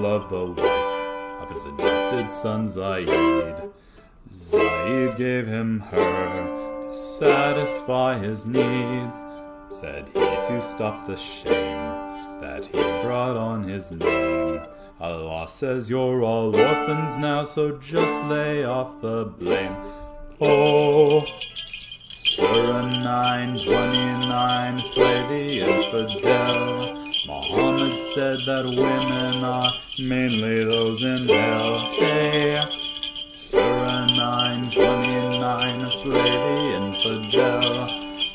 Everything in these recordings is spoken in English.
loved the wife of his adopted son Zaid. Zaid gave him her to satisfy his needs, said he, to stop the shame that he brought on his name. Allah says you're all orphans now, so just lay off the blame. Oh, Surah 9:29, slay the infidel. Muhammad said that women are mainly those in hell. Hey, Surah 9:29, slay the infidel.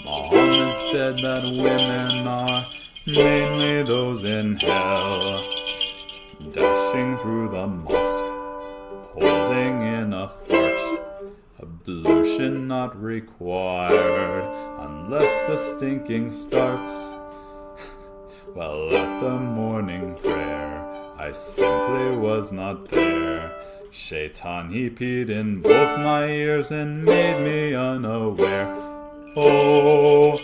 Muhammad said that women are mainly those in hell. Dashing through the mosque, holding in a fart, ablution not required unless the stinking starts. Well, at the morning prayer, I simply was not there. Shaitan, he peed in both my ears and made me unaware. Oh,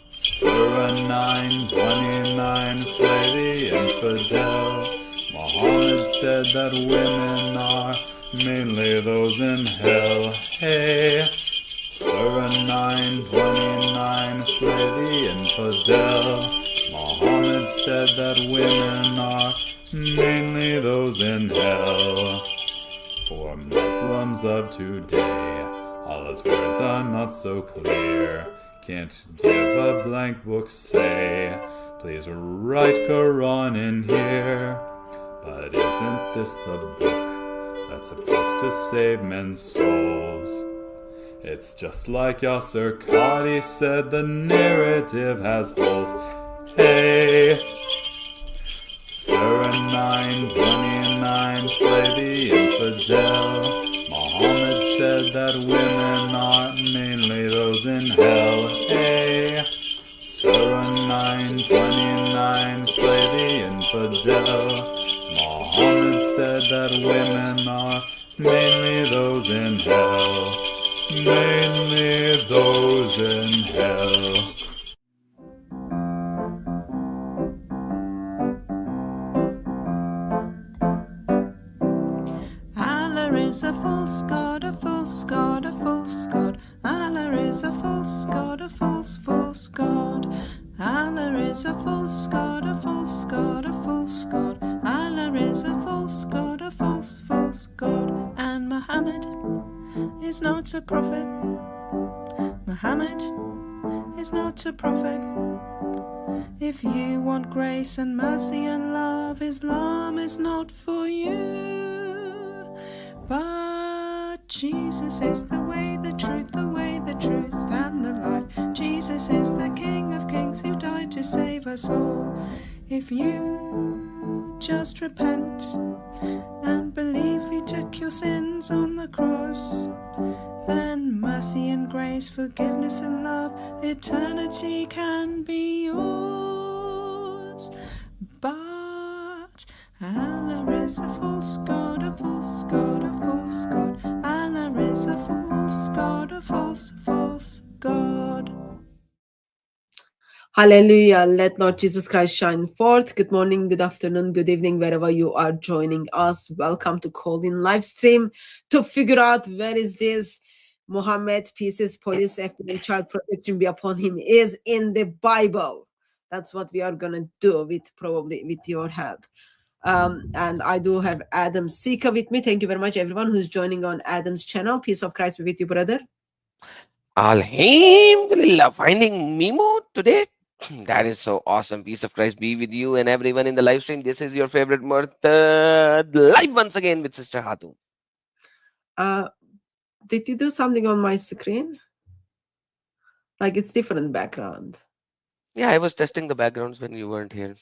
Surah 9:29, slay the infidel. Muhammad said that women are mainly those in hell. Hey, Surah 9:29, slay the infidel. Muhammad said that women are mainly those in hell. For Muslims of today, Allah's words are not so clear. Can't give a blank book, say, please write Quran in here. But isn't this the book that's supposed to save men's souls? It's just like Yasser Qadi said, the narrative has holes. Hey, Surah 9:29, slay the infidel. Muhammad said that women are mainly those in hell. Hey, Surah 9:29, slay the infidel. Muhammad said that women are mainly those in hell. Mainly those in hell. Is a false god, a false god, a false god. Allah is a false god, a false god. Allah is a false god, a false god, a false god. Allah is a false god, a false god. And Muhammad is not a prophet. Muhammad is not a prophet. If you want grace and mercy and love, Islam is not for you. But Jesus is the way, the truth, and the life. Jesus is the King of Kings who died to save us all. If you just repent and believe he took your sins on the cross, then mercy and grace, forgiveness and love, eternity can be yours. But Allah is a false god, a false god, a false god. Allah is a false god, a false god. Hallelujah. Let Lord Jesus Christ shine forth. Good morning, good afternoon, good evening, wherever you are joining us. Welcome to Call In live stream to figure out where is this Muhammad, pieces, police, FBI, child protection be upon him is in the Bible. That's what we are going to do with your help. And I do have Adam Sika with me. Thank you very much, everyone who's joining on Adam's channel. Peace of Christ be with you, brother. Alhamdulillah, finding Mimo today. That is so awesome. Peace of Christ be with you and everyone in the live stream. This is your favorite Murtad live once again with Sister Hatu. Did you do something on my screen? Like it's different background. Yeah, I was testing the backgrounds when you weren't here.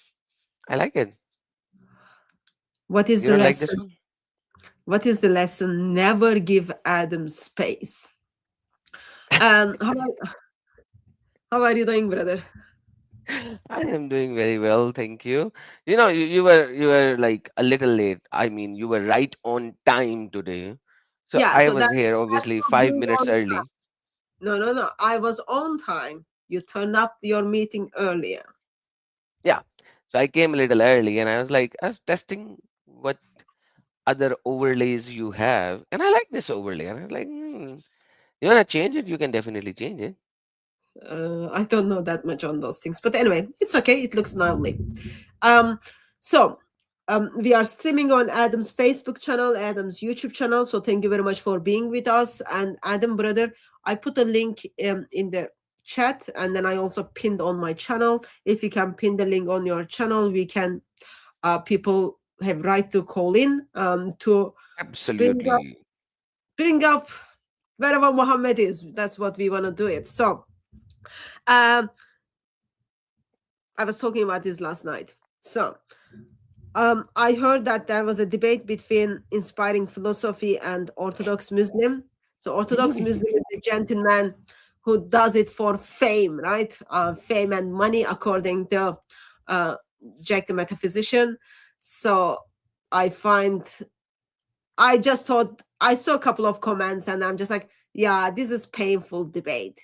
I like it. What is You the don't lesson? like this one? What is the lesson? Never give Adam space. How are you doing, brother? I am doing very well, thank you. You know, you were like a little late. I mean, you were right on time today. So Yeah, I so was that's here obviously not 5 being minutes on time. early. No. I was on time. You turned up your meeting earlier. Yeah. So I came a little early and I was testing what other overlays you have. And I like this overlay. And I was like, you want to change it? You can definitely change it. I don't know that much on those things, but anyway, it's okay. It looks lovely. Um, so we are streaming on Adam's Facebook channel, Adam's YouTube channel. So thank you very much for being with us. And Adam, brother, I put a link in the chat, and then I also pinned on my channel. If you can pin the link on your channel, we can. People have right to call in to Absolutely. bring up wherever Muhammad is. That's what we want to do it. So um, I was talking about this last night. So I heard that there was a debate between inspiring philosophy and Orthodox Muslim. So Orthodox Muslim is the gentleman who does it for fame, right? Fame and money, according to Jack the metaphysician. So I just thought, I saw a couple of comments and I'm just like, yeah, this is painful debate.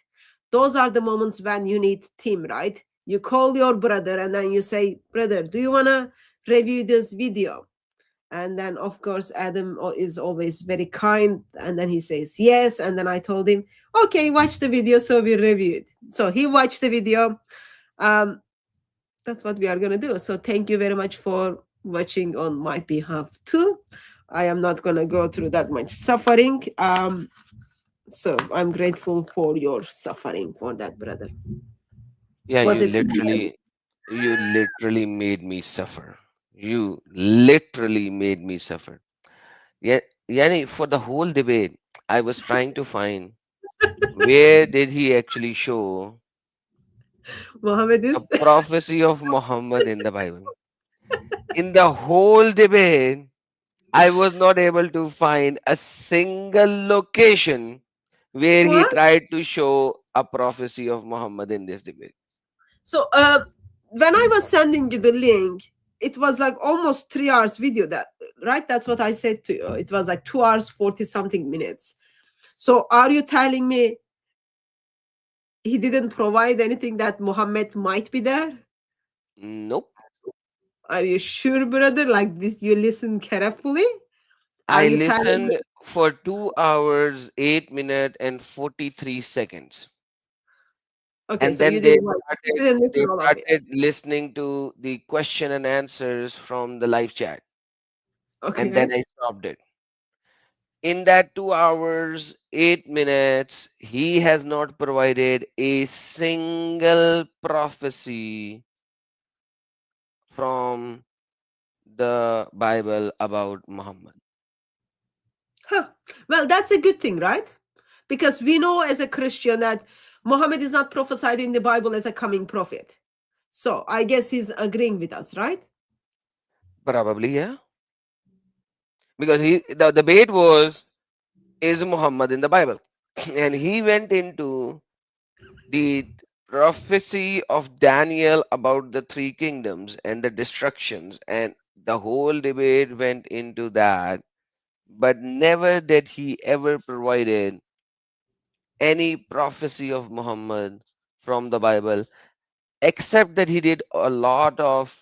Those are the moments when you need team, right? You call your brother and then you say, brother, do you want to review this video? And then, of course, Adam is always very kind. And then he says yes. And then I told him, okay, watch the video. So we reviewed. So he watched the video. That's what we are going to do. So thank you very much for watching on my behalf too. I am not going to go through that much suffering. So I'm grateful for your suffering for that, brother. Yeah, Was you it? literally made me suffer. You literally made me suffer. Yeah, Yani, for the whole debate, I was trying to find where did he actually show Mohammed the is? prophecy of Muhammad in the Bible. In the whole debate, I was not able to find a single location where he What? tried to show a prophecy of Muhammad in this debate. So when I was sending you the link, it was like almost 3 hours video, that right? That's what I said to you. It was like 2 hours, 40 something minutes. So are you telling me he didn't provide anything that Muhammad might be there? Nope. Are you sure, brother? Like, did you listen carefully? Are I you telling me? listened for 2 hours, 8 minutes, and 43 seconds. Okay, And so you then they didn't watch. You started didn't they listen all of it. started listening to the question and answers from the live chat. And then Okay. I stopped it. In that 2 hours, 8 minutes, he has not provided a single prophecy from the Bible about Muhammad. Huh. Well, that's a good thing, right? Because we know as a Christian that Muhammad is not prophesied in the Bible as a coming prophet. So I guess he's agreeing with us, right? Probably, yeah. Because the debate was, is Muhammad in the Bible? And he went into the prophecy of Daniel about the three kingdoms and the destructions, and the whole debate went into that, but never did he ever provided any prophecy of Muhammad from the Bible, except that he did a lot of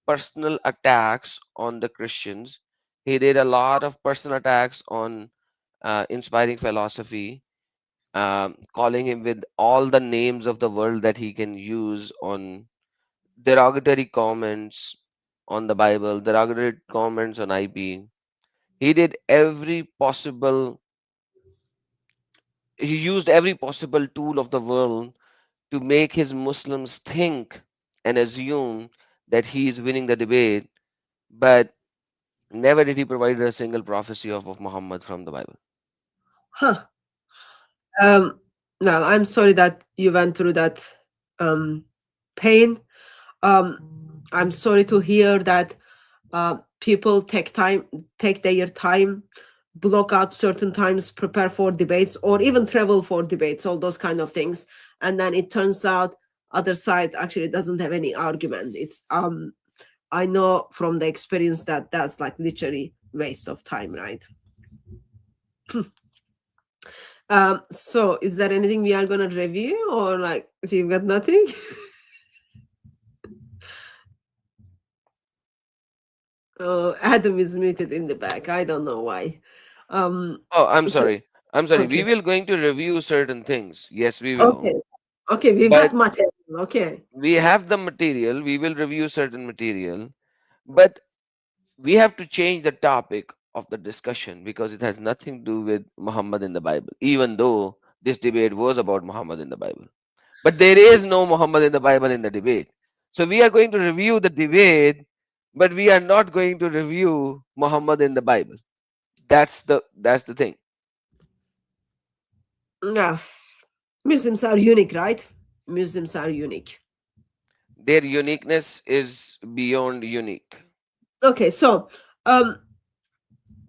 personal attacks on the Christians. He did a lot of personal attacks on inspiring philosophy, calling him with all the names of the world that he can use, on derogatory comments on the Bible, derogatory comments on IP. He did every possible, he used every possible tool of the world to make his Muslims think and assume that he is winning the debate, but never did he provide a single prophecy of Muhammad from the Bible. Huh. Um, well, I'm sorry that you went through that pain. I'm sorry to hear that people take their time, block out certain times, prepare for debates, or even travel for debates, all those kind of things, and then it turns out other side actually doesn't have any argument. It's I know from the experience that that's like literally waste of time, right? So is there anything we are gonna review, or like if you've got nothing? Adam is muted in the back. I don't know why. Um, Oh, I'm so sorry. I'm sorry. We okay, will going to review certain things. Yes, we will. okay, okay. We've got But material. Okay. we have the material. We will review certain material. But we have to change the topic of the discussion because it has nothing to do with Muhammad in the Bible, even though this debate was about Muhammad in the Bible. But there is no Muhammad in the Bible in the debate. So we are going to review the debate, but we are not going to review Muhammad in the Bible. That's the thing. Yeah. Muslims are unique, right? Muslims are unique. Their uniqueness is beyond unique. Okay, so um,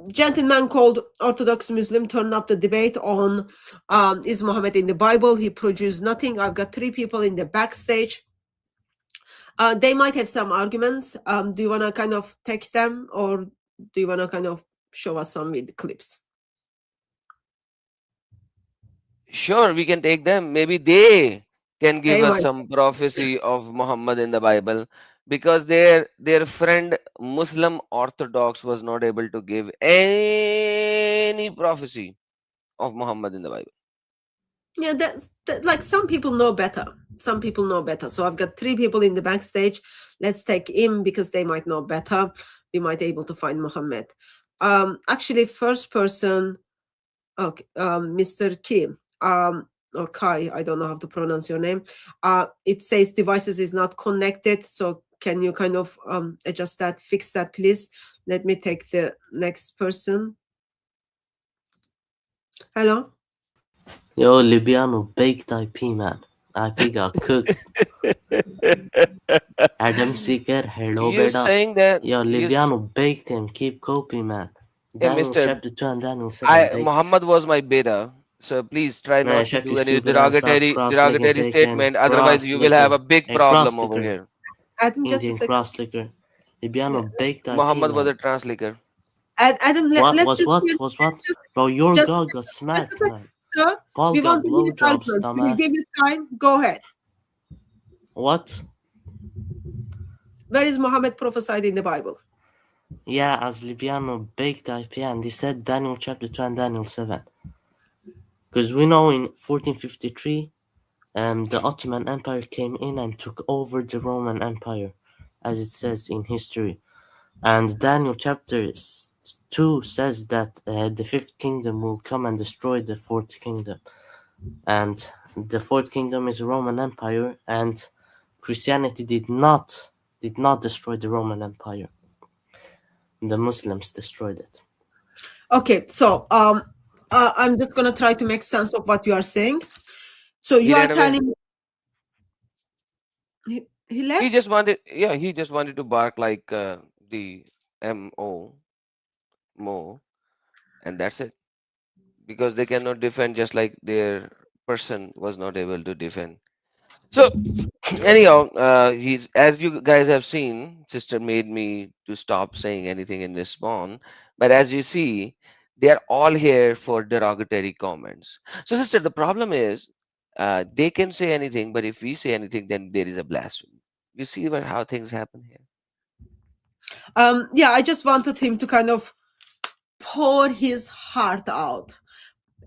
gentleman called Orthodox Muslim turned up the debate on is Muhammad in the Bible. He produced nothing. I've got three people in the backstage. They might have some arguments. Do you want to kind of take them, or do you want to kind of show us some with clips? Sure, we can take them. Maybe they can give They us might. some prophecy of Muhammad in the Bible because their friend Muslim Orthodox was not able to give any prophecy of Muhammad in the Bible. Yeah, that, like some people know better. Some people know better. So I've got three people in the backstage. Let's take him because they might know better. We might be able to find Muhammad. Actually, first person, okay, Mr. Kim, or Kai, I don't know how to pronounce your name. It says devices is not connected. So can you kind of adjust that, fix that, please? Let me take the next person. Hello. Yo, Libiano baked IP, man. IP got cooked. Adam Seeker, hello, You beta. saying that Yo, Libiano baked him. Keep copy, man. yeah, Daniel Mister, chapter 2 and Daniel 7 baked. Muhammad was my beta. So please try Man, not to check do your any stupid ass out. Cross-licking derogatory taken. statement. Otherwise, you will have Cross-licker. a big A problem over cross-licker. here. Adam, just a Indian second. cross-licker. Yeah. Libiano baked IP, Muhammad was man. a translator. Adam, What? let's Was just what? Was what? let's just Bro, your just god got just a smacked, second, man. sir. Paul We got want a minute blowjobs, argument. We will dumbass. give you time. Go ahead. What? Where is Muhammad prophesied in the Bible? Yeah, as Libiano baked IP, and he said Daniel chapter 2 and Daniel 7. Because we know in 1453, the Ottoman Empire came in and took over the Roman Empire, as it says in history. And Daniel chapter 2 says that the fifth kingdom will come and destroy the fourth kingdom. And the fourth kingdom is the Roman Empire, and Christianity did not destroy the Roman Empire. The Muslims destroyed it. Okay, so I'm just gonna try to make sense of what you are saying. So He you are ran away. telling he He left? just wanted, yeah, he just wanted to bark like the mo mo, and that's it. Because they cannot defend just like their person was not able to defend. So anyhow, he's as you guys have seen, sister made me to stop saying anything in response. But as you see, they are all here for derogatory comments. So, sister, the problem is they can say anything, but if we say anything, then there is a blasphemy. You see where how things happen here. Yeah, I just wanted him to kind of pour his heart out,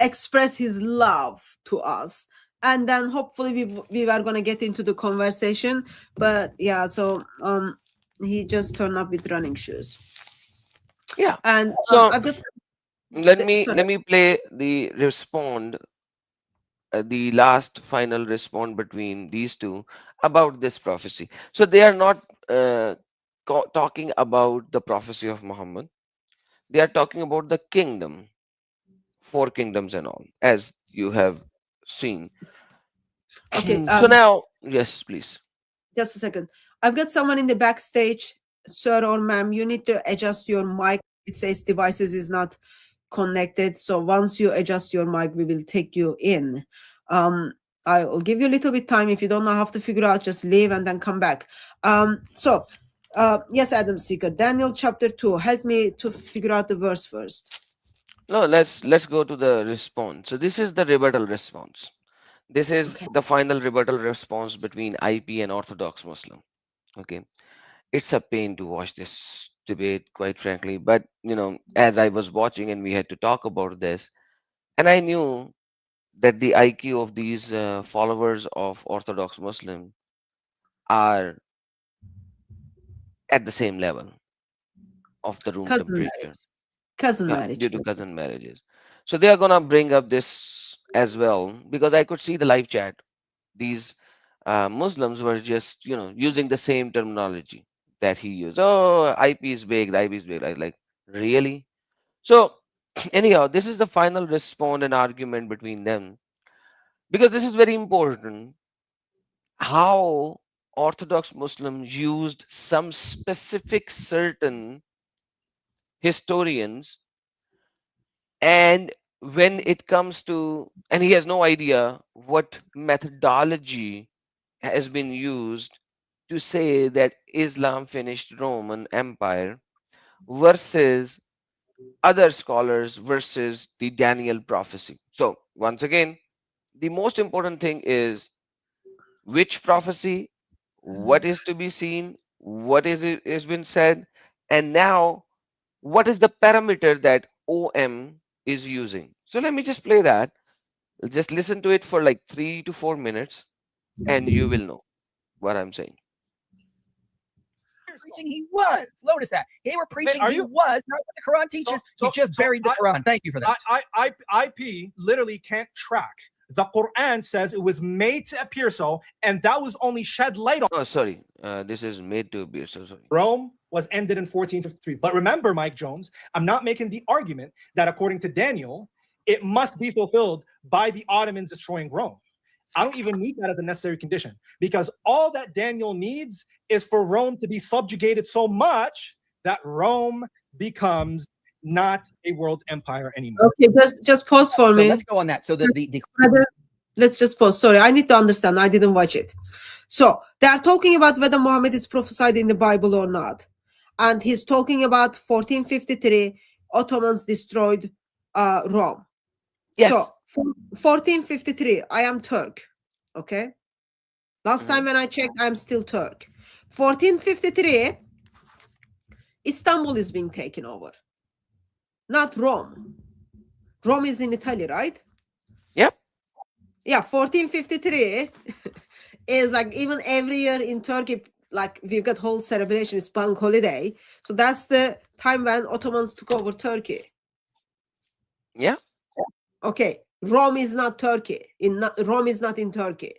express his love to us, and then hopefully we were gonna get into the conversation. But yeah, so he just turned up with running shoes. Yeah. And So I've just sorry. let me play the respond, the last final respond between these two about this prophecy. So they are not talking about the prophecy of Muhammad. They are talking about the kingdom, four kingdoms and all, as you have seen. Okay, So now, yes, please. just a second. I've got someone in the backstage, sir or ma'am. You need to adjust your mic. It says devices is not connected. So once you adjust your mic, we will take you in. I'll give you a little bit time. If you don't know how to figure out, just leave and then come back. So yes, Adam Seeker, Daniel chapter 2. Help me to figure out the verse first. No, let's go to the response. So this is the rebuttal response. This is Okay. the final rebuttal response between IP and Orthodox Muslim. Okay. it's a pain to watch this debate, quite frankly. But as I was watching and we had to talk about this, and I knew that the IQ of these followers of Orthodox Muslim are at the same level of the room Cousin temperature, marriage. Cousin due marriage. to cousin marriages. So they are gonna bring up this as well, because I could see the live chat. These Muslims were just using the same terminology that he used. Oh, IP is big, the IP is big. Like really? So anyhow, this is the final response and argument between them, because this is very important. How Orthodox Muslims used some specific certain historians, and when it comes to, and he has no idea what methodology has been used to say that Islam finished Roman Empire, versus other scholars versus the Daniel prophecy. So once again, the most important thing is which prophecy, what is to be seen, what is it has been said, and now what is the parameter that OM is using. So let me just play that. Just listen to it for like 3 to 4 minutes, and you will know what I'm saying. Preaching he was. Notice that. They were preaching are he you- was, not what the Quran teaches. So- he just so buried the Quran. Thank you for that. IP literally can't track. The Quran says it was made to appear so, and that was only shed light on. Oh, sorry. This is made to appear. So sorry. Rome was ended in 1453. But remember, Mike Jones, I'm not making the argument that according to Daniel, it must be fulfilled by the Ottomans destroying Rome. I don't even need that as a necessary condition, because all that Daniel needs is for Rome to be subjugated so much that Rome becomes not a world empire anymore. Okay, just pause for So me. let's go on that. So the Brother, let's just pause. Sorry, I need to understand. I didn't watch it. So they are talking about whether Muhammad is prophesied in the Bible or not. And he's talking about 1453, Ottomans destroyed Rome. Yes. So 1453, I am Turk. Okay. Last time when I checked, I'm still Turk. 1453, Istanbul is being taken over. Not Rome. Rome is in Italy, right? Yep. Yeah, 1453 is like, even every year in Turkey, like we've got whole celebration, it's bank holiday. So that's the time when Ottomans took over Turkey. Yeah. Okay, Rome is not Turkey. Rome is not in Turkey.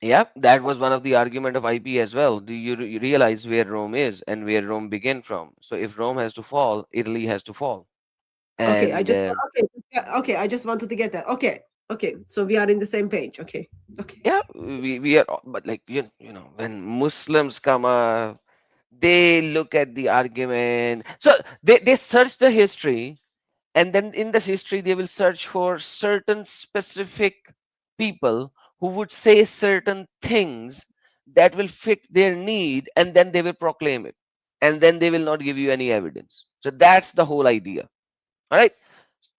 Yeah, that was one of the argument of IP as well. Do you realize where Rome is and where Rome began from? So if Rome has to fall, Italy has to fall. Okay, And okay, I just wanted to get that. Okay, so we are in the same page. Okay. yeah, we are, but like when Muslims come up, they look at the argument. So they search the history, and then in this history they will search for certain specific people who would say certain things that will fit their need, and then they will proclaim it, and then they will not give you any evidence. So that's the whole idea, all right,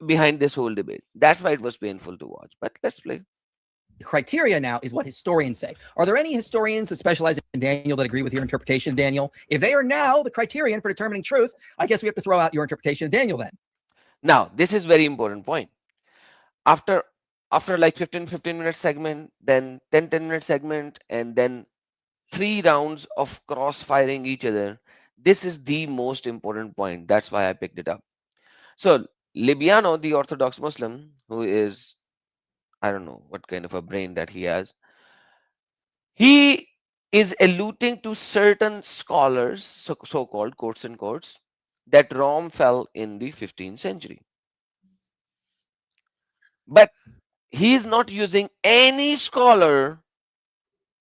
behind this whole debate. That's why it was painful to watch. But let's play. criteria now is what historians say. Are there any historians that specialize in Daniel that agree with your interpretation, Daniel? If they are now the criterion for determining truth, I guess we have to throw out your interpretation of Daniel then. Now this is very important point. After like 15 minute segment, then 10 minute segment, and then 3 rounds of cross firing each other, this is the most important point. That's why I picked it up. So Libiano, the Orthodox Muslim, who is, I don't know what kind of a brain that he has, he is alluding to certain scholars, so-called quotes and quotes, that Rome fell in the 15th century. But he is not using any scholar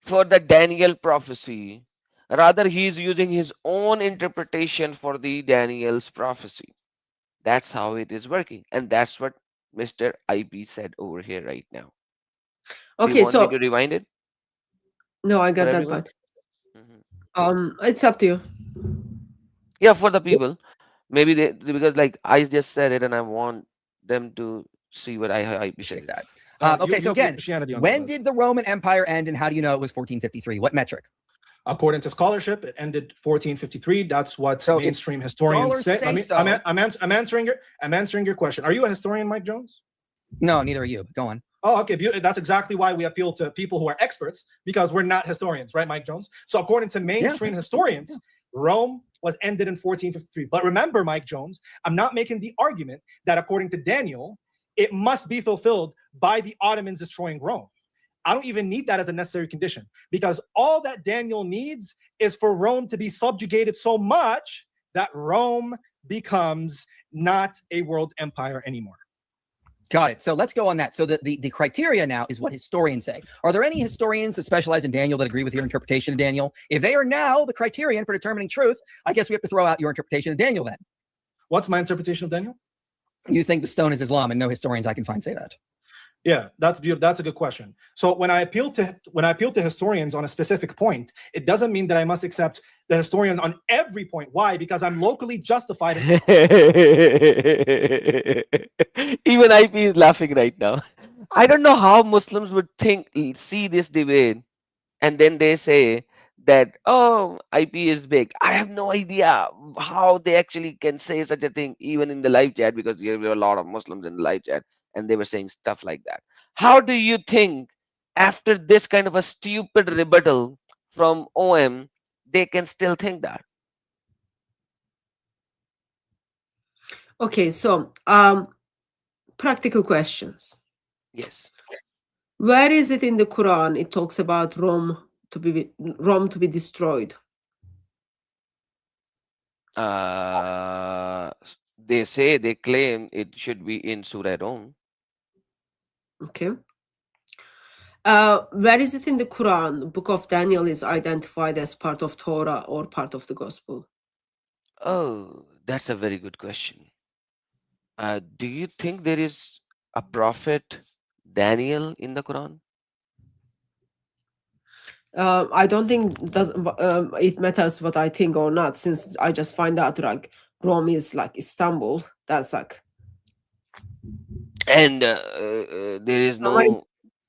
for the Daniel prophecy. Rather, he is using his own interpretation for the Daniel's prophecy. That's how it is working. And that's what Mr. IP said over here right now. Do Okay, you want me so to rewind it no, I for got that everyone? part. Mhm. It's up to you. Yeah, for the people. Maybe they, because like I just said it and I want them to see what IP said. Appreciate that. Okay, so again, Christianity on when that did the Roman Empire end and how do you know it was 1453? What metric? According to scholarship, it ended 1453. That's what So if mainstream historians scholars say. say so- I'm answering your question. Are you a historian, Mike Jones? No, neither are you. But go on. Oh, okay. That's exactly why we appeal to people who are experts, because we're not historians, right, Mike Jones? So according to mainstream historians, Rome was ended in 1453. But remember, Mike Jones, I'm not making the argument that according to Daniel, it must be fulfilled by the Ottomans destroying Rome. I don't even need that as a necessary condition, because all that Daniel needs is for Rome to be subjugated so much that Rome becomes not a world empire anymore. Got it. So let's go on that. So the criteria now is what historians say. Are there any historians that specialize in Daniel that agree with your interpretation of Daniel? If they are now the criterion for determining truth, I guess we have to throw out your interpretation of Daniel then. What's my interpretation of Daniel? You think the stone is Islam, and no historians I can find say that. Yeah, that's beautiful. That's a good question. So when I appeal to historians on a specific point, it doesn't mean that I must accept the historian on every point. Why? Because I'm locally justified. Even IP is laughing right now. I don't know how Muslims would see this debate, and then they say that, oh, IP is big. I have no idea how they actually can say such a thing, even in the live chat, because there were a lot of Muslims in the live chat, and they were saying stuff like that. How do you think, after this kind of a stupid rebuttal from OM, they can still think that? Okay, so practical questions. Yes. Where is it in the Quran it talks about Rome to be destroyed? They claim it should be in Surah Rome. Okay. Where is it in the Quran? The book of Daniel is identified as part of Torah or part of the Gospel? Oh, that's a very good question. Do you think there is a prophet Daniel in the Quran? I don't think it matters what I think or not, since I just find out like Rome is like Istanbul. That's like, And there is no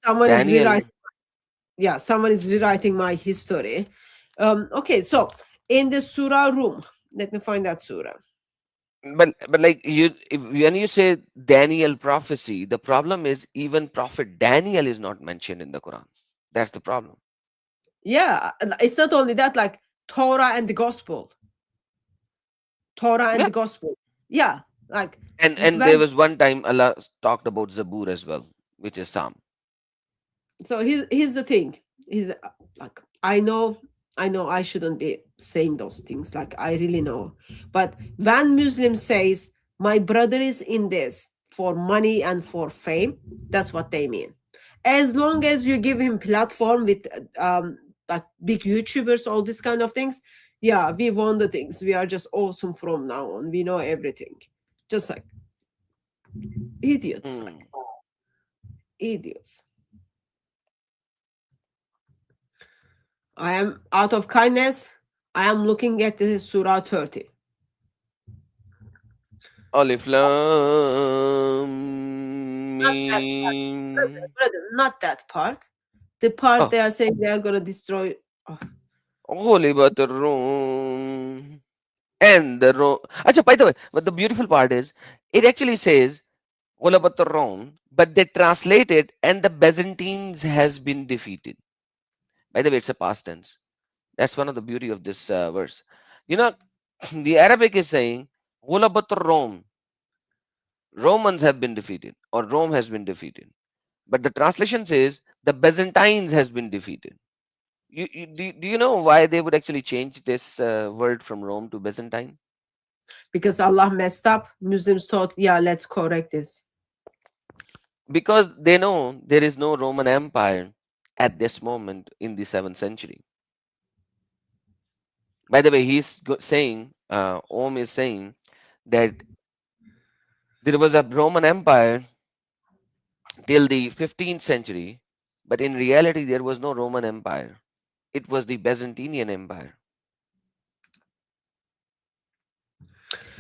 someone is Daniel. rewriting. Yeah, someone is rewriting my history. Okay, so in the Surah room, let me find that Surah. But like when you say Daniel prophecy, the problem is even Prophet Daniel is not mentioned in the Quran. That's the problem. Yeah, it's not only that, like Torah and the Gospel. Torah and Yeah. the Gospel. Yeah, like And when- there was one time Allah talked about Zabur as well, which is Psalm. so here's the thing. He's like, I know I shouldn't be saying those things, like I really know. But when Muslim says my brother is in this for money and for fame, that's what they mean. As long as you give him platform with like big YouTubers, all these kind of things, yeah, we won the things. We are just awesome from now on. We know everything. Just like idiots. Hmm. Idiots. I am out of kindness. I am looking at the Surah 30. Alif Lam Brother, Mim. not that part. The part Oh. they are saying they are going to destroy. غُلِبَتِ الرُّومُ. And the Rome. Achha, by the way, but the beautiful part is, it actually says غُلِبَتِ الرُّومُ, but they translate it, and the Byzantines has been defeated. By the way, it's a past tense. That's one of the beauty of this verse. You know, the Arabic is saying غُلِبَتِ الرُّومُ. Romans have been defeated, or Rome has been defeated. But the translation says the Byzantines has been defeated. Do you know why they would actually change this word from Rome to Byzantine? Because Allah messed up. Muslims thought, yeah, let's correct this. Because they know there is no Roman Empire at this moment in the 7th century. By the way, he's saying, Om is saying that there was a Roman Empire till the 15th century, but in reality, there was no Roman Empire. It was the Byzantine Empire.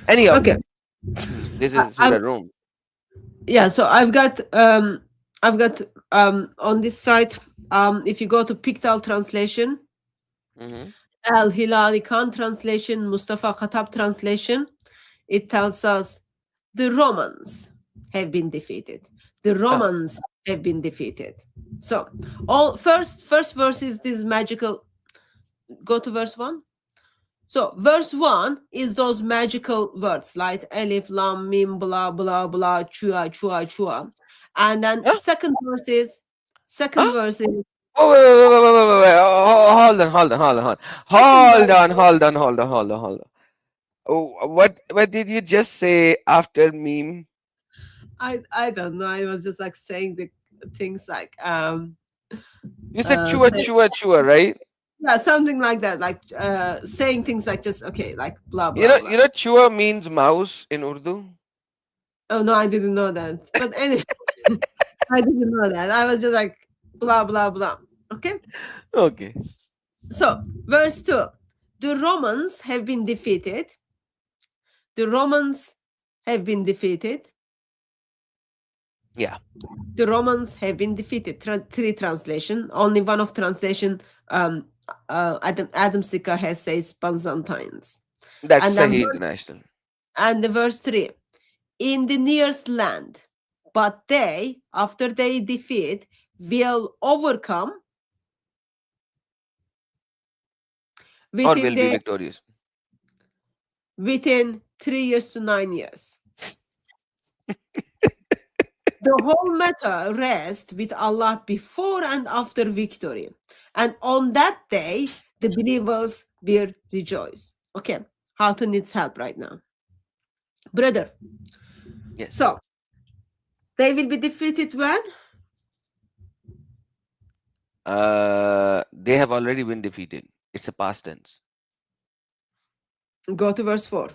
Anyhow, Okay. this is Surah Rome. Yeah, so I've got on this site, if you go to Pictal translation, Hmm. Al Hilali Khan translation, Mustafa Khattab translation, it tells us the Romans have been defeated. The Oh. Romans have been defeated. So, all first verse is this magical. Go to verse 1. So, verse 1 is those magical words like Alif, Lam, Mim, blah, blah, blah, chua, chua, chua. And then Huh? second Huh? verse is Oh, wait, wait, wait, wait, wait, wait. Hold on, hold on, hold on, hold on, second hold verse. on, hold on, hold on, hold on, hold on. Oh, what did you just say after meme? I don't know. I was just like saying the things like You said chua say, chua chua, right? yeah, something like that, like saying things like just okay, like blah You blah know, blah. you know, chua means mouse in Urdu. Oh no, I didn't know that. But anyway, I didn't know that. I was just like blah blah blah. Okay. Okay. So verse 2. The Romans have been defeated. The Romans have been defeated. Yeah, The Romans have been defeated. Three translation. Only one of translation Adam Sika has says Byzantines. that's And then Sahih International. and the verse 3. In the nearest land, but they, after they defeat, will overcome Or within will be the victorious. within 3 years to 9 years. The whole matter rests with Allah before and after victory. And on that day, the believers will rejoice. Okay, Hatun needs help right now. Brother, Yes. so they will be defeated when? They have already been defeated. It's a past tense. Go to verse 4.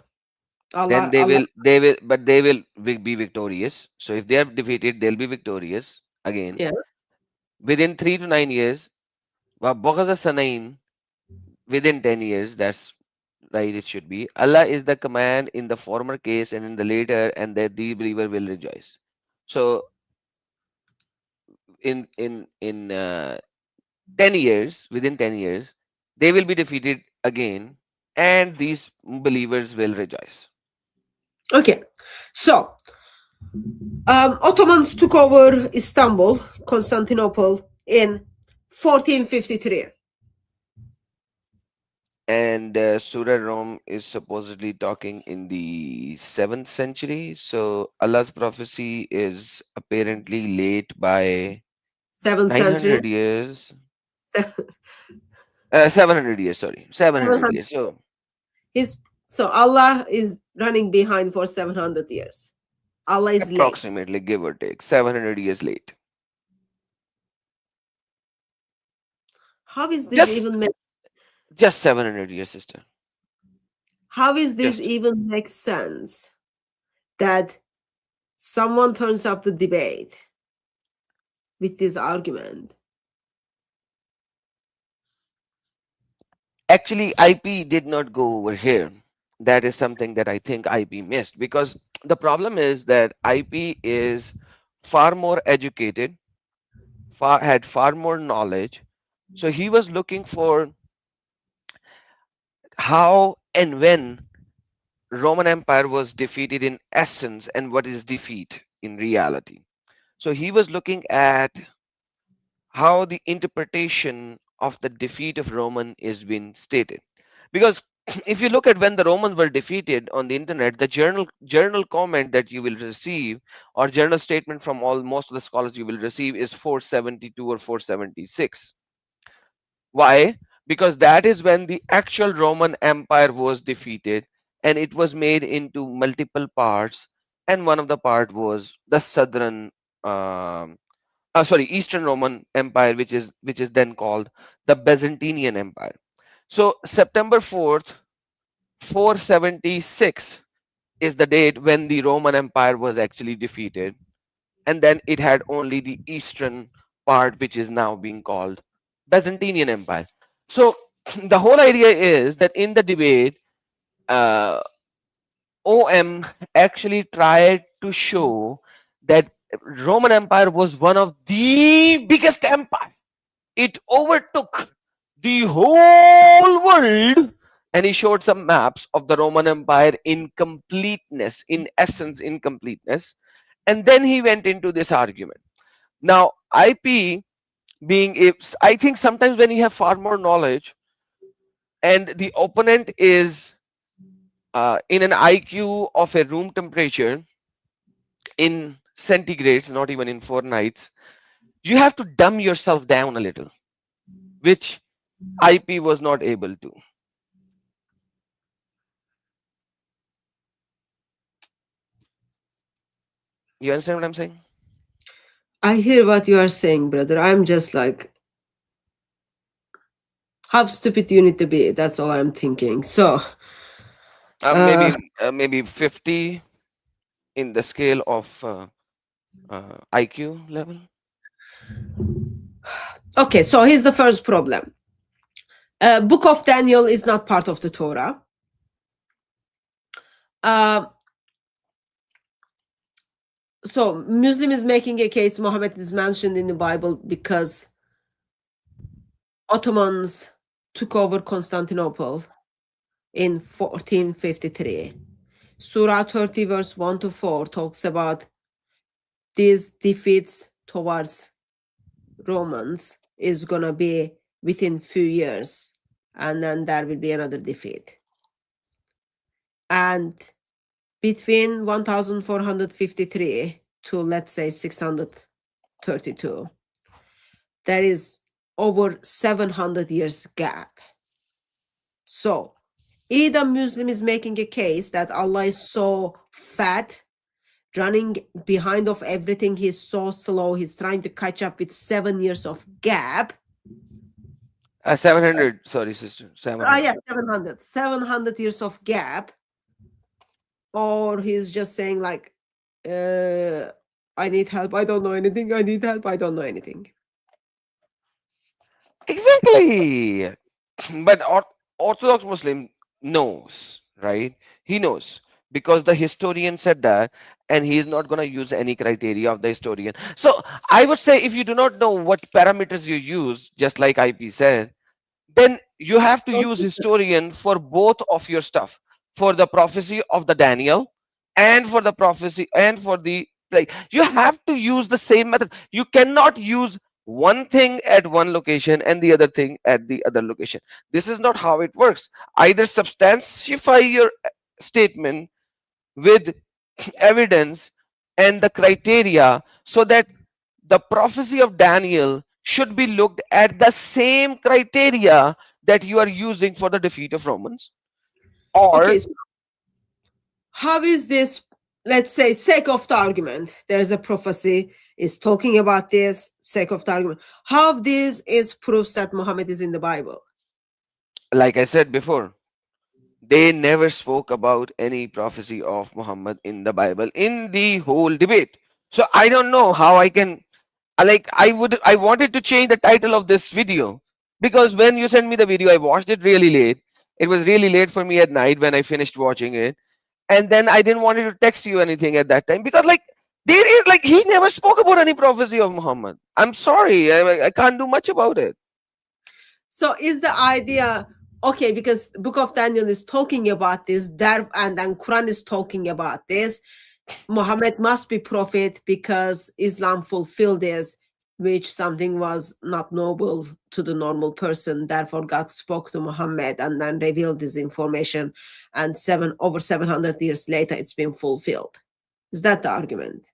Then Allah, they Allah, will, they will, but they will be victorious. So if they are defeated, they'll be victorious again yeah. within 3 to 9 years. وَبُغْضَ سَنَيْنِ, within 10 years. That's right. It should be. Allah is the command in the former case and in the later, and that the believer will rejoice. So in 10 years, within 10 years, they will be defeated again, and these believers will rejoice. Okay, so Ottomans took over Istanbul, Constantinople, in 1453. And Surah Rum is supposedly talking in the 7th century. So Allah's prophecy is apparently late by 7th century. 900 years. Se- 700 years, sorry. 700 700. years. So His, so Allah is running behind for 700 years. Allah is late. approximately, give or take, 700 years late. How is this Just even make, just 700 years, sister. how is this Just. even make sense that someone turns up the debate with this argument? Actually, IP did not go over here. That is something that I think IP missed, because the problem is that IP is far more educated, had far more knowledge. So he was looking for how and when Roman Empire was defeated in essence and what is defeat in reality. So he was looking at how the interpretation of the defeat of Roman is being stated. Because if you look at when the Romans were defeated on the internet, the journal comment that you will receive, or journal statement from all most of the scholars you will receive, is 472 or 476. Why? Because that is when the actual Roman Empire was defeated, and it was made into multiple parts, and one of the part was the southern Eastern Roman Empire, which is then called the Byzantine Empire. So September 4th, 476 is the date when the Roman Empire was actually defeated, and then it had only the eastern part, which is now being called Byzantine Empire. So the whole idea is that in the debate, uh, OM actually tried to show that Roman Empire was one of the biggest empire. It overtook the whole world, and he showed some maps of the Roman Empire in completeness, in essence, in completeness. And then he went into this argument. Now, IP being, if I think sometimes when you have far more knowledge and the opponent is in an IQ of a room temperature in centigrades, not even in Fahrenheit, you have to dumb yourself down a little, which IP was not able to. You understand what I'm saying? I hear what you are saying, brother. I'm just like, how stupid you need to be. That's all I'm thinking. So, uh, Maybe 50 in the scale of IQ level. okay, so here's the first problem. Book of Daniel is not part of the Torah. So Muslim is making a case Muhammad is mentioned in the Bible because Ottomans took over Constantinople in 1453. Surah 30 verse 1 to 4 talks about these defeats towards Romans is gonna be within few years, and then there will be another defeat. And between 1453 to, let's say, 632, there is over 700 years gap. So either Muslim is making a case that Allah is so fat, running behind of everything, he's so slow, he's trying to catch up with 7 years of gap. 700, sorry, sister. 700. Yeah, 700 years of gap. Or he's just saying like, I need help, I don't know anything, I need help, I don't know anything. Exactly. But Orthodox Muslim knows, right? He knows because the historian said that, and he is not going to use any criteria of the historian. So I would say if you do not know what parameters you use, just like IP said, then you have to use historian for both of your stuff, for the prophecy of the Daniel and for the prophecy and for the, like, you have to use the same method. You cannot use one thing at one location and the other thing at the other location. This is not how it works. Either substantify your statement with evidence and the criteria, so that the prophecy of Daniel should be looked at the same criteria that you are using for the defeat of Romans. Or okay, so how is this, let's say, sake of the argument, there's a prophecy is talking about this, sake of the argument, how this is proofs that Muhammad is in the Bible? like I said before, they never spoke about any prophecy of Muhammad in the Bible in the whole debate. So I don't know how I can, I wanted to change the title of this video, because when you sent me the video, I watched it really late. It was really late for me at night when I finished watching it. And then I didn't want to text you anything at that time, because like there is, like, he never spoke about any prophecy of Muhammad. I'm sorry, I can't do much about it. So is the idea, okay, because the book of Daniel is talking about this, there, and then Quran is talking about this, Muhammad must be prophet because Islam fulfilled this, which something was not noble to the normal person. Therefore, God spoke to Muhammad and then revealed this information. And over 700 years later, it's been fulfilled. Is that the argument?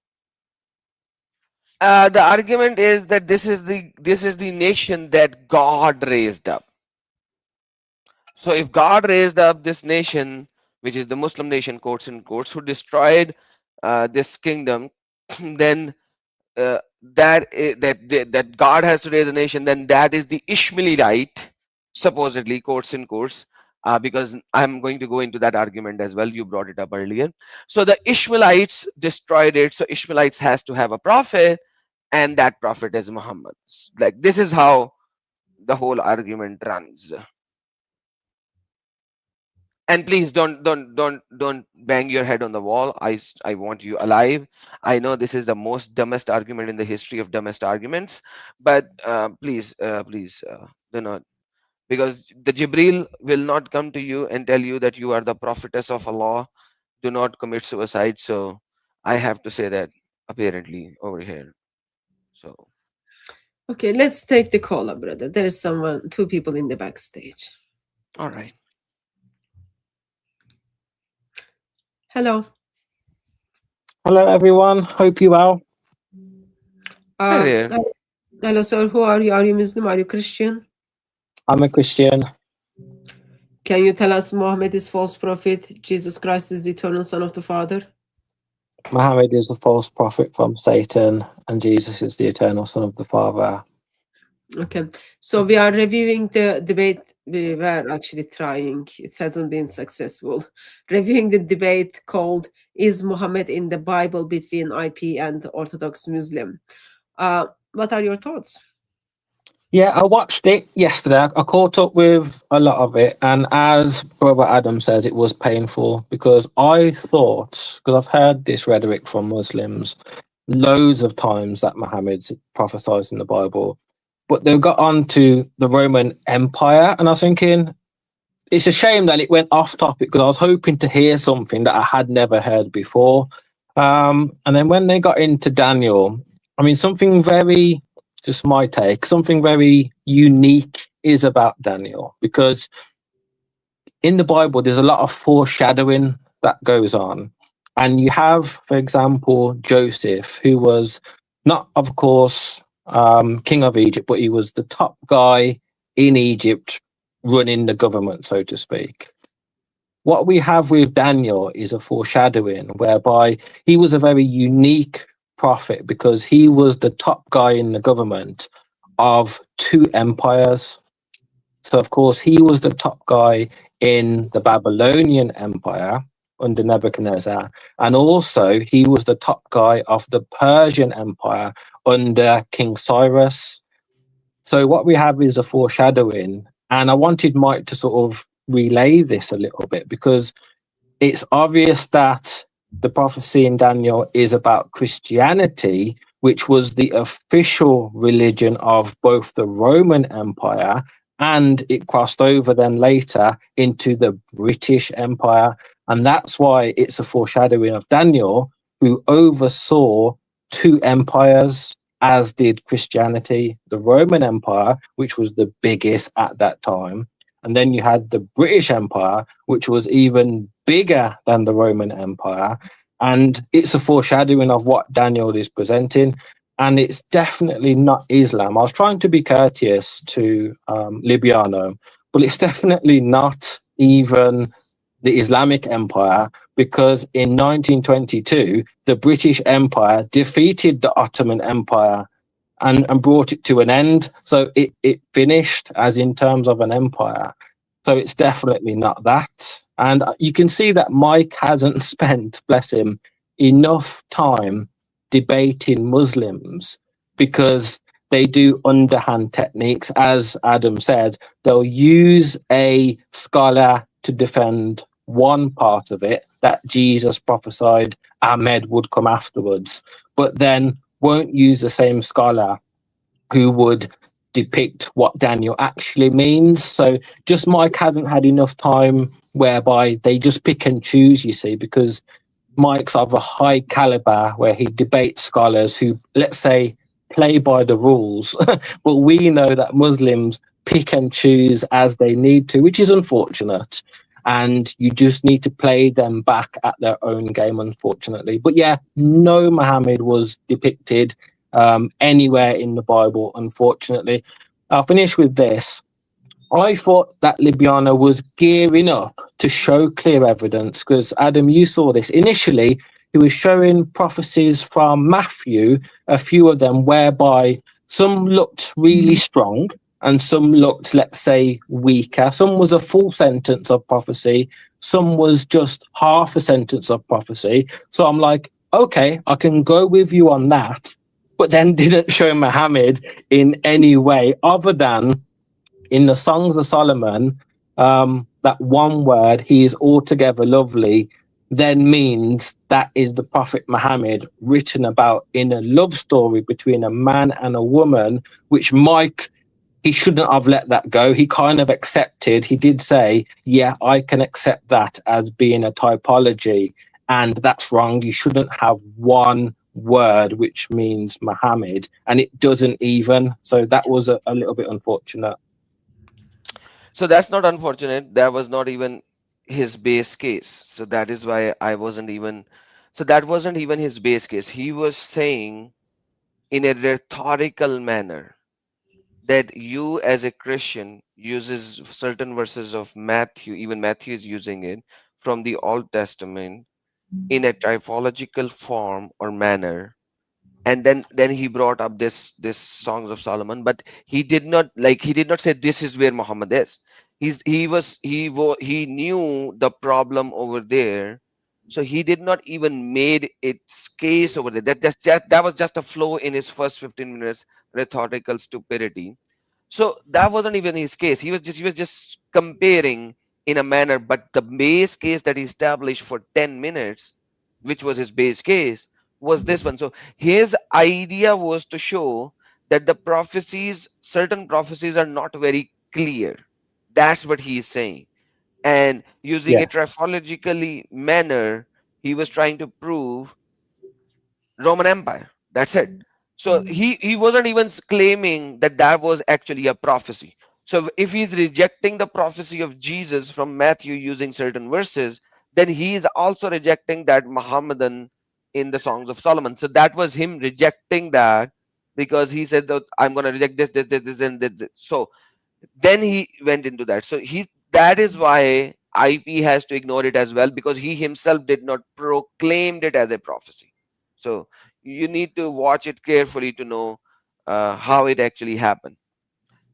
The argument is that this is the nation that God raised up. So if God raised up this nation, which is the Muslim nation, quotes and quotes, who destroyed this kingdom, then that God has to raise a nation, then that is the Ishmaelite, supposedly, quotes in quotes, because I'm going to go into that argument as well. You brought it up earlier. So the Ishmaelites destroyed it. So Ishmaelites has to have a prophet, and that prophet is Muhammad. Like, this is how the whole argument runs. And please don't bang your head on the wall. I want you alive. I know this is the most dumbest argument in the history of dumbest arguments, but please do not because the Jibril will not come to you and tell you that you are the prophetess of Allah. Do not commit suicide. So I have to say that apparently over here. So Okay, let's take the caller, brother. There's someone, two people in the backstage. all right. Hello. Hello, everyone. Hope you well. Hi there. Hello, sir. Who are you? Are you Muslim? Are you Christian? I'm a Christian. Can you tell us Muhammad is false prophet, Jesus Christ is the eternal Son of the Father? Muhammad is a false prophet from Satan, and Jesus is the eternal Son of the Father. Okay, so we are reviewing the debate. We were actually trying, it hasn't been successful, reviewing the debate called Is Muhammad in the Bible between IP and Orthodox Muslim? What are your thoughts? Yeah, I watched it yesterday. I caught up with a lot of it, and as Brother Adam says, it was painful because I thought, because I've heard this rhetoric from Muslims loads of times that Muhammad's prophesied in the Bible, but they got on to the Roman Empire, and I was thinking, it's a shame that it went off topic because I was hoping to hear something that I had never heard before. And then when they got into Daniel, I mean, something very, just my take, something very unique is about Daniel, because in the Bible, there's a lot of foreshadowing that goes on. And you have, for example, Joseph, who was not, of course, king of Egypt, but he was the top guy in Egypt running the government, so to speak. What we have with Daniel is a foreshadowing whereby he was a very unique prophet because he was the top guy in the government of two empires. So, of course, he was the top guy in the Babylonian Empire under Nebuchadnezzar, and also he was the top guy of the Persian Empire under King Cyrus. So what we have is a foreshadowing, and I wanted Mike to sort of relay this a little bit because it's obvious that the prophecy in Daniel is about Christianity, which was the official religion of both the Roman Empire, and it crossed over then later into the British Empire. And that's why it's a foreshadowing of Daniel, who oversaw two empires, as did Christianity, the Roman Empire, which was the biggest at that time. And then you had the British Empire, which was even bigger than the Roman Empire. And it's a foreshadowing of what Daniel is presenting. And it's definitely not Islam. I was trying to be courteous to Libiano, but it's definitely not even the Islamic Empire, because in 1922, the British Empire defeated the Ottoman Empire and brought it to an end. So it finished as in terms of an empire. So it's definitely not that. And you can see that Mike hasn't spent, bless him, enough time debating Muslims because they do underhand techniques. As Adam said, they'll use a scholar to defend one part of it, that Jesus prophesied Ahmed would come afterwards, but then won't use the same scholar who would depict what Daniel actually means. So just Mike hasn't had enough time whereby they just pick and choose, you see, because Mike's of a high caliber where he debates scholars who, let's say, play by the rules. But we know that Muslims pick and choose as they need to, which is unfortunate. And you just need to play them back at their own game, unfortunately. But yeah, no Muhammad was depicted anywhere in the Bible, unfortunately. I'll finish with this. I thought that Libiana was gearing up to show clear evidence because, Adam, you saw this. Initially, he was showing prophecies from Matthew, a few of them whereby some looked really strong and some looked, let's say, weaker. Some was a full sentence of prophecy. Some was just half a sentence of prophecy. So I'm like, okay, I can go with you on that, but then didn't show Muhammad in any way other than in the Songs of Solomon, that one word, he is altogether lovely, then means that is the Prophet Muhammad written about in a love story between a man and a woman, which Mike he shouldn't have let that go. He kind of accepted. He did say, "Yeah, I can accept that as being a typology, and that's wrong. You shouldn't have one word which means Muhammad, and it doesn't even." So that was a little bit unfortunate. So that's not unfortunate. That was not even his base case. So that is why I wasn't even. So that wasn't even his base case. He was saying in a rhetorical manner that you as a Christian uses certain verses of Matthew, even Matthew is using it from the Old Testament in a typological form or manner. And then he brought up this Songs of Solomon, but he did not say this is where Muhammad is. He knew the problem over there, so he did not even made its case over there. That was just a flow in his first 15 minutes rhetorical stupidity. So that wasn't even his case. He was just comparing in a manner, but the base case that he established for 10 minutes, which was his base case, was this one. So his idea was to show that the prophecies, certain prophecies are not very clear. That's what he is saying. And using a Yeah, triphologically manner, he was trying to prove Roman Empire. That's it. So he wasn't even claiming that that was actually a prophecy. So if he's rejecting the prophecy of Jesus from Matthew using certain verses, then he is also rejecting that Muhammadan in the Songs of Solomon. So that was him rejecting that because he said that I'm going to reject this, and this. So then he went into that. So that is why IP has to ignore it as well, because he himself did not proclaimed it as a prophecy. So you need to watch it carefully to know how it actually happened.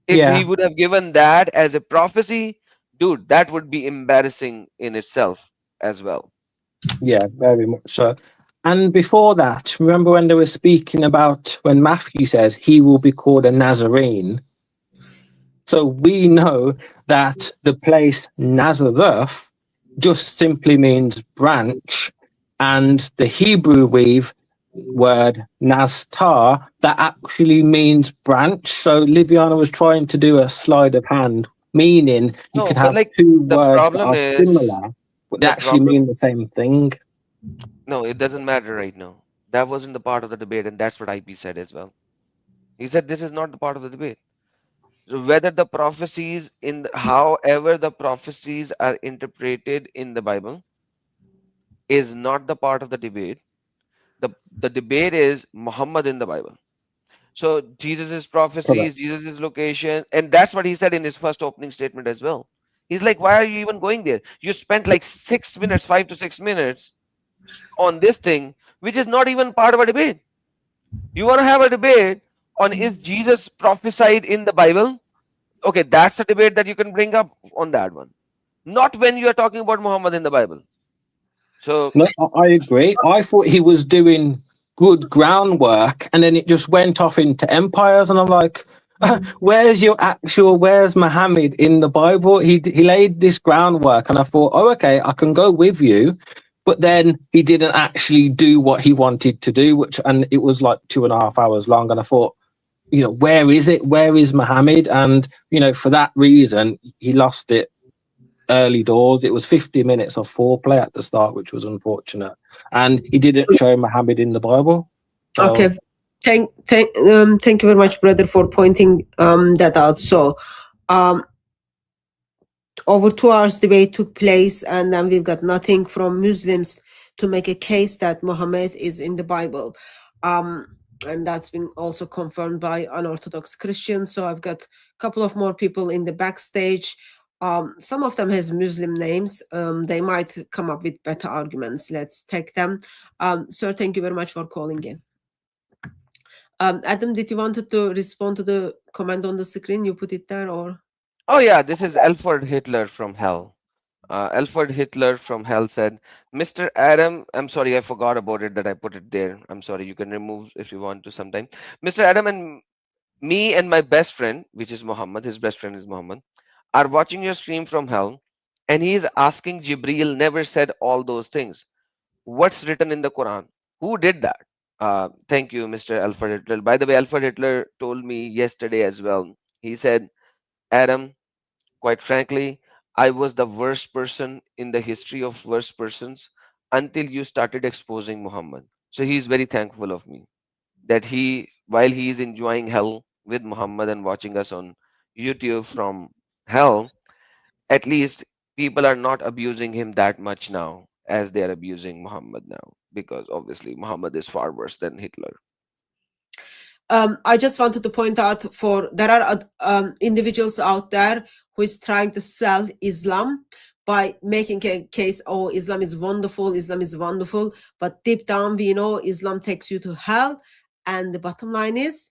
If he yeah, would have given that as a prophecy, dude, that would be embarrassing in itself as well. yeah, very much so. And before that, remember when they were speaking about when Matthew says he will be called a Nazarene? So we know that the place Nazareth just simply means branch, and the Hebrew weave word Naztar that actually means branch. So Liviana was trying to do a sleight of hand, meaning you No, could but have like two the words that problem are is similar, but they the actually problem. mean the same thing. No, it doesn't matter right now. That wasn't the part of the debate, and that's what IP said as well. He said this is not the part of the debate. So whether the prophecies however the prophecies are interpreted in the Bible is not the part of the debate. The debate is Muhammad in the Bible. So Jesus's prophecies, Correct. Jesus's location, and that's what he said in his first opening statement as well. He's like, why are you even going there? You spent like 6 minutes, 5 to 6 minutes on this thing, which is not even part of a debate. You want to have a debate on is Jesus prophesied in the Bible? Okay, that's a debate that you can bring up on that one. Not when you are talking about Muhammad in the Bible. So No, I agree. I thought he was doing good groundwork, and then it just went off into empires, and I'm like, where's Muhammad in the Bible? He laid this groundwork, and I thought, oh, okay, I can go with you. But then he didn't actually do what he wanted to do, and it was like 2.5 hours long. And I thought, where is it? Where is Muhammad? And for that reason, he lost it early doors. It was 50 minutes of foreplay at the start, which was unfortunate. And he didn't show Muhammad in the Bible. So, Okay. Thank you very much, brother, for pointing that out. So, over 2 hours debate took place, and then we've got nothing from Muslims to make a case that Muhammad is in the Bible. And that's been also confirmed by unorthodox Christians. So I've got a couple of more people in the backstage. Some of them has Muslim names. They might come up with better arguments. Let's take them. Sir, thank you very much for calling in. Adam, did you wanted to respond to the comment on the screen? You put it there, or? oh yeah, this is Alfred Hitler from hell. Alfred Hitler from hell said, Mr. Adam, I'm sorry, I forgot about it that I put it there. I'm sorry, you can remove if you want to sometime. Mr. Adam and me and my best friend, which is Muhammad, his best friend is Muhammad, are watching your stream from hell, and he is asking Jibreel never said all those things. What's written in the Quran? Who did that? Thank you, Mr. Alfred Hitler. By the way, Alfred Hitler told me yesterday as well He said, Adam, quite frankly, I was the worst person in the history of worst persons until you started exposing Muhammad. So he is very thankful of me that while he is enjoying hell with Muhammad and watching us on YouTube from hell, at least people are not abusing him that much now as they are abusing Muhammad now, because obviously Muhammad is far worse than Hitler. I just wanted to point out there are individuals out there who is trying to sell Islam by making a case, oh, Islam is wonderful, but deep down we know Islam takes you to hell, and the bottom line is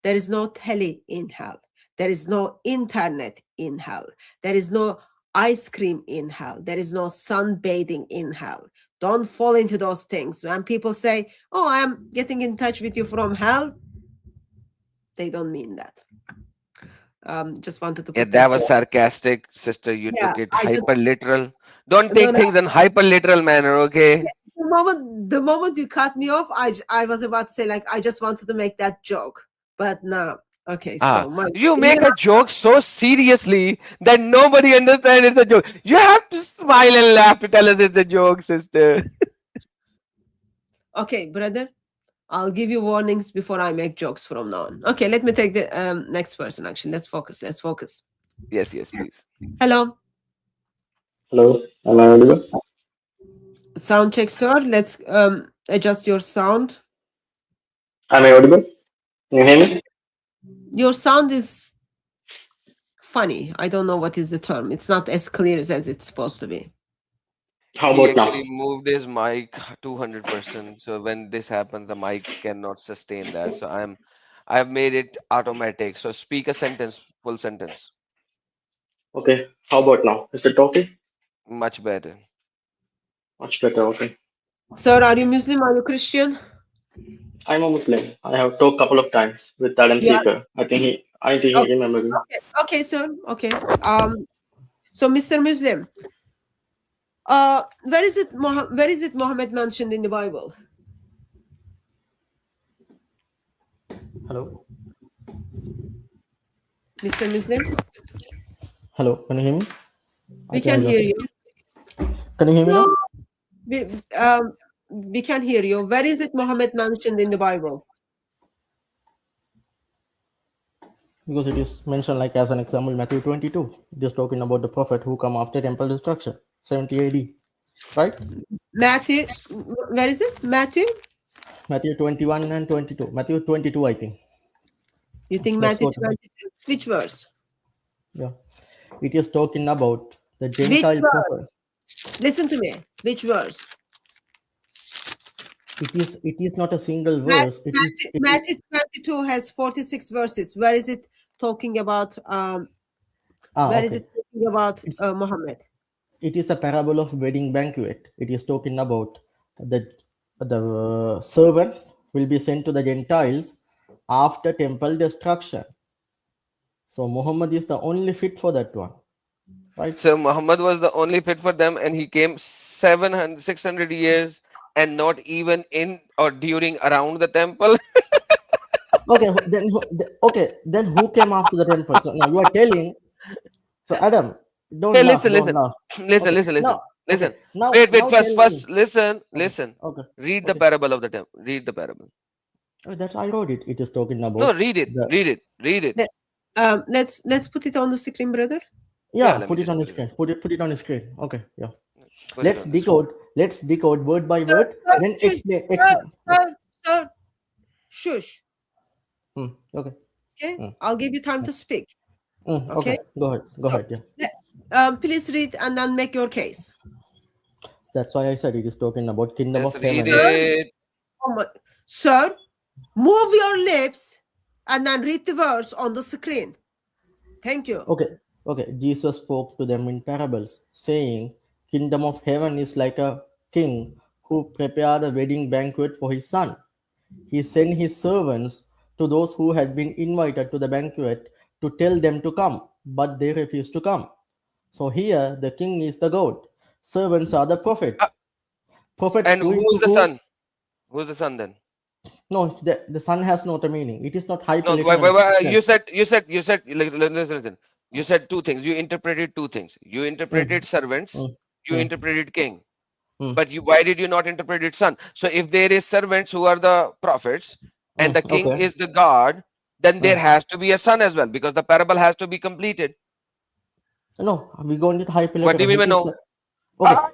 there is no telly in hell, there is no internet in hell, there is no ice cream in hell, there is no sunbathing in hell. Don't fall into those things. When people say, oh, I am getting in touch with you from hell, they don't mean that. Just wanted to Yeah, put that that. was sarcastic, sister. You Yeah, took it I just hyper literal. Don't no, take no. things in hyper literal manner, okay? The moment you cut me off, I was about to say, like, I just wanted to make that joke, but no. Okay, Ah, so you make a joke so seriously that nobody understands it's a joke. You have to smile and laugh to tell us it's a joke, sister. okay, brother, I'll give you warnings before I make jokes from now on. Okay, let me take the next person. Actually, let's focus. Yes, please. Hello, Hello, am I audible? sound check, sir. Let's adjust your sound. Am I audible? Can you hear me? Your sound is funny. I don't know what is the term. It's not as clear as it's supposed to be. How He about now? actually moved his mic 200%. So when this happens, the mic cannot sustain that. So I've made it automatic. So speak a sentence, full sentence. Okay, how about now? Is it okay? Much better. Much better, okay. Sir, are you Muslim? Are you Christian? I'm a Muslim. I have talked a couple of times with Adam Yeah. Seeker. I think he remembers me. Okay, sir. Okay. So Mr. Muslim, where is it Muhammad mentioned in the Bible? Hello. Mr. Muslim? Hello. Can you hear me? We can hear you. Can you hear me No, now? we can hear you. Where is it Muhammad mentioned in the Bible? Because it is mentioned like as an example, Matthew 22. It is talking about the prophet who come after temple destruction, 70 AD. Right? Matthew, where is it? Matthew? Matthew 21 and 22. Matthew 22, I think. You think Let's Matthew go to- 22? Which verse? Yeah. It is talking about the Which Gentile verse? prophet. Listen to me. Which verse? It is not a single verse. Matthew 22 has 46 verses. Where is it talking about? Where is Okay. it talking about Muhammad? It is a parable of wedding banquet. It is talking about the servant will be sent to the Gentiles after temple destruction. So Muhammad is the only fit for that one, right? So Muhammad was the only fit for them, and he came 600 years and not even in or during around the temple. Okay, then who came after the temple? So now you are telling. So Adam, don't Hey, laugh, listen, don't listen, laugh. listen, Okay, listen, listen, now, listen. okay, now, Wait, now tell first, me. listen. Okay, Read the okay. parable of the temple. Read the parable. Oh, that's I wrote it. It is talking about. No, read it. The, Read it. Read it. Let's put it on the screen, brother. yeah, let me put it just on the put it screen. Put it on the screen. Okay, yeah. Put it Let's on the screen. decode. Let's decode word by word. Then explain. Sir, shush. Okay. Okay, I'll give you time to speak. Okay. Go ahead. Yeah. Please read and then make your case. That's why I said it is talking about kingdom Just of read heaven. it. Sir, move your lips and then read the verse on the screen. Thank you. Okay. Jesus spoke to them in parables, saying, "Kingdom of heaven is like a king who prepared a wedding banquet for his son. He sent his servants to those who had been invited to the banquet to tell them to come, but they refused to come." So here, the king is the God. Servants are the prophet. Prophet And going who's to the who? son? Who's the son then? No, the sun has not a meaning. It is not No, hyperliteral you sense. said, listen. You said two things. You interpreted two things. You interpreted Mm, servants, mm, you mm, interpreted king. mm, But why did you not interpret it son? So if there is servants who are the prophets and the king okay. is the God, then there Mm. has to be a son as well because the parable has to be completed. No, we go into the What do you hyperliteral. mean It by is no? like,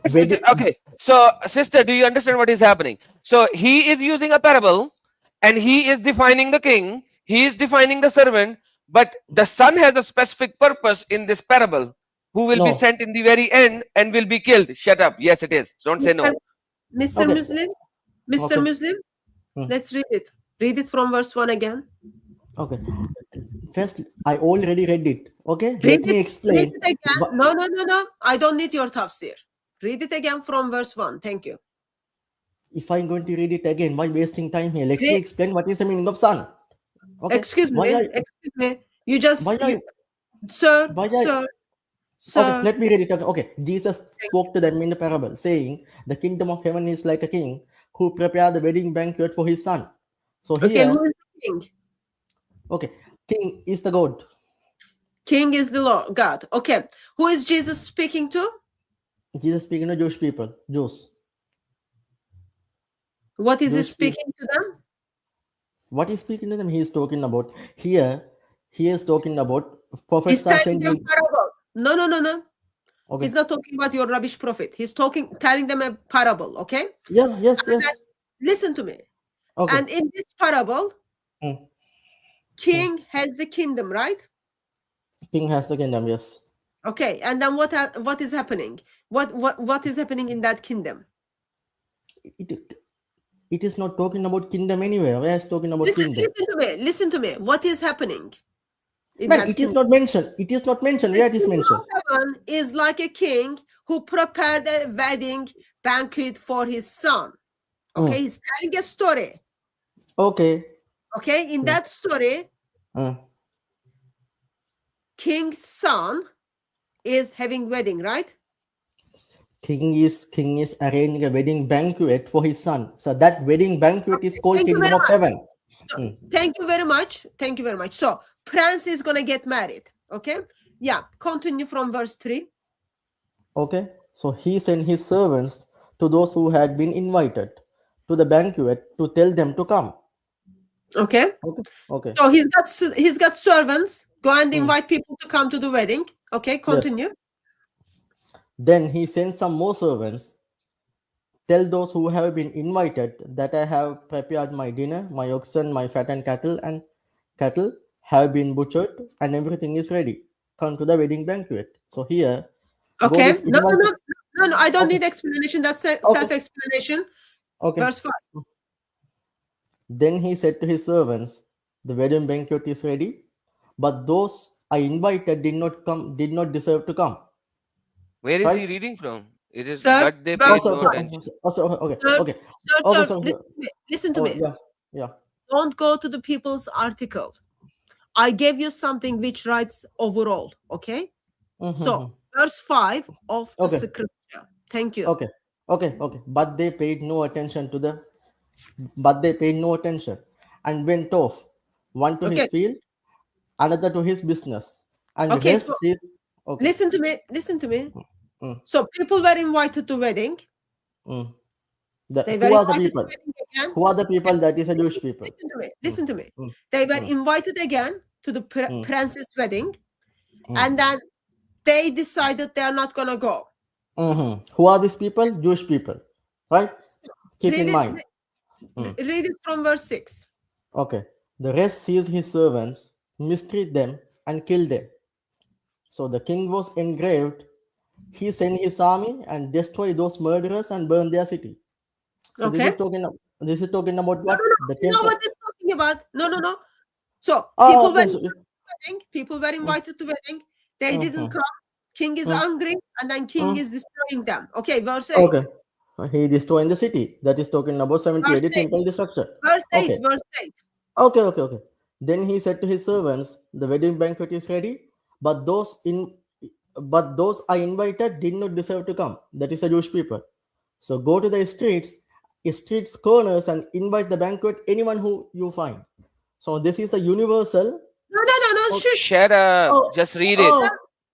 okay. Okay. So sister, do you understand what is happening? So he is using a parable and he is defining the king, he is defining the servant, but the son has a specific purpose in this parable who will be No. sent in the very end and will be killed. Shut up. Yes, it is. Don't say Mr. no. Mr. Okay. Muslim, Mr. Okay. Muslim, Mm, let's read it. Read it from verse 1 again. okay. First, I already read it. Okay. Read Let it, me read explain. it again. No, no, no, no. I don't need your tafsir. Read it again from verse 1. Thank you. If I'm going to read it again, why wasting time here? Let me Read, explain what is the meaning of sun. Okay. excuse Why me, I excuse me. why I Sir, why I sir, okay, sir. let me read it. Okay. Jesus spoke to them in the parable, saying, the kingdom of heaven is like a king who prepared the wedding banquet for his son. So Okay, here, who is the king? okay, king is the God. King is the Lord, God. Okay, who is Jesus speaking to? Jesus speaking to Jewish people, Jews. What is he Jewish people. speaking to them? What is speaking to them? He is talking about here. He is talking about He's prophets are telling sent them in. parable. No, no, no, no. Okay. He's not talking about your rubbish prophet. He's telling them a parable, okay? Yeah, yes, And then, yes. listen to me. Okay. And in this parable, Mm. king has the kingdom, right? King has the kingdom, yes. Okay, and then what is happening? What is happening in that kingdom? It is not talking about kingdom anywhere. Where is talking about Listen, kingdom? listen to me. Listen to me. What is happening in Man, that it is kingdom? not mentioned. It is not mentioned. The Where it is kingdom mentioned? of heaven is like a king who prepared a wedding banquet for his son. Okay, he's telling a story. Okay. Okay, in that story, Mm. king's son is having wedding, right? King is arranging a wedding banquet for his son. So that wedding banquet is called Thank you kingdom very of much. heaven. So, thank you very much. Thank you very much. So prince is gonna get married. Okay. Yeah. Continue from verse 3. Okay. So he sent his servants to those who had been invited to the banquet to tell them to come. Okay. Okay. Okay. So he's got servants. Go and invite people to come to the wedding. Okay. Continue. Yes. Then he sent some more servants. Tell those who have been invited that I have prepared my dinner, my oxen, my fattened cattle have been butchered, and everything is ready. Come to the wedding banquet. So here, God Okay. is No, no, invited. no, no, no. I don't Okay. need explanation. That's Okay. self-explanation. Okay. Verse 5. Then he said to his servants, the wedding banquet is ready, but those I invited did not deserve to come. Where is Right? he reading from? It is, Sir, but they verse paid So, no so, attention. okay, Sir, okay, sir, okay. sir, So, listen to me. Listen to oh, me. yeah. Don't go to the people's article. I gave you something which writes overall. Okay. So verse 5 of the Okay. scripture. Thank you. Okay. But they paid no attention and went off, one to his Okay. field, another to his business, and the Okay. So rest is okay. listen to me. Listen to me. Mm, So people were invited to wedding. mm. They were Who are the invited to people? wedding again. Who are the Okay. people? That is a Jewish people. Listen to me. Mm, Listen to me. mm, They were mm, invited again to the mm, prince's wedding, mm. and then they decided they are not gonna go. Who are these people? Jewish people, right? Keep Read in it. mind. Read it from verse 6. Okay. The rest seized his servants, mistreat them, and killed them. So the king was engraved. He sent his army and destroyed those murderers and burned their city. So Okay. this is talking about what? No, The you know temple. what it's talking about? No. So Oh, people were okay. invited to wedding. People were invited to wedding. They didn't Mhm, come. King is mm, angry, and then king mm. is destroying them. Okay, verse 8. Okay. He destroyed the city. That is talking about 70 Verse AD 8. temple destruction. Verse 8. Okay. Verse 8. Okay. Then he said to his servants, the wedding banquet is ready, but those I invited did not deserve to come. That is the Jewish people. So go to the streets streets, corners, and invite the banquet anyone who you find. So this is a universal. No. Okay. Shut up. Oh, Just read it. okay,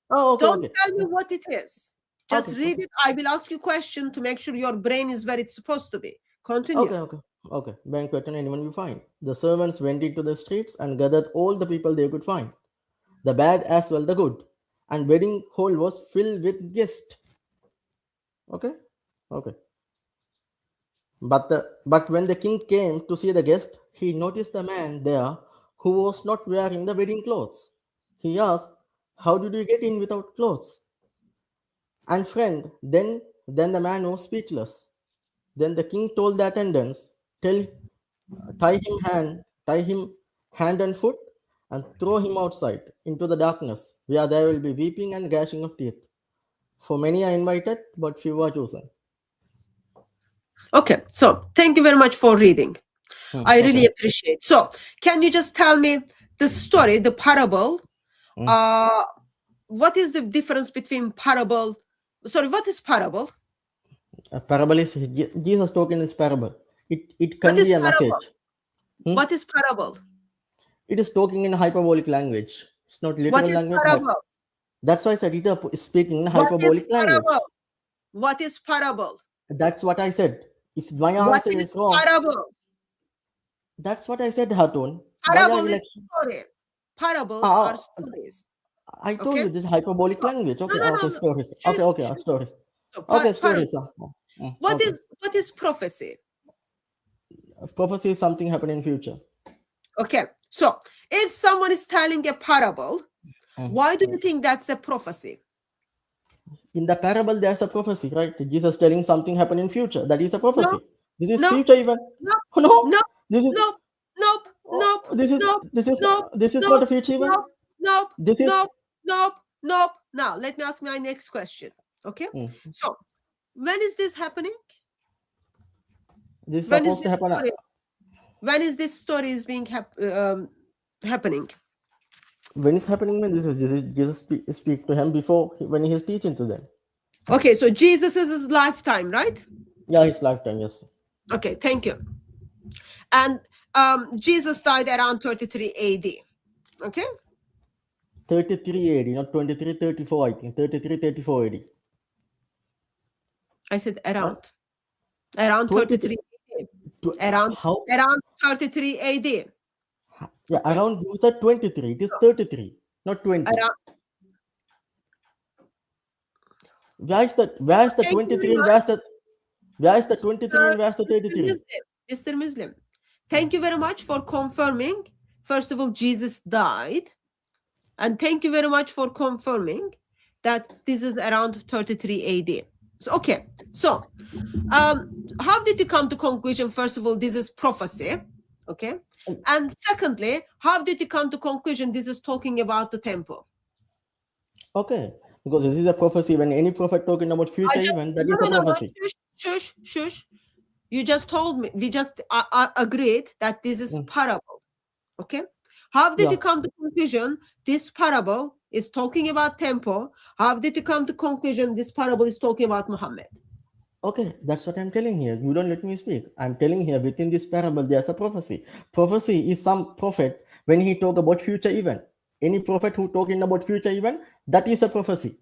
Don't okay. tell me what it is. Just Okay, read okay. it. I will ask you question to make sure your brain is where it's supposed to be. Continue. Okay. Banquet and anyone you find. The servants went into the streets and gathered all the people they could find, the bad as well the good, and wedding hall was filled with guests. Okay. But when the king came to see the guest, he noticed a man there who was not wearing the wedding clothes. He asked, "How did you get in without clothes?" And friend, then the man was speechless. Then the king told the attendants, "Tell, tie him hand and foot, and throw him outside into the darkness, where there will be weeping and gnashing of teeth. For many are invited, but few are chosen." Okay, so thank you very much for reading. I really appreciate. So, can you just tell me the story, the parable? What is the difference between parable? Sorry, what is parable? A parable is Jesus talking in this parable. It What is convey a parable? message. What is parable? It is talking in hyperbolic language. It's not literal What is language. parable? That's why I said it is speaking in What hyperbolic is language. parable? What is parable? That's what I said. If my What answer is is wrong, parable? that's what I said, Hatun. Parable is story. Parables are stories. I told Okay? you this hyperbolic language. Okay, No. stories. Should- Okay, stories. So, Okay, stories. What is prophecy? Prophecy is something happening in future. Okay, so if someone is telling a parable, why do you think that's a prophecy? In the parable, there's a prophecy, right? Jesus telling something happen in future. That is a prophecy. This is No. future event. No. This is Nope. This is not a future event. Nope. Now let me ask my next question. Okay. So when is this happening? This is supposed to happen. When is this story is being happening? When it's happening, when Jesus speak to him before when he is teaching to them. Okay, so Jesus is his lifetime, right? Yeah, his lifetime, yes. Okay, thank you. And Jesus died around 33 AD. Okay? 33 AD, not 23, 34, I think. 33, 34 AD. I said around. What? Around 33 AD. Around 33 AD. Yeah, around you said 23. It is 33, not 20. Where is the 23 and where is the 23 and where's the 33? Mr. Muslim, thank you very much for confirming. First of all, Jesus died. And thank you very much for confirming that this is around 33 AD. So, okay. So, how did you come to conclusion? First of all, this is prophecy. Okay. And secondly, how did you come to conclusion this is talking about the temple? Okay. Because this is a prophecy. When any prophet talking about future event, that is a prophecy. Shush. You just told me, we just agreed that this is parable. Okay. How did you come to conclusion this parable is talking about temple? How did you come to conclusion this parable is talking about Muhammad? Okay, that's what I'm telling here. You don't let me speak. I'm telling here within this parable there's a prophecy. Prophecy is some prophet when he talk about future event. Any prophet who talking about future event, that is a prophecy.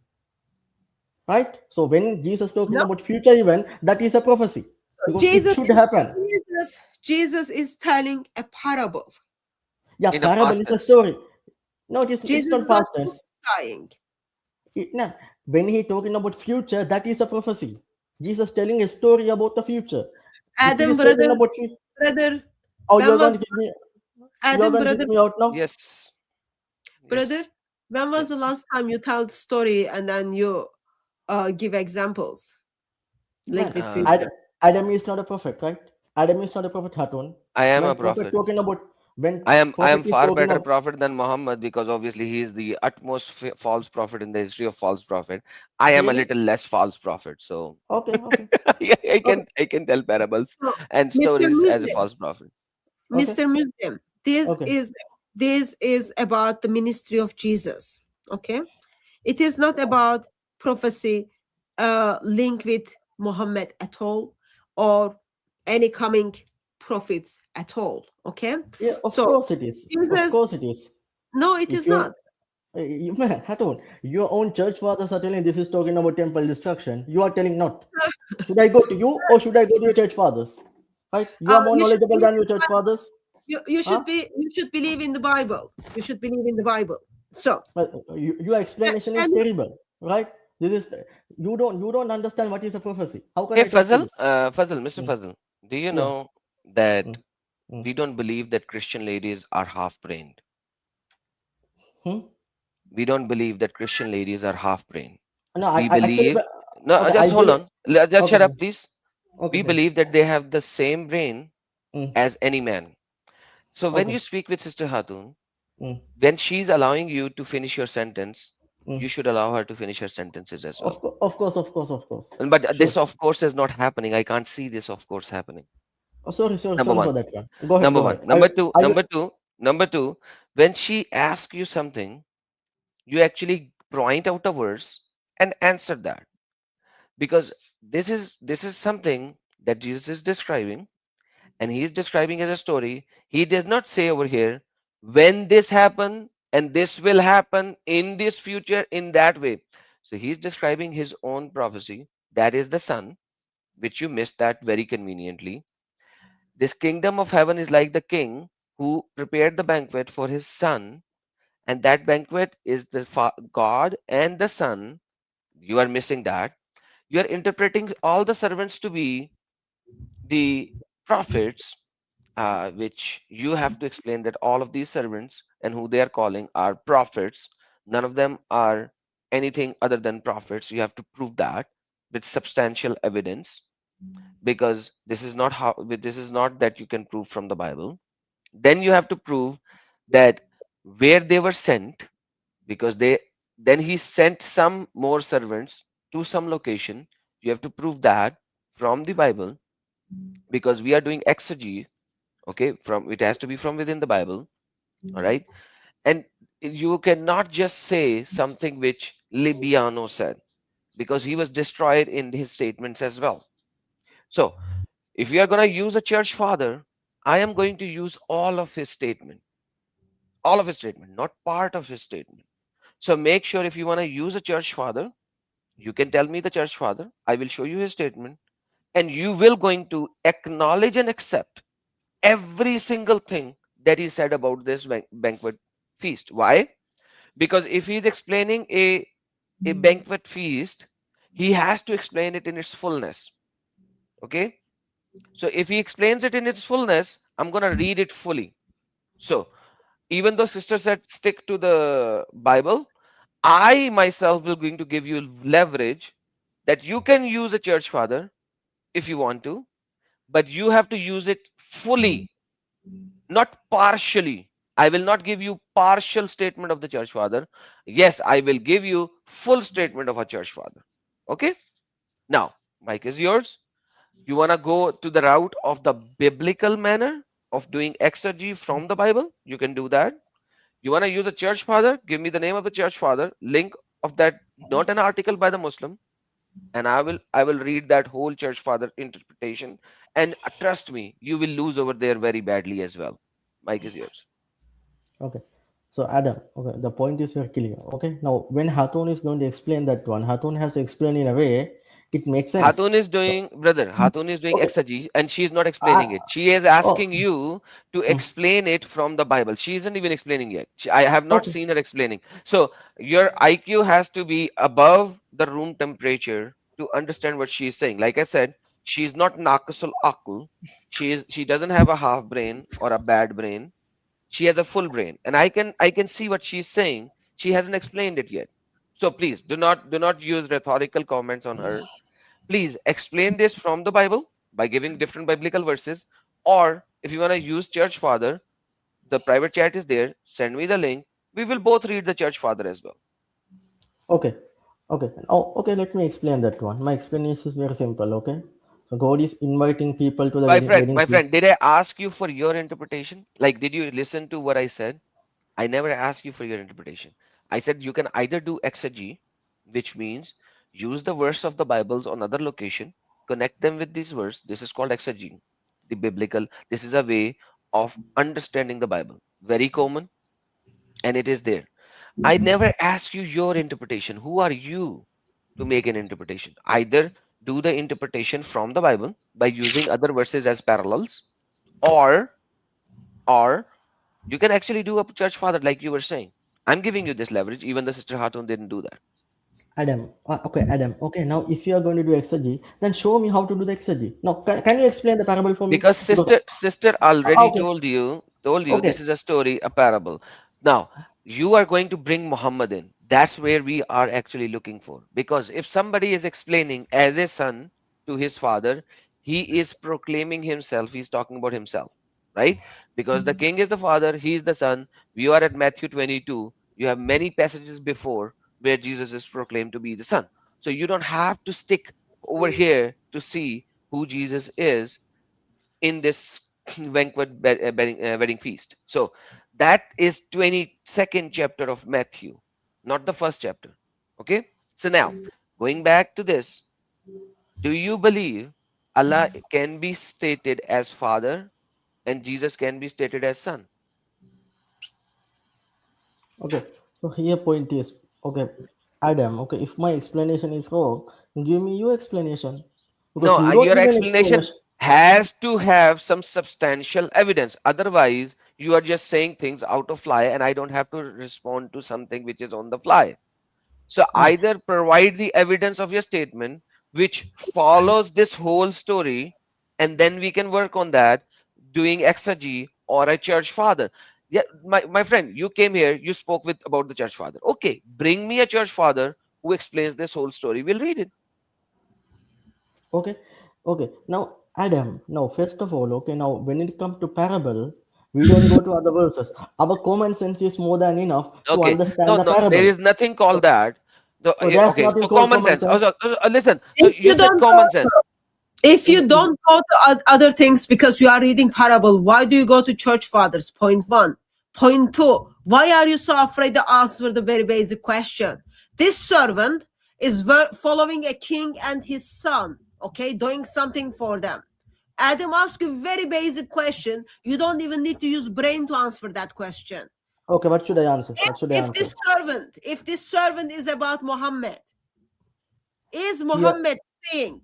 Right? So when Jesus talking about future event, that is a prophecy. Because it should happen. Jesus is telling a parable. Yeah, parable is a story. No, it's not past tense. When he talking about future, that is a prophecy. Jesus telling a story about the future. Adam, brother. Oh, you're going to give me. Adam, you're going to give me out now. Yes. Brother, when was the last time you tell the story and then you give examples? Link with future. Adam is not a prophet, right? Adam is not a prophet, Hatun. I am a prophet. Talking about I am far better prophet than Muhammad because obviously he is the utmost false prophet in the history of false prophet. I am a little less false prophet, so okay. I can tell parables and stories as a false prophet. Mr. Muslim, this is about the ministry of Jesus. Okay, it is not about prophecy linked with Muhammad at all, or any coming prophets at all. Okay, Yeah, of so course it is. Of Jesus, course it is. no, it If is not. man, Hatun, your own church fathers are telling this is talking about temple destruction. You are telling not. Should I go to you or should I go to your church fathers? Right? You are more You should knowledgeable believe than in your the church Bible. fathers. You Huh? should believe in the Bible. You should believe in the Bible. So Well, your explanation is and terrible, right? This is you don't understand what is a prophecy. How can Hey, I talk to Fazal, you? Mr. Mm, Fazal, do you yeah. know that Mm, mm, we don't believe that Christian ladies are half-brained? hmm? We don't believe that Christian ladies are half-brained. No, We I actually believe, no, okay. I just hold believe. on. Just Okay, shut up, please. okay, We fine. believe that they have the same brain Mm, as any man. So when okay. you speak with Sister Hatun, Mm, when she's allowing you to finish your sentence, mm. you should allow her to finish her sentences as well. Of course, of course, of course. But Sure. this, of course, is not happening. I can't see this, of course, happening. Oh, sorry, sorry, Number sorry one. for that one. Go ahead, Number go one. ahead. Number two. I will. Number two. When she asks you something, you actually point out a verse and answer that, because this is something that Jesus is describing, and he is describing as a story. He does not say over here when this happened and this will happen in this future in that way. So he's describing his own prophecy. That is the son, which you missed that very conveniently. This kingdom of heaven is like the king who prepared the banquet for his son, and that banquet is the God and the Son. You are missing that. You are interpreting all the servants to be the prophets, which you have to explain that all of these servants and who they are calling are prophets. None of them are anything other than prophets. You have to prove that with substantial evidence, because this is not that you can prove from the Bible. Then you have to prove that where they were sent, because then he sent some more servants to some location. You have to prove that from the Bible, because we are doing exegy. Okay, from it has to be from within the Bible. All right, and you cannot just say something which Libiano said, because he was destroyed in his statements as well. So if we are going to use a church father, I am going to use all of his statement, not part of his statement. So make sure, if you want to use a church father, you can tell me the church father. I will show you his statement, and you will going to acknowledge and accept every single thing that he said about this banquet feast. Why? Because if he's explaining a banquet feast, he has to explain it in its fullness. Okay. So if he explains it in its fullness, I'm going to read it fully. So even though sister said stick to the Bible, I myself will going to give you leverage that you can use a church father if you want to, but you have to use it fully, not partially. I will not give you partial statement of the church father. Yes, I will give you full statement of a church father. Okay. Now, mic is yours. You want to go to the route of the biblical manner of doing exegy from the Bible? You can do that. You want to use a church father? Give me the name of the church father, link of that, not an article by the Muslim, and I will read that whole church father interpretation. And trust me, you will lose over there very badly as well. Mike is yours. Okay. So Adam, okay, the point is very clear. Okay. Now when Hatun is going to explain that one, Hatun has to explain in a way it makes sense. Hatun is So, doing, brother, Hatun is doing okay. exegy, and she's not I, explaining it. She is oh, asking you to mm, explain it from the Bible. She isn't even explaining yet. I have not okay. seen her explaining. So your IQ has to be above the room temperature to understand what she is saying. Like I said, she's not naqsul aql. She doesn't have a half brain or a bad brain. She has a full brain, and I can see what she's saying. She hasn't explained it yet. So please do not use rhetorical comments on her. Please explain this from the Bible by giving different biblical verses, or if you want to use church father, the private chat is there. Send me the link. We will both read the church father as well. Okay. Okay. Oh, okay. Let me explain that one. My explanation is very simple. Okay. So God is inviting people to the My wedding, friend, wedding my feast. friend, did I ask you for your interpretation? Like, did you listen to what I said? I never asked you for your interpretation. I said you can either do exegy, which means use the verse of the Bibles on other location, connect them with this verse. This is called exegy. the biblical. This is a way of understanding the Bible. Very common, and it is there. I never ask you your interpretation. Who are you to make an interpretation? Either do the interpretation from the Bible by using other verses as parallels, or or you can actually do a church father like you were saying. I'm giving you this leverage. Even the sister Hatun didn't do that. Adam. Okay, Adam. Okay, now if you are going to do exegy, then show me how to do the exegy. Now, can you explain the parable for me? Because sister already Okay, told you okay, this is a story, a parable. Now you are going to bring Muhammad in. That's where we are actually looking for. Because if somebody is explaining as a son to his father, he is proclaiming himself, he's talking about himself, right? Because the king is the father, he is the son. We are at Matthew 22. You have many passages before where Jesus is proclaimed to be the son. So you don't have to stick over here to see who Jesus is in this wedding feast. So that is 22nd chapter of Matthew, not the first chapter. Okay. So now going back to this, do you believe Allah can be stated as father and Jesus can be stated as son? okay. So here point is, okay, Adam. Okay, if my explanation is wrong, give me your explanation, because No, you don't your even explain explanation us. has to have some substantial evidence. Otherwise, you are just saying things out of fly, and I don't have to respond to something which is on the fly. So Ah, either provide the evidence of your statement which follows this whole story, and then we can work on that doing exegy or a church father. Yeah, my friend, you came here, you spoke with about the church father. Okay, bring me a church father who explains this whole story. We'll read it. okay, okay. Now, Adam. Now, first of all, okay. Now, when it comes to parable, we don't go to other verses. Our common sense is more than enough to Okay, understand no, the no, there parable. is nothing called So, that. there's Okay, nothing so called common common sense. sense. Listen, If you you said don't common sense. If you In don't go to other things because you are reading parable, why do you go to church fathers? Point one. Point two, why are you so afraid to answer the very basic question? This servant is following a king and his son, okay, doing something for them. Adam asked you a very basic question. You don't even need to use brain to answer that question. Okay, what should I answer? What should I If answer? this servant is about Muhammad, is Yeah. Muhammad saying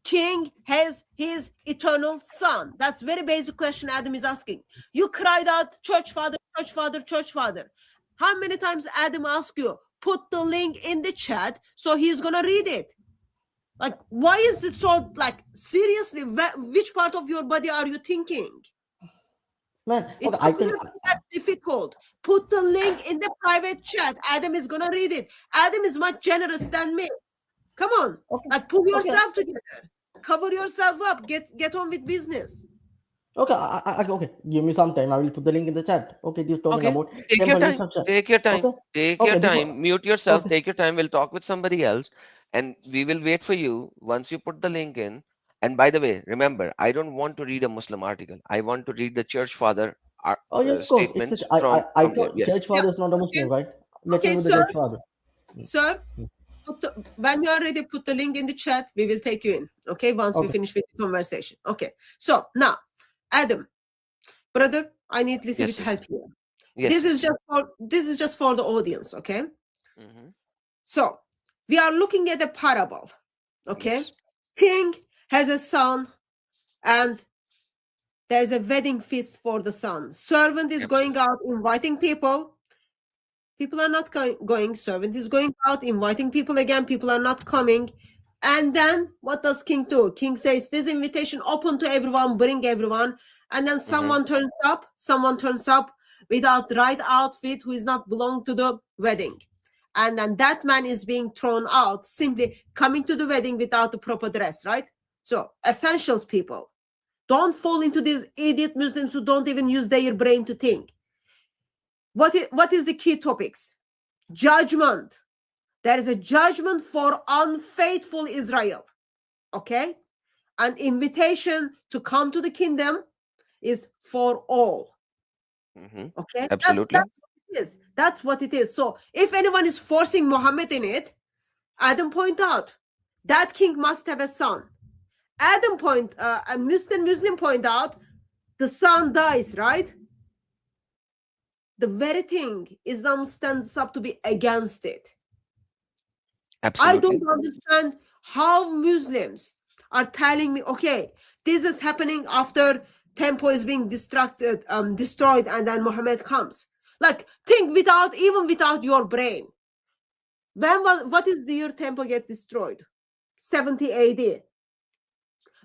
king has his eternal son? That's very basic question Adam is asking. You cried out, church father, church father, church father. How many times Adam asked you, put the link in the chat so he's gonna read it? Like, why is it so, like, seriously, which part of your body are you thinking? Man, It okay, I doesn't can. have to be that difficult. Put the link in the private chat. Adam is gonna read it. Adam is much generous than me. Come on, Okay, like, pull okay, yourself together, cover yourself up, get on with business. okay, okay. Give me some time. I will put the link in the chat. Okay, this talking Okay, about take your temple time. destruction. Take your time. Okay, Take your okay, before. time. Mute yourself. Okay, Take your time. We'll talk with somebody else, and we will wait for you once you put the link in. And by the way, remember, I don't want to read a Muslim article. I want to read the church father oh yeah, of course. It's statements such. I from there. thought Yes. church Yeah. father is not a Okay. Muslim, right? Let me Okay, with the sir. church father. Sir, when you are ready, put the link in the chat. We will take you in. Okay, once we Okay, finish with the conversation. Okay. So now, Adam, brother, I need a little Yes, bit help sister. here. Yes, This sister. is just for the audience. Okay. Hmm. So we are looking at a parable. Okay. Yes. King has a son, and there's a wedding feast for the son. Servant is going Absolutely. out inviting people. People are not going. Servant is going out inviting people again. People are not coming. And then what does king do? King says, this invitation open to everyone, bring everyone. And then Hmm. someone turns up without the right outfit, who is not belong to the wedding. And then that man is being thrown out, simply coming to the wedding without the proper dress, right? So essentials, people. Don't fall into these idiot Muslims who don't even use their brain to think. What is the key topics? Judgment. There is a judgment for unfaithful Israel. Okay? An invitation to come to the kingdom is for all. Hmm. Okay? Absolutely. That's what it is. That's what it is. So if anyone is forcing Muhammad in it, Adam point out that king must have a son. Adam a Muslim point out, the son dies, right? The very thing Islam stands up to be against it. Absolutely. I don't understand how Muslims are telling me, okay, this is happening after temple is being destroyed, and then Muhammad comes. Like, think even without your brain. What is the year temple get destroyed? 70 AD.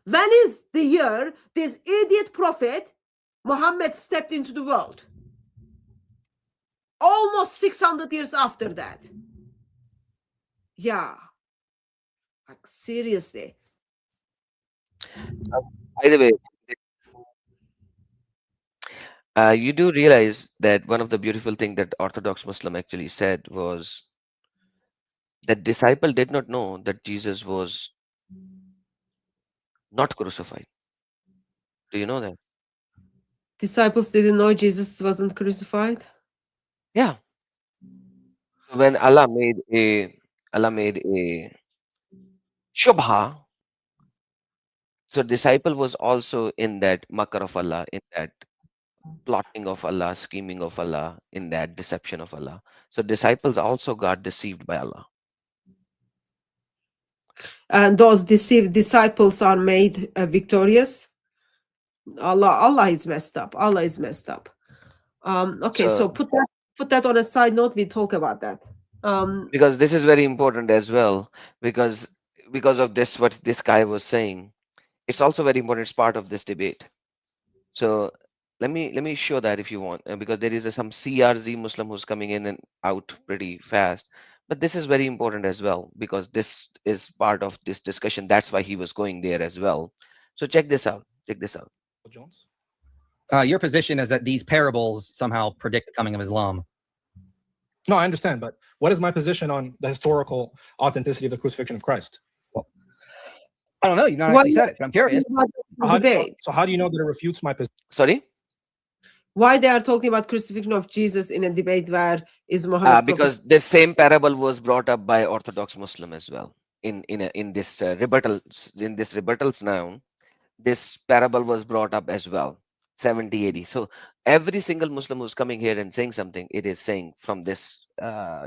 When is the year this idiot prophet Muhammad stepped into the world? Almost 600 years after that. Yeah. Like, seriously. By the way, you do realize that one of the beautiful things that Orthodox Muslim actually said was that disciple did not know that Jesus was not crucified. Do you know that? Disciples didn't know Jesus wasn't crucified? Yeah. So when Allah made a shubha, so disciple was also in that makar of Allah, in that plotting of Allah, scheming of Allah, in that deception of Allah. So disciples also got deceived by Allah. And those deceived disciples are made victorious. Allah is messed up. Allah is messed up. Okay, so put that on a side note. We talk about that. Because this is very important as well, because of this, what this guy was saying, it's also very important. It's part of this debate. So let me show that if you want, because there is some CRZ Muslim who's coming in and out pretty fast. But this is very important as well, because this is part of this discussion. That's why he was going there as well. So check this out. Check this out. Jones? Your position is that these parables somehow predict the coming of Islam. No, I understand, but what is my position on the historical authenticity of the crucifixion of Christ? Well, I don't know. You've not actually said it, but I'm curious. So how do you know that it refutes my position? Sorry? Why they are talking about crucifixion of Jesus in a debate where is Muhammad? Because this same parable was brought up by Orthodox Muslim as well in this rebuttals now. This parable was brought up as well, 70 AD. So every single Muslim who's coming here and saying something, it is saying from this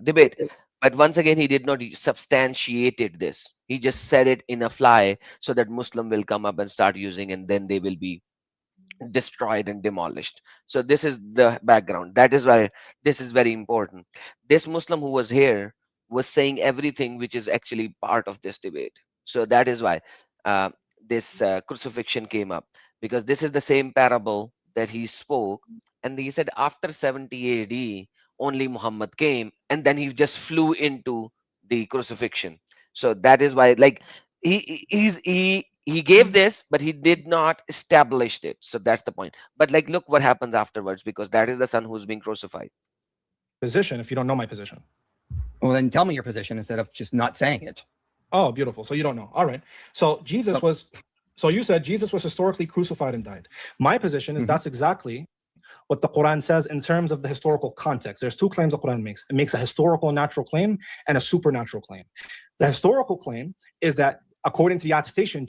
debate. But once again, he did not substantiate this. He just said it in a fly so that Muslim will come up and start using, and then they will be destroyed and demolished. So this is the background. That is why this is very important. This Muslim who was here was saying everything which is actually part of this debate. So that is why this crucifixion came up, because this is the same parable that he spoke, and he said after 70 AD only Muhammad came, and then he just flew into the crucifixion. So that is why, like, he gave this, but he did not establish it. So that's the point. But like, look what happens afterwards, because that is the son who's being crucified. Position, if you don't know my position. Well, then tell me your position instead of just not saying it. Oh, beautiful. So you don't know. All right. So Jesus was, so you said Jesus was historically crucified and died. My position is that's exactly what the Quran says in terms of the historical context. There's two claims the Quran makes. It makes a historical natural claim and a supernatural claim. The historical claim is that according to the attestation,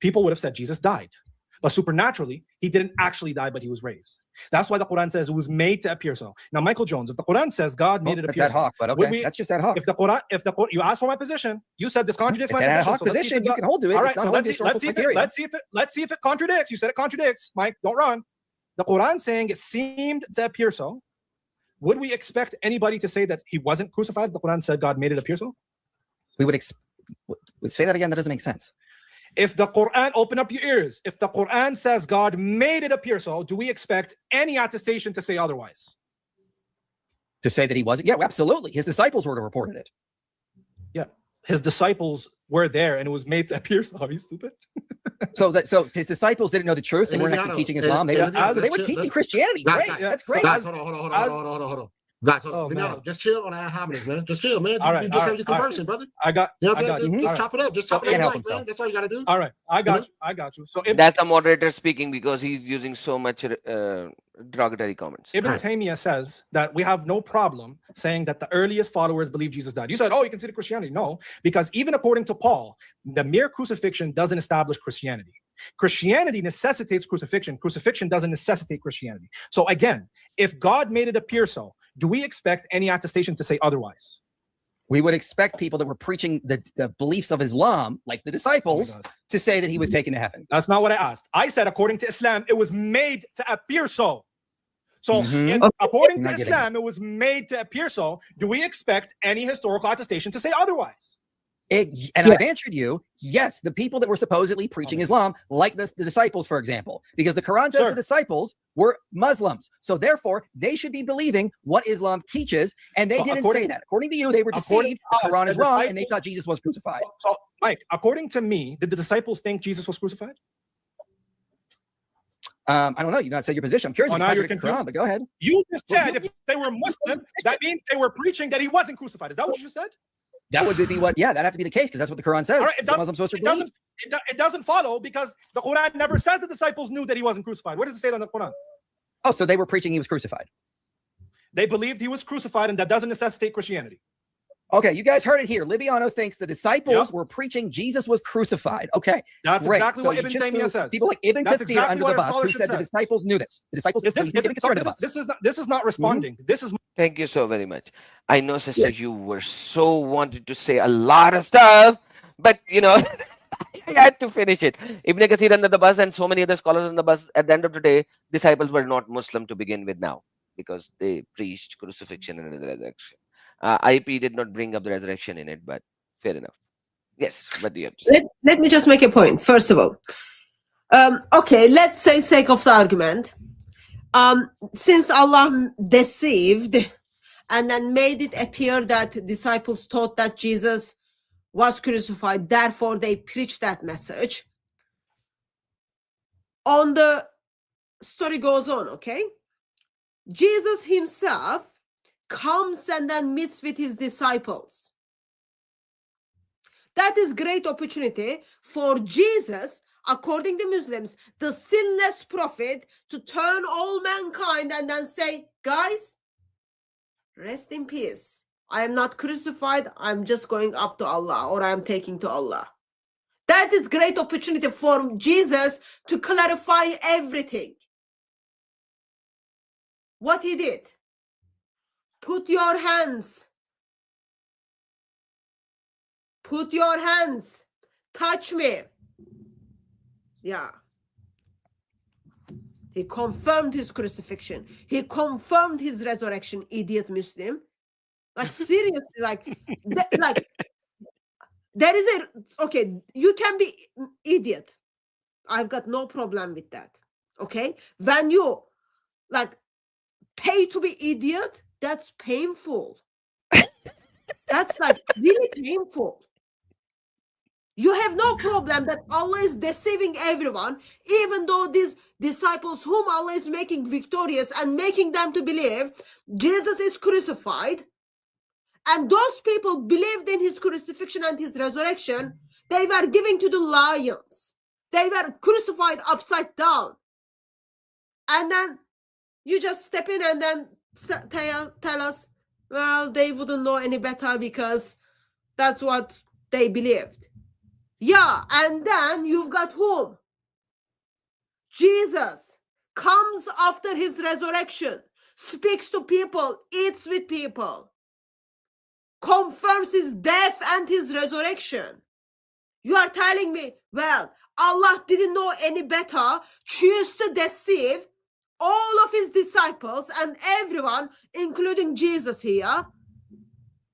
people would have said Jesus died. But supernaturally, he didn't actually die, but he was raised. That's why the Quran says it was made to appear so. Now, Michael Jones, if the Quran says God made it appear ad hoc, but okay, that's just ad hoc. If the Quran, you asked for my position, you said this contradicts my position. Ad hoc so position. You can hold to it. All right, so let's see if it contradicts. You said it contradicts, Mike. Don't run. The Quran saying it seemed to appear so. Would we expect anybody to say that he wasn't crucified? The Quran said God made it appear so. We would say that again. That doesn't make sense. If the Quran, open up your ears. If the Quran says God made it appear so, do we expect any attestation to say otherwise? To say that he wasn't? Yeah, absolutely. His disciples were to report it. Yeah, his disciples were there, and it was made to appear so. Are you stupid? So his disciples didn't know the truth. They weren't actually teaching Islam. They were teaching Christianity. Great. That's great. Hold on. Right. So, Oh, Vanilla, man. just chill on our harmonies, man. Just chill, man. All You right, just all have right, your all right. conversing, brother. I got You know you. just All right. chop it up. Just So chop it Ibn, up right, man. That's all you got to do. all right, I You got know? you. I got you. So Ibn, That's the moderator speaking because he's using so much derogatory comments. Ibn Right. Taymiyyah says that we have no problem saying that the earliest followers believe Jesus died. You said, oh, you consider Christianity. No, because even according to Paul, the mere crucifixion doesn't establish Christianity. Christianity necessitates crucifixion. Crucifixion doesn't necessitate Christianity. So again, if God made it appear so, do we expect any attestation to say otherwise? We would expect people that were preaching the beliefs of Islam, like the disciples, God. to say that he was taken to heaven. That's not what I asked. I said, according to Islam, it was made to appear so. So, Mhm. according I'm to not getting Islam, it was made to appear so. Do we expect any historical attestation to say otherwise? And I've answered you, yes, the people that were supposedly preaching Islam, like the disciples, for example, because the Quran says Sir. the disciples were Muslims. So therefore, they should be believing what Islam teaches. And they So didn't according- say that. According to you, they were according deceived. The to us, Quran the is wrong, and they disciples- thought Jesus was crucified. So, Mike, according to me, did the disciples think Jesus was crucified? I don't know. You've not said your position. I'm curious Oh, if you now you're contradict the Quran, confused? but go ahead. You just Well, said if they were Muslim, that means they were preaching that he wasn't crucified. Is that what you just said? That would be what, that'd have to be the case because that's what the Quran says. All right, That's what Muslims supposed to believe. it doesn't follow because the Quran never says the disciples knew that he wasn't crucified. What does it say in the Quran? Oh, so they were preaching he was crucified. They believed he was crucified, and that doesn't necessitate Christianity. Okay, you guys heard it here. Libiano thinks the disciples were preaching Jesus was crucified. Okay, That's great. exactly So what you Ibn just Taymiyyah threw says. people like Ibn That's Kathir exactly under what the our bus who scholarship said the says. disciples knew this. The disciples Is this, you threw Ibn Kathir under the bus. this is not responding. This is Thank you so very much. I know, sister, you were so wanted to say a lot of stuff, but you know, I had to finish it. Ibn Kathir under the bus and so many other scholars on the bus. At the end of the day, disciples were not Muslim to begin with now because they preached crucifixion and the resurrection. IP did not bring up the resurrection in it, but fair enough. Yes, what do you have to say? Let me just make a point. First of all, okay, let's say sake of the argument, since Allah deceived and then made it appear that disciples thought that Jesus was crucified, therefore they preached that message. On the story goes on, okay? Jesus himself comes and then meets with his disciples. That is great opportunity for Jesus, according to Muslims, the sinless prophet, to turn all mankind and then say, guys, rest in peace. I am not crucified. I'm just going up to Allah, or I'm taking to Allah. That is great opportunity for Jesus to clarify everything. What he did. Put your hands. Put your hands. Touch me. Yeah. He confirmed his crucifixion. He confirmed his resurrection, idiot Muslim. Like seriously, like there is a, okay, you can be idiot. I've got no problem with that. Okay? When you like pay to be idiot, that's painful. That's like really painful. You have no problem that Allah is deceiving everyone, even though these disciples whom Allah is making victorious and making them to believe Jesus is crucified, and those people believed in his crucifixion and his resurrection, they were giving to the lions. They were crucified upside down. And then you just step in and then tell us, well, they wouldn't know any better because that's what they believed. Yeah, and then you've got whom? Jesus comes after his resurrection, speaks to people, eats with people, confirms his death and his resurrection. You are telling me, well, Allah didn't know any better, choose to deceive all of his disciples and everyone, including Jesus here,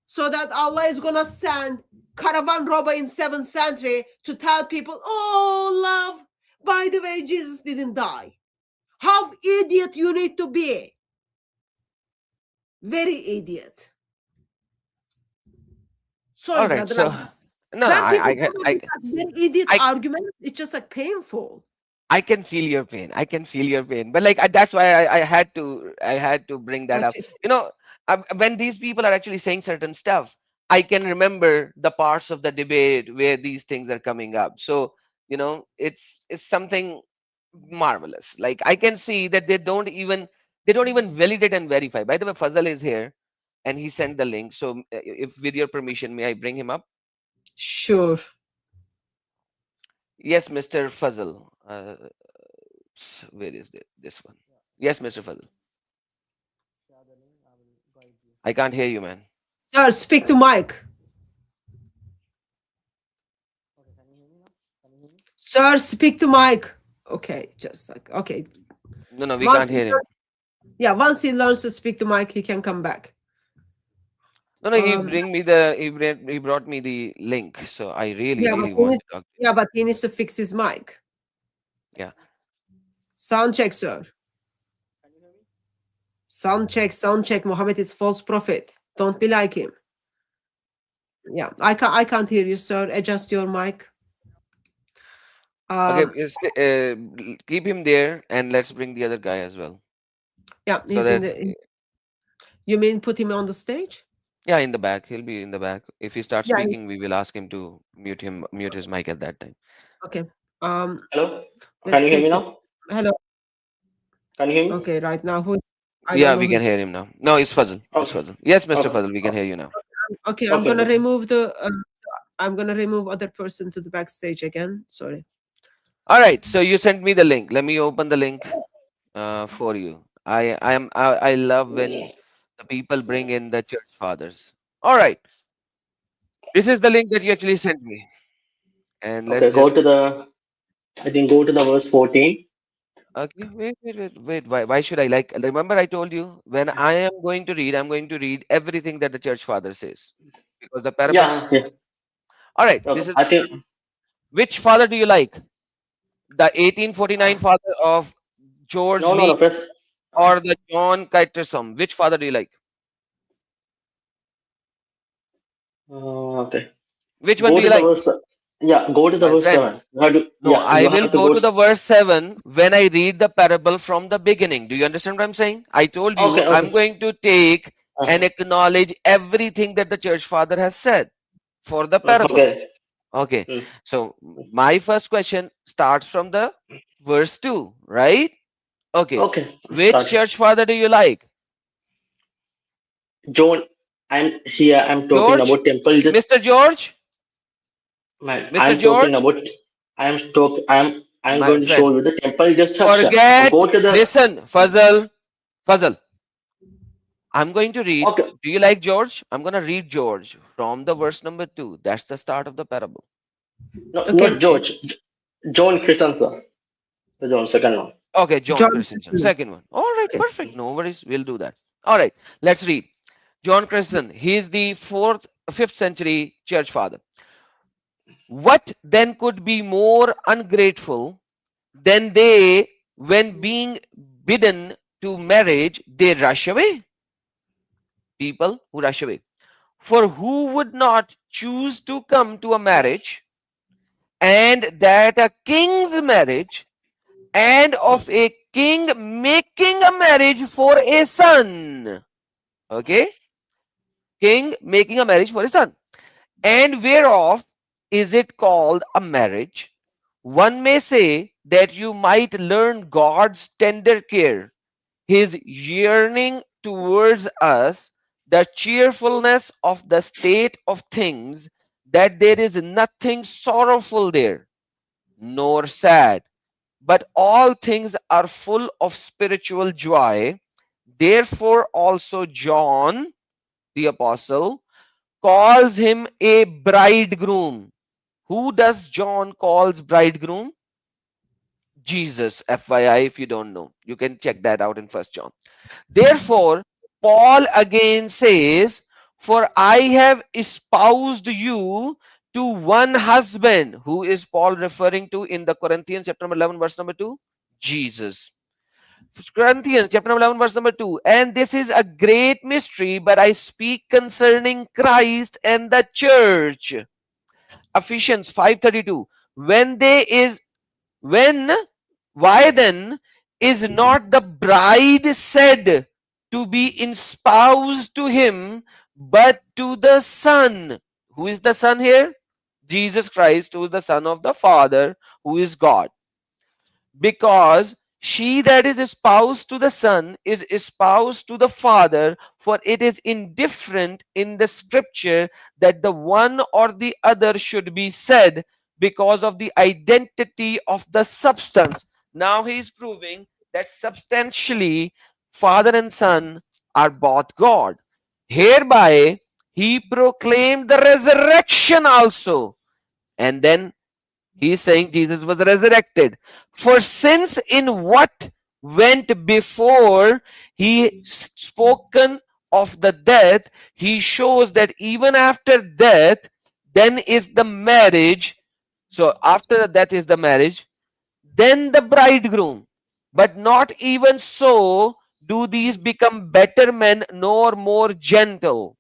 so that Allah is going to send caravan robber in 7th century to tell people, oh, love, by the way, Jesus didn't die. How idiot you need to be. Very idiot. Sorry, All right, brother. so Like, no, when people very idiot arguments, it's just like painful. I can feel your pain. I can feel your pain. But like that's why I had to bring that up. Okay. You know, when these people are actually saying certain stuff, I can remember the parts of the debate where these things are coming up. So it's something marvelous. Like I can see that they don't even validate and verify. By the way, Fazal is here and he sent the link. So if with your permission, may I bring him up? Sure. Yes, Mr. Fazal. Where is this one? Yes, Mr. Fazal. I can't hear you, man. Sir, speak to Mike. Sir, speak to Mike. Okay, just like okay. No, we Once can't he hear him. once he learns to speak to Mike, he can come back. No, he brought me the link. So I really, Yeah, but really want to talk. but he needs to fix his mic. Yeah. Sound check, sir. Sound check. Muhammad is false prophet. Don't be like him. Yeah, I can't hear you, sir. Adjust your mic. Okay, keep him there and let's bring the other guy as well. Yeah, So he's that, you mean put him on the stage? yeah, in the back. He'll be in the back. If he starts Yeah. speaking, we will ask him to mute his mic at that time. Okay. Hello? Let's Can you hear me take now? hello. Can you hear me? Okay, right now who? I Yeah, don't know we who. can hear him now. No, it's Fazal. It's Okay. Fazal. Yes, Mr. Okay. Fazal, we can hear you now. Okay, I'm Okay, gonna good. remove the. I'm gonna remove other person to the backstage again. Sorry. All right. So you sent me the link. Let me open the link for you. I love when the people bring in the church fathers. All right. This is the link that you actually sent me. And let's Okay, go just to the, I think go to the verse 14. okay, wait. Why should I like? Remember, I told you when I am going to read, I'm going to read everything that the church father says because the parables. Yeah. All right, Okay. this is I think, which father do you like? The 1849 father of George no, Lee first, or the John Chrysostom? Which father do you like? okay. Which one Go do to you the like, verse, yeah, go to the my verse friend? 7. You have to, No, yeah, I you will have to go go. to the verse 7 when I read the parable from the beginning. Do you understand what I'm saying? I told you Okay, I'm okay. going to take and Uh, acknowledge everything that the church father has said for the parable. okay. Okay, Mm. so my first question starts from the verse 2, right? Okay, Okay, which start. church father do you like? John, I'm talking George? about temple. Just, Mr. George? man, Mr. George? I'm My going to show friend, you the temple destruction. forget, Go to the, listen, Fazal, I'm going to read. okay, Do you like George? I'm going to read George from the verse number 2. That's the start of the parable. no, Okay, not George, John Christensen, the John, second one. Okay, John John. Christensen, second one. All right, Okay. perfect. No worries. We'll do that. All right, let's read. John Christensen, he is the 5th century church father. What then could be more ungrateful than they, when being bidden to marriage, they rush away? People who rush away. For who would not choose to come to a marriage, and that a king's marriage, and of a king making a marriage for a son? Okay, king making a marriage for a son. And whereof is it called a marriage? One may say that you might learn God's tender care, his yearning towards us, the cheerfulness of the state of things, that there is nothing sorrowful there, nor sad, but all things are full of spiritual joy. Therefore also John the apostle calls him a bridegroom. Who does John calls bridegroom? Jesus, FYI, if you don't know. You can check that out in First John. Therefore, Paul again says, for I have espoused you to one husband. Who is Paul referring to in the Corinthians chapter 11 verse number 2? Jesus. Corinthians chapter 11 verse number 2. And this is a great mystery, but I speak concerning Christ and the church. Ephesians 5:32. When, why then is not the bride said to be espoused to him, but to the Son. Who is the Son here? Jesus Christ, who is the Son of the Father, who is God. Because she that is espoused to the Son is espoused to the Father, for it is indifferent in the scripture that the one or the other should be said, because of the identity of the substance. Now he is proving that substantially Father and Son are both God. Hereby he proclaimed the resurrection also. And then he is saying Jesus was resurrected. For since in what went before he spoken of the death, he shows that even after death, then is the marriage. So after the death is the marriage, then the bridegroom. But not even so do these become better men nor more gentle.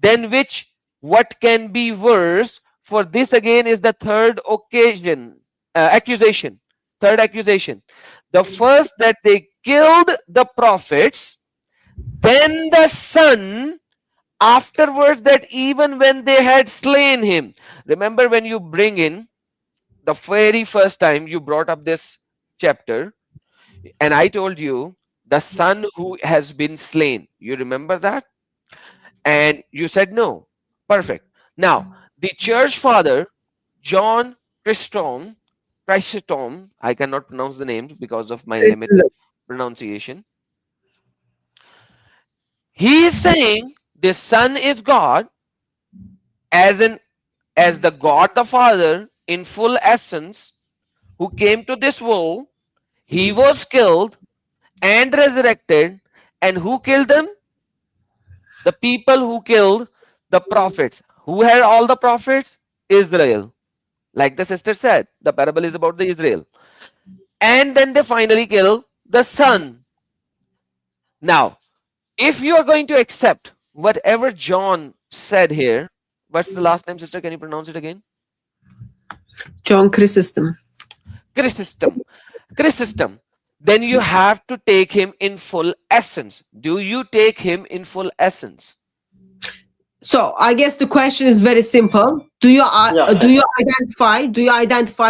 Than which what can be worse? For this again is the third accusation. Third accusation. The first, that they killed the prophets, then the Son, afterwards that even when they had slain him. Remember, when you bring in the very first time you brought up this chapter, and I told you the Son who has been slain. You remember that? And you said no. Perfect. Now, the church father, John Chrysostom, I cannot pronounce the names because of my limited pronunciation. He is saying the Son is God, as the God the Father in full essence, who came to this world. He was killed and resurrected. And who killed them? The people who killed the prophets. Who had all the prophets? Israel. Like the sister said, the parable is about the Israel. And then they finally kill the Son. Now, if you are going to accept whatever John said here, what's the last name, sister? Can you pronounce it again? John Chrysostom. Chrysostom. Then you have to take him in full essence. Do you take him in full essence? So I guess the question is very simple. Do you identify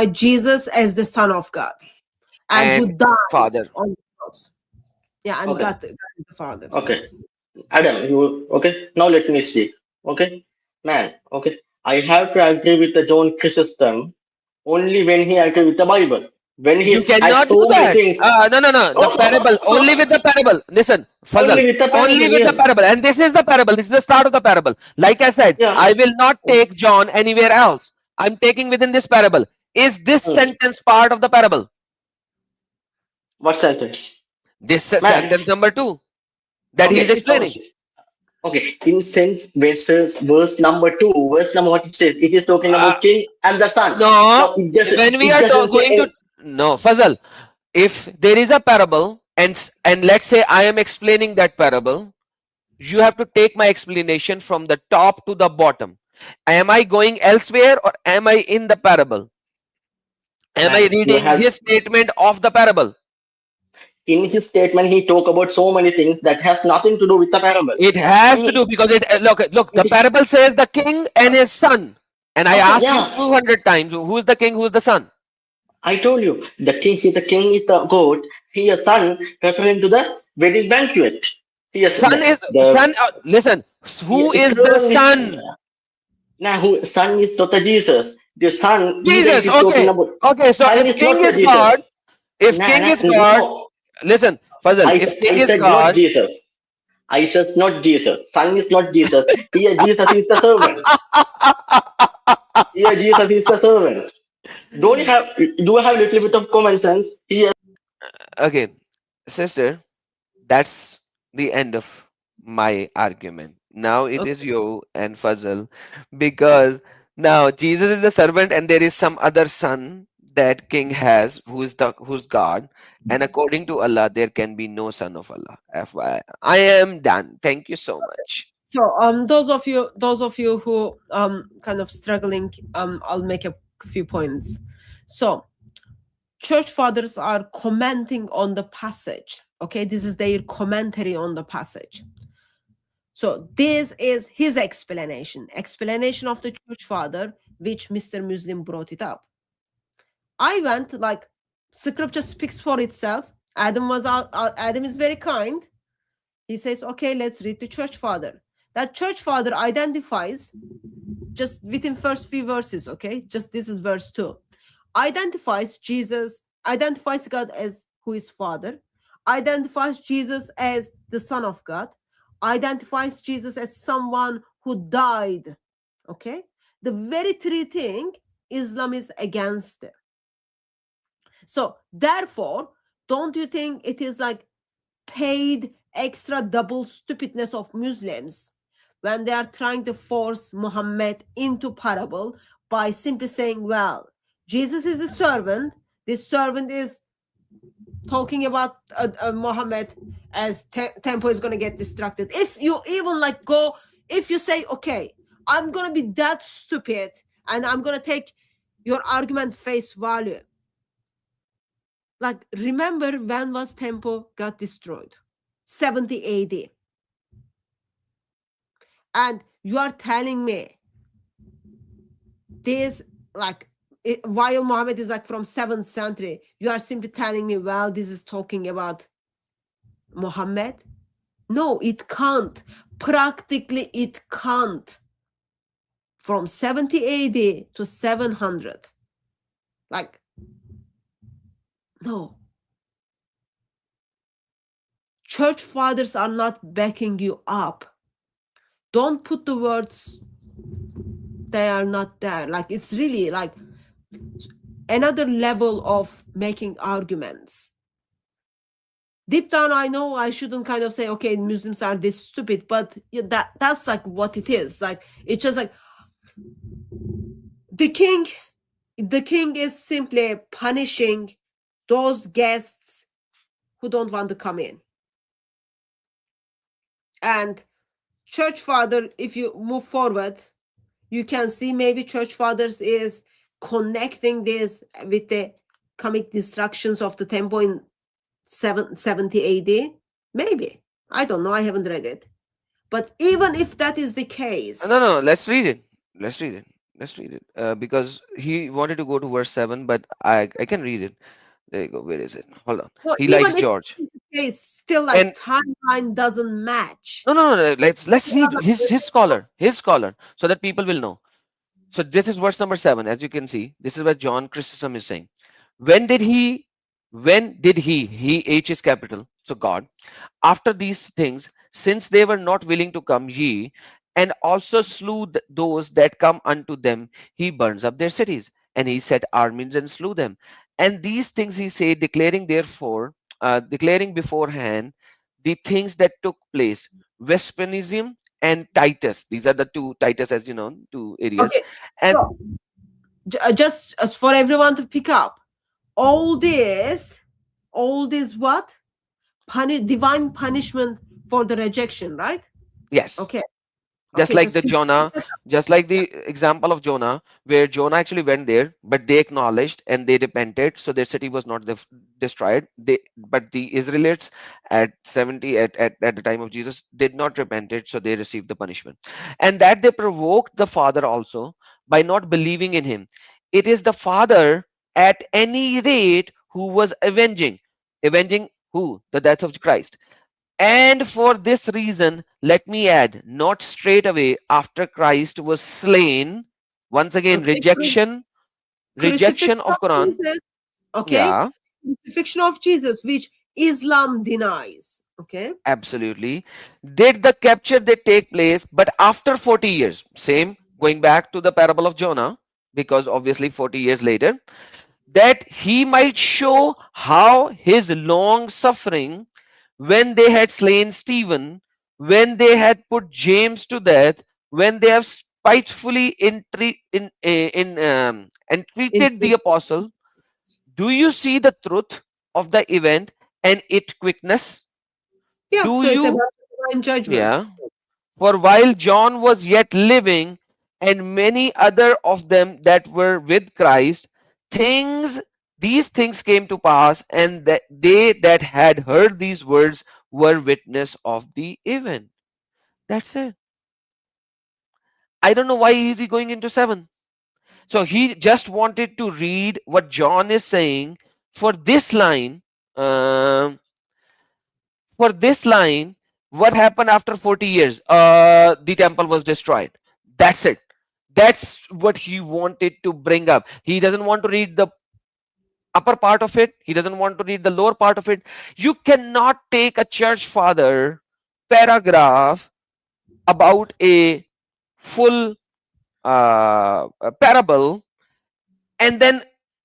Jesus as the Son of God and who died Father on the cross? Yeah, and God is the Father. Okay. Adam, you okay? Now let me speak. Okay, man. Okay, I have to agree with the John Chrysostom only when he agree with the Bible. When he you cannot so do many that. things. No. The parable, only with the parable. Listen, Fazal, Only with the parable. Only with the parable. And this is the parable. This is the start of the parable. Like I said, I will not take John anywhere else. I'm taking within this parable. Is this sentence part of the parable? What sentence? This sentence number 2 that he is explaining. Okay, in sense, verse number 2, verse number what it says, it is talking about king and the son. No, when we are going to no, Fazal, if there is a parable and let's say I am explaining that parable, you have to take my explanation from the top to the bottom. Am I going elsewhere or am I in the parable? Am I reading his statement of the parable? In his statement, he talk about so many things that has nothing to do with the parable. It has to do, because it look, the parable says the king and his son. And I asked you 200 times, who is the king, who is the son? I told you, the king is the goat. He is son, referring to the wedding banquet. Listen, who is the son? Now, son is not Jesus. The son, Jesus, okay. Okay, so if king is God, listen, Fazal, if king is God, not Jesus. I said not Jesus. Son is not Jesus. Here Jesus is the servant. Here Jesus is the servant. Do you have a little bit of common sense here? Okay, sister, that's the end of my argument. Now it is you and Fazal, because now Jesus is the servant and there is some other son that king has who's God, and according to Allah there can be no son of Allah. FYI, I am done. Thank you so much. So those of you who kind of struggling, I'll make a few points. So church fathers are commenting on the passage Okay, this is their commentary on the passage. So this is his explanation of the church father, which Mr. Muslim brought it up. I went like, scripture speaks for itself. Adam is very kind. He says, okay, let's read the church father. That church father identifies, just within first few verses, okay, just this is verse 2, identifies God as who is father, identifies Jesus as the son of God, identifies Jesus as someone who died. Okay, the very three thing Islam is against. So therefore, don't you think it is like paid extra double stupidness of Muslims when they are trying to force Muhammad into parable by simply saying, well, Jesus is a servant, this servant is talking about Muhammad as tempo is going to get distracted. If you even like go, if you say, okay, I'm going to be that stupid and I'm going to take your argument face value. Like, remember when was tempo got destroyed? 70 AD. And you are telling me this, like, while Muhammad is like from 7th century, you are simply telling me, well, this is talking about Muhammad? No, it can't. Practically, it can't. From 70 AD to 700. Like, no. Church fathers are not backing you up. Don't put the words, they are not there. Like, it's really like another level of making arguments. Deep down, I know I shouldn't kind of say, okay, Muslims are this stupid, but that's like what it is. Like, it's just like the king is simply punishing those guests who don't want to come in. And church father, if you move forward, you can see maybe church fathers is connecting this with the comic distractions of the temple in 70 AD. Maybe. I don't know. I haven't read it. But even if that is the case. No. Let's read it. Because he wanted to go to verse 7, but I can read it. There you go. Where is it? Hold on. No, He likes even if George. it's the case, still like And timeline doesn't match. no. Let's read his scholar, so that people will know. So this is verse number 7. As you can see, this is what John Chrysostom is saying. When did he, he H is capital, so God, after these things, since they were not willing to come, ye, and also slew those that come unto them, he burns up their cities, and he set armies and slew them. And these things he said, declaring beforehand the things that took place. Vespasian and Titus, these are the two, Titus, as you know, two areas. Okay, And so just as for everyone to pick up, all this what? Divine punishment for the rejection, right? yes, Okay. just Okay, like the Jonah, just like the example of Jonah, where Jonah actually went there, but they acknowledged and they repented, so their city was not destroyed. But the Israelites at 70 at the time of Jesus did not repent it, so they received the punishment. And that they provoked the Father also by not believing in him. It is the Father at any rate who was avenging who? The death of Christ. And for this reason, let me add, not straight away after Christ was slain. Once again, okay. rejection Crucifixion of Quran. Jesus, okay? Yeah, Crucifixion of Jesus, which Islam denies. Okay. absolutely. Did the capture they take place, but after 40 years? Same, going back to the parable of Jonah, because obviously 40 years later, that he might show how his long suffering, when they had slain Stephen, when they had put James to death, when they have spitefully entreated the apostle. Do you see the truth of the event and its quickness? Yeah, Do so it's you? about divine judgment. Yeah. For while John was yet living, and many other of them that were with Christ, things these things came to pass, and that they that had heard these words were witness of the event. That's it. I don't know why is he going into 7. So he just wanted to read what John is saying for this line. um, for this line, what happened after 40 years? The temple was destroyed. That's it. That's what he wanted to bring up. He doesn't want to read the upper part of it. He doesn't want to read the lower part of it. You cannot take a church father paragraph about a full parable, and then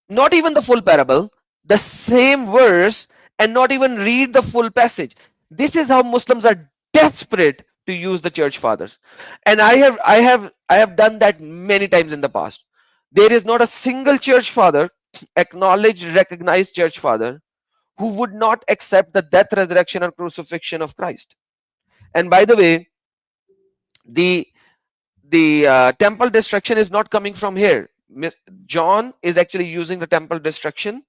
not even the full parable, the same verse, and not even read the full passage. This is how Muslims are desperate to use the church fathers. And I have done that many times in the past. There is not a single church father, acknowledged, recognized church father, who would not accept the death, resurrection, or crucifixion of Christ. And by the way, the temple destruction is not coming from here. John is actually using the temple destruction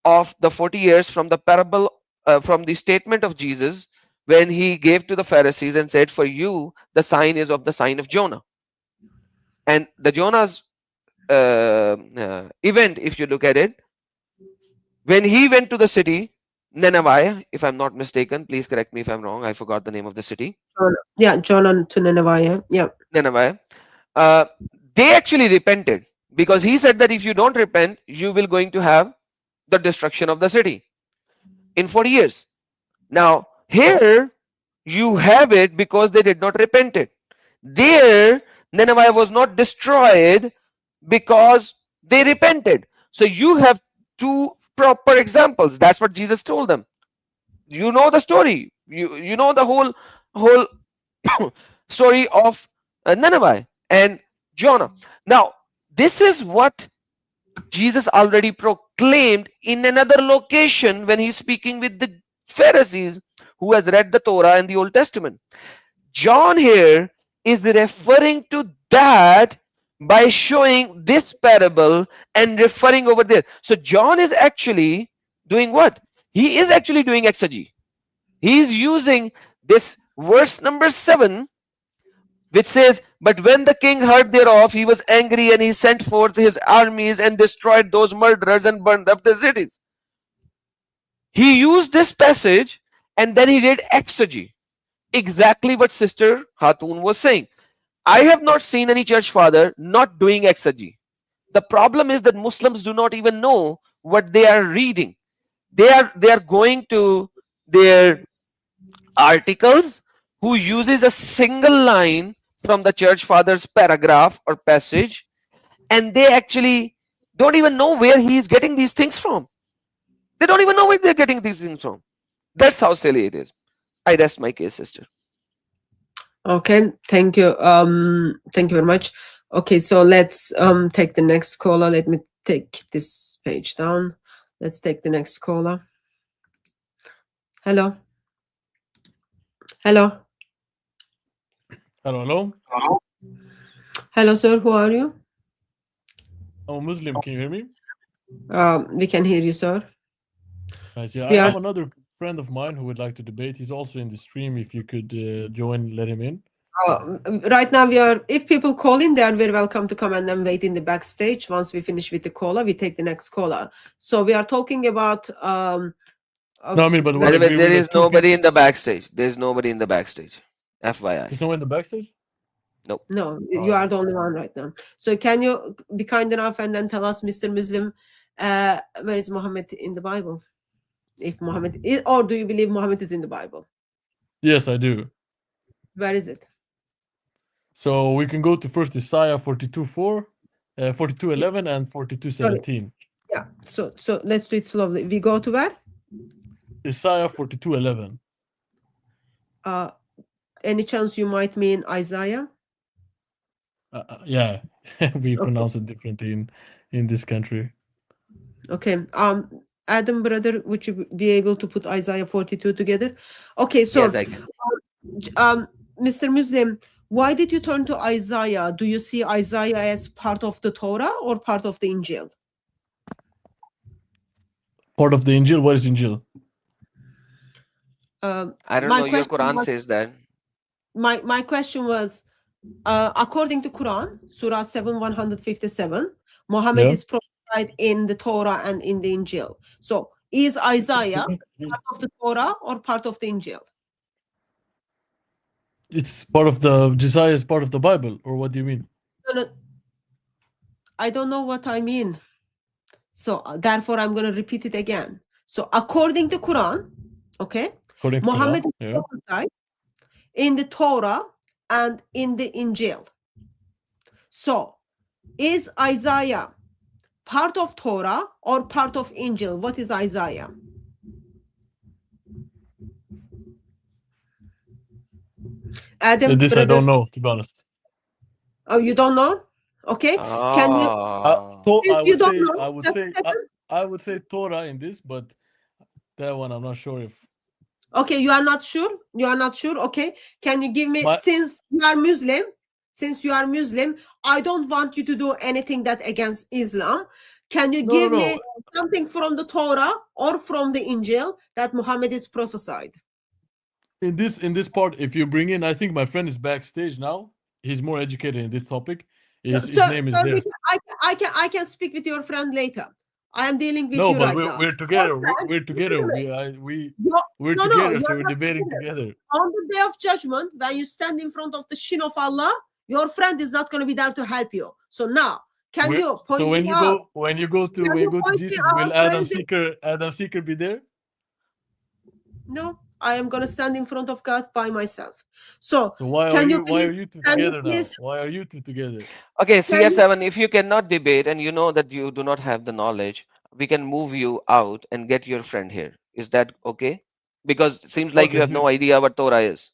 of the 40 years from the parable, from the statement of Jesus when he gave to the Pharisees and said, for you the sign is of the sign of Jonah. And the Jonah's event, if you look at it, when he went to the city Nineveh, if I'm not mistaken, please correct me if I'm wrong, I forgot the name of the city. Yeah, John to Nineveh. Yeah. Nineveh. They actually repented, because he said that if you don't repent, you will going to have the destruction of the city in 40 years. Now here you have it because they did not repent it. There Nineveh was not destroyed because they repented. So you have two proper examples. That's what Jesus told them. You know the story. You know the whole story of Nineveh and Jonah. Now this is what Jesus already proclaimed in another location when he's speaking with the Pharisees who has read the Torah and the Old Testament. John here is referring to that by showing this parable and referring over there. So John is actually doing what? He is actually doing exegy. He is using this verse number 7, which says, but when the king heard thereof, he was angry, and he sent forth his armies and destroyed those murderers and burned up the cities. He used this passage and then he did exegy. Exactly what Sister Hatun was saying. I have not seen any church father not doing exegy. The problem is that Muslims do not even know what they are reading. They are going to their articles who uses a single line from the church father's paragraph or passage, and they actually don't even know where he is getting these things from. They don't even know where they're getting these things from. That's how silly it is. I rest my case, sister. Okay, thank you. Thank you very much. Okay, so let's take the next caller. Let me take this page down. Let's take the next caller. Hello. Hello. Hello. Hello, sir. Who are you? I'm a Muslim. Can you hear me? We can hear you, sir. Nice. Yeah, I have another friend of mine who would like to debate. He's also in the stream. If you could join, let him in. Right now we are, if people call in, they are very welcome to come and then wait in the backstage. Once we finish with the caller, we take the next caller. So we are talking about no, I mean, but there is nobody in the backstage. There's nobody in the backstage. FYI. There's no one in the backstage? Nope. No, you are the only one right now. So can you be kind enough and then tell us, Mr. Muslim, where is Muhammad in the Bible? If Muhammad is, or do you believe Muhammad is in the Bible? Yes, I do. Where is it? So we can go to first Isaiah 42:4, 42:11, and 42:17. Yeah. So let's do it slowly. We go to where? Isaiah 42:11. Any chance you might mean Isaiah? Yeah, we pronounce it differently in this country. Okay. Adam, brother, would you be able to put Isaiah 42 together? Okay. So, yes, I can. Mr. Muslim, why did you turn to Isaiah? Do you see Isaiah as part of the Torah or part of the Injil? Part of the Injil. What is Injil? I don't My know. Your question Quran was, says that. my question was, according to Quran, Surah 7, 157, Muhammad Yeah. is prophesied in the Torah and in the Injil. So is Isaiah part of the Torah or part of the Injil? It's part of the Josiah is part of the Bible, or what do you mean? No, I don't know what I mean. So therefore, I'm going to repeat it again. So according to Quran, okay, According to Muhammad Quran, is yeah. prophesied in the Torah and in the Injil. So is Isaiah part of Torah or part of Injil? What is Isaiah? Adam, This I don't know, to be honest. Oh, you don't know? Okay. Can you? Since you don't know, I would say Torah in this, but that one I'm not sure if. Okay, you are not sure. You are not sure. Okay. Can you give me? Since you are Muslim, I don't want you to do anything that against Islam. Can you give me something from the Torah or from the Injil that Muhammad is prophesied? In this part, if you bring in, I think my friend is backstage now. He's more educated in this topic. His name is there. I can speak with your friend later. I am dealing with No, you but right now. we're together. We're together. We're together, so we're debating together. On the day of judgment, when you stand in front of the shin of Allah, your friend is not going to be there to help you. So now, can you point so when me you out? go when you go to Jesus, will Adam Seeker be there? No, I am going to stand in front of God by myself. So why are you two together now? Why are you two together? Okay, CR7, if you cannot debate and you know that you do not have the knowledge, we can move you out and get your friend here. Is that okay? Because it seems like you have no idea what Torah is.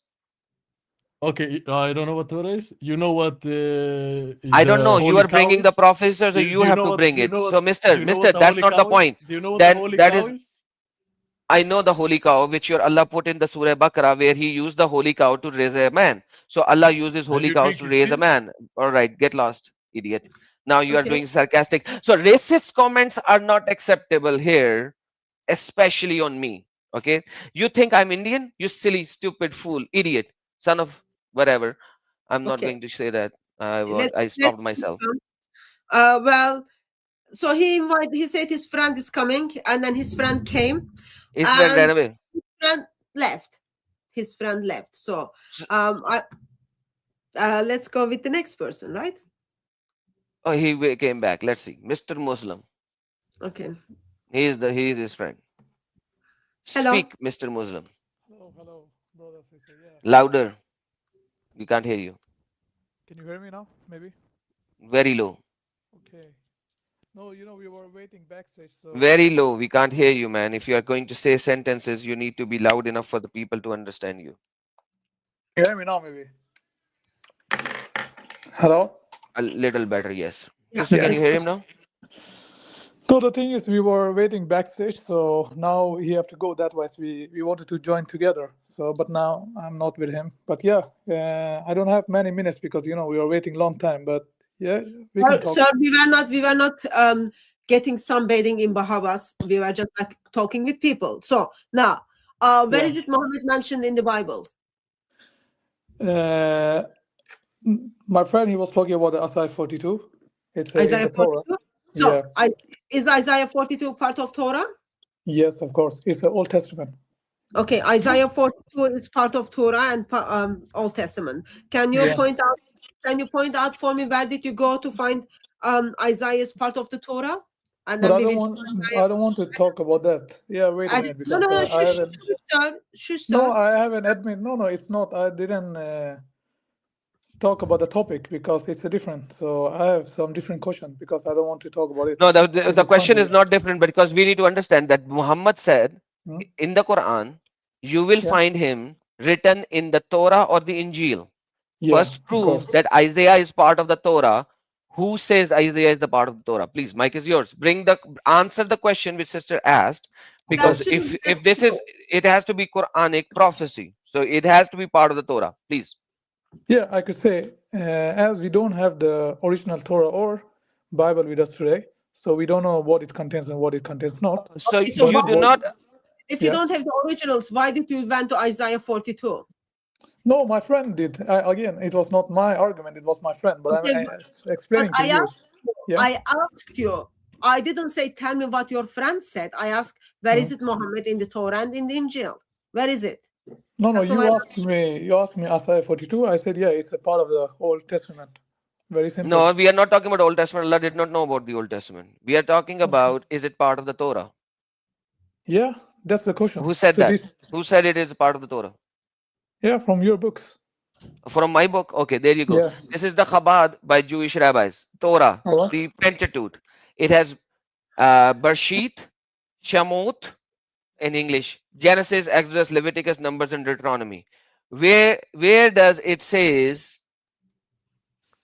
Okay, I don't know what Torah is. You know what I don't know. You are bringing the professor, so you have to bring it. So, Mister, that's not the point. Do you know what the holy cow is? I know the holy cow, which your Allah put in the Surah Baqarah, where He used the holy cow to raise a man. So Allah used his holy cows to raise a man. All right, get lost, idiot. Now you are doing sarcastic. So racist comments are not acceptable here, especially on me. Okay, you think I'm Indian? You silly, stupid fool, idiot, son of whatever. I'm not going to say that. I stopped myself. Well, so he said his friend is coming, and then his friend came. His friend ran away. His friend left. So let's go with the next person, right? Oh, he came back. Let's see, Mr. Muslim. Okay. He is his friend. Hello. Speak, Mr. Muslim. Hello, brother, sister. Yeah. Louder. We can't hear you. Can you hear me now? Maybe. Very low. Okay. No, we were waiting backstage. So very low. We can't hear you, man. If you are going to say sentences, you need to be loud enough for the people to understand you. Can you hear me now, maybe? Hello? A little better, yes. Sister, can you hear him now? So the thing is, we were waiting backstage, so now he have to go. That was we wanted to join together. So, but now I'm not with him. But yeah, I don't have many minutes because we were waiting long time. But yeah, we can talk. Sir, we were not getting sunbathing in Bahamas. We were just like talking with people. So now, where is it Muhammad mentioned in the Bible? My friend, he was talking about the Isaiah 42. It's Isaiah 42. So yeah. Is Isaiah 42 part of Torah? Yes, of course. It's the Old Testament. Okay, Isaiah 42 is part of Torah and Old Testament. Can you point out? Can you point out for me where did you go to find Isaiah is part of the Torah? And but I don't want to talk about that. Yeah, wait a minute. Because shush, sir. No, I haven't admit. No, it's not. I didn't talk about the topic because it's a different. So I have some different question because I don't want to talk about it. No, the question is not different because we need to understand that Muhammad said in the Quran, you will find him written in the Torah or the Injil. First prove that Isaiah is part of the Torah. Who says Isaiah is the part of the Torah? Please, mic is yours. Answer the question which sister asked, because if this is, it has to be Quranic prophecy. So it has to be part of the Torah. Please. Yeah, I could say, as we don't have the original Torah or Bible with us today, So we don't know what it contains and what it contains not. So Okay, so you what, do not. if you Yeah. don't have the originals, why did you went to Isaiah 42? No, my friend did. Again, it was not my argument. It was my friend. But Okay, I'm but explaining to I you. asked you, Yeah. I asked you. I didn't say tell me what your friend said. I asked where is it Muhammad in the Torah and in the Injil? Where is it? No, That's all you I asked me. You asked me Isaiah 42. I said, yeah, it's a part of the Old Testament. Very simple. No, we are not talking about Old Testament. Allah did not know about the Old Testament. We are talking about, is it part of the Torah? Yeah, that's the question. Who said So that? Who said it is a part of the Torah? Yeah, from your books. From my book? Okay, there you go. Yeah. This is the Chabad by Jewish rabbis. Torah, All right. the Pentateuch. It has Bereshit, Shemot in English, Genesis, Exodus, Leviticus, Numbers, and Deuteronomy. Where does it says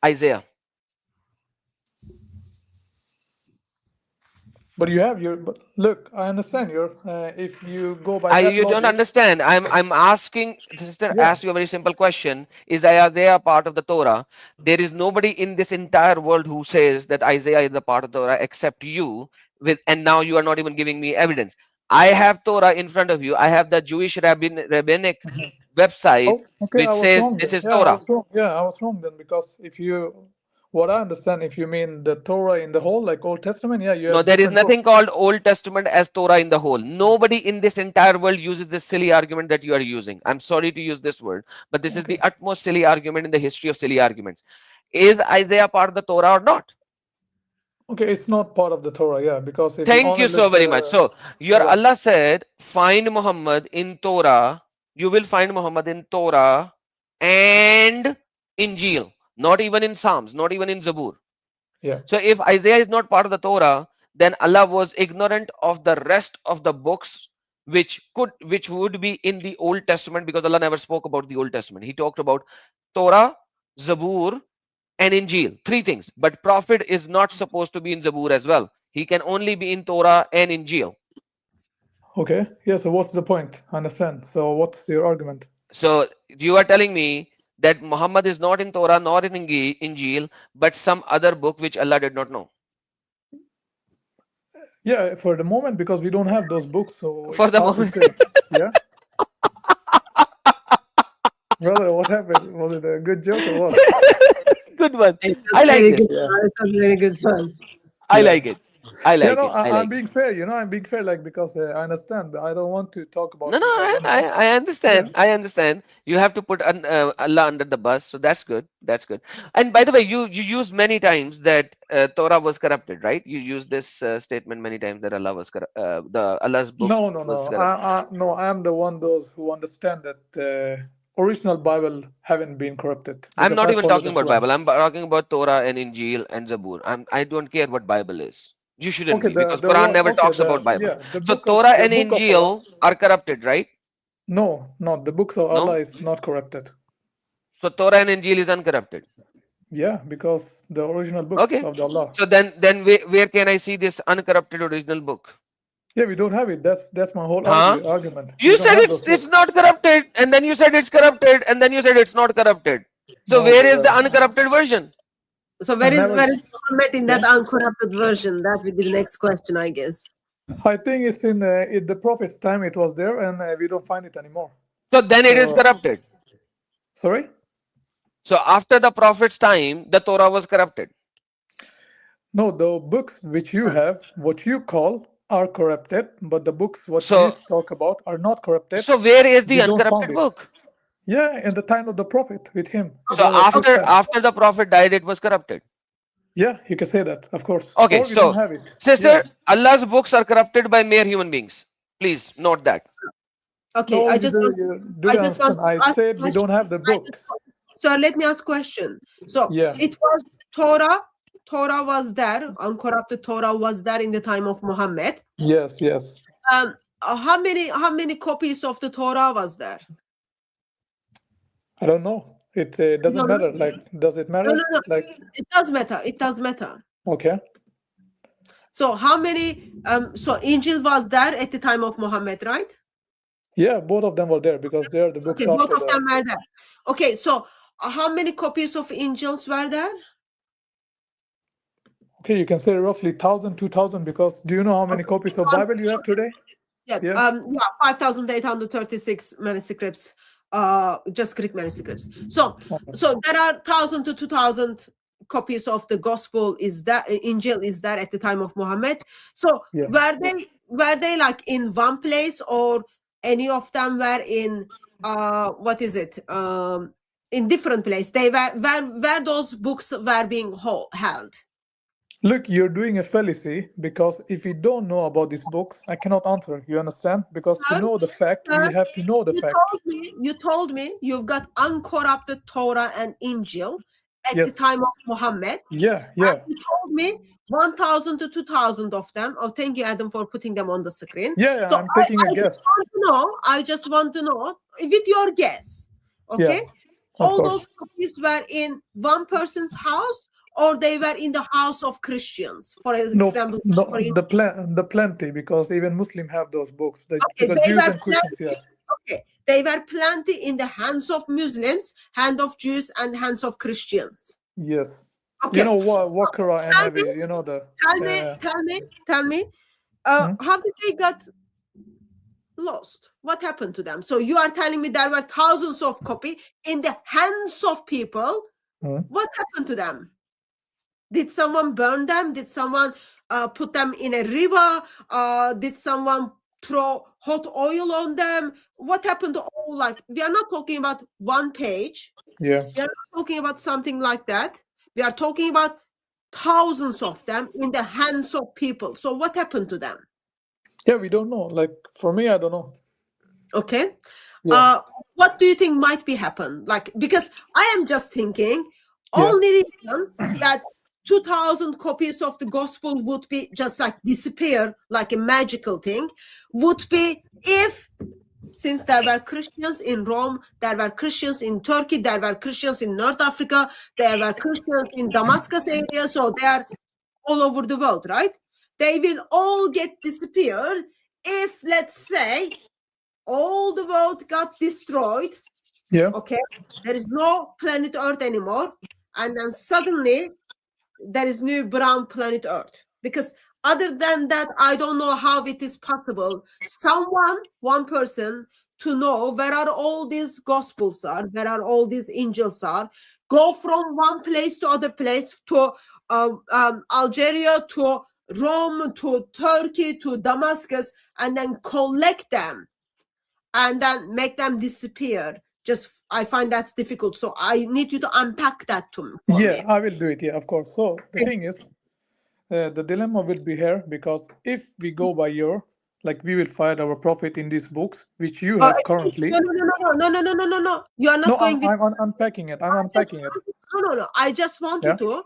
Isaiah? But you have your. But look, I understand your. If you go by that You logic. don't understand. I'm asking, sister, Yeah. ask you a very simple question. Is Isaiah part of the Torah? There is nobody in this entire world who says that Isaiah is the part of the Torah except you. And now you are not even giving me evidence. I have Torah in front of you. I have the Jewish rabbinic website Oh, okay, which I was says wrong this then. is Yeah, I Torah. was wrong. Yeah, I was wrong then because if you, what I understand, if you mean the Torah in the whole, like Old Testament, yeah, you No, have there is different nothing books. called Old Testament as Torah in the whole. Nobody in this entire world uses this silly argument that you are using. I'm sorry to use this word, but this is the utmost silly argument in the history of silly arguments. Is Isaiah part of the Torah or not? Okay, it's not part of the Torah, yeah, because if you Thank only you so look very much. So your right. Allah said, find Muhammad in Torah. You will find Muhammad in Torah and Injil, not even in Psalms, not even in Zabur. Yeah. So if Isaiah is not part of the Torah, then Allah was ignorant of the rest of the books which would be in the Old Testament, because Allah never spoke about the Old Testament. He talked about Torah, Zabur, and Injil. Three things. But Prophet is not supposed to be in Zabur as well. He can only be in Torah and Injil. Okay. Yeah, so what's the point? I understand. So what's your argument? So you are telling me that Muhammad is not in Torah nor in Injil, but some other book which Allah did not know. Yeah, for the moment, because we don't have those books, so For it's the hard moment. to say. Yeah. Brother, what happened? Was it a good joke or what? Good one. I like Very this. good. It's a very good one. I like it. I like it. I like I'm being fair. I'm being fair, like because I understand, but I don't want to talk about. No, I understand. I understand. You have to put Allah under the bus, so that's good. That's good. And by the way, you used many times that Torah was corrupted, right? You used this statement many times that Allah was Allah's book was corrupted. No. I am the one those who understand that original Bible haven't been corrupted. I'm Because not I even follow talking the about Quran. Bible. I'm talking about Torah and Injil and Zabur. I don't care what Bible is. You shouldn't Okay, be, because Quran never talks about Bible. So Torah and Injil are corrupted, right? No, the books of Allah is not corrupted. So Torah and Injil is uncorrupted. Yeah, because the original books of the Allah. So then where can I see this uncorrupted original book? Yeah, we don't have it. That's my whole argument. You said it's not corrupted, and then you said it's corrupted, and then you said it's not corrupted. So where is the uncorrupted version? So where is Muhammad in that uncorrupted version? That would be the next question, I guess. I think it's in the Prophet's time. It was there, and we don't find it anymore. So then it is corrupted. Sorry. So after the Prophet's time, the Torah was corrupted. No, the books which you have, what you call, are corrupted, but the books what you talk about are not corrupted. So where is the uncorrupted book? Yeah, in the time of the Prophet with him. So after the Prophet died, it was corrupted. Yeah, you can say that, of course. Okay, so sister, Allah's books are corrupted by mere human beings. Please note that. Okay, no, I just want I said we don't have the books. So let me ask a question. So it was Torah was there, uncorrupted Torah was there in the time of Muhammad. Yes. How many copies of the Torah was there? I don't know. It doesn't matter. Like, does it matter? No. Like, it does matter. It does matter. Okay. So how many? So Injil was there at the time of Muhammad, right? Yeah, both of them were there because they are the books. Okay, both of them were there. Okay, so how many copies of Injils were there? Okay, you can say roughly 1,000, 2,000, because do you know how many copies of Bible you have today? Yeah, Yeah. 5,836 manuscripts, just Greek manuscripts. So there are 1,000 to 2,000 copies of the Gospel Injil is there at the time of Muhammad. So Yeah. were they like in one place, or any of them were in in different place? They where those books were being held. Look, you're doing a fallacy, because if you don't know about these books, I cannot answer. You understand? Because to Sir, know the fact, we sir, have to know the fact. You told me you've got uncorrupted Torah and Injil at the Yes. time of Muhammad. Yeah. And you told me 1,000 to 2,000 of them. Oh, thank you, Adam, for putting them on the screen. Yeah, So I'm taking a guess. I just want to know with your guess. Okay, of all course. those copies were in one person's house, or they were in the house of Christians, for example. The plenty, because even Muslim have those books. Because they Jews were and Christians, yeah. Okay, they were plenty in the hands of Muslims, hand of Jews, and hands of Christians. Yes. Okay. You know what Wakara and Navi, you know the. Tell me, how did they get lost? What happened to them? So you are telling me there were thousands of copies in the hands of people. What happened to them? Did someone burn them? Did someone put them in a river? Did someone throw hot oil on them? What happened to all? Like, we are not talking about one page. Yeah. We are not talking about something like that. We are talking about thousands of them in the hands of people. So what happened to them? Yeah, we don't know. Like, for me, I don't know. Okay. Yeah. What do you think might be happen? Like, because I am just thinking, only reason that 2,000 copies of the gospel would be just like disappear, like a magical thing, would be if, since there were Christians in Rome, there were Christians in Turkey, there were Christians in North Africa, there were Christians in Damascus area, so they are all over the world, right? They will all get disappeared if, let's say, all the world got destroyed. Yeah. Okay. There is no planet Earth anymore. And then suddenly there is new brown planet Earth. Because other than that, I don't know how it is possible. One person, to know where are all these gospels are, where are all these angels are, go from one place to other place, to Algeria, to Rome, to Turkey, to Damascus, and then collect them and then make them disappear. I find that's difficult. So I need you to unpack that for me. I will do it. Yeah, of course. So the thing is, the dilemma will be here, because if we go by like, we will find our profit in these books, which you have currently. No. You are not going. I'm unpacking it. I'm unpacking it. No. I just want you to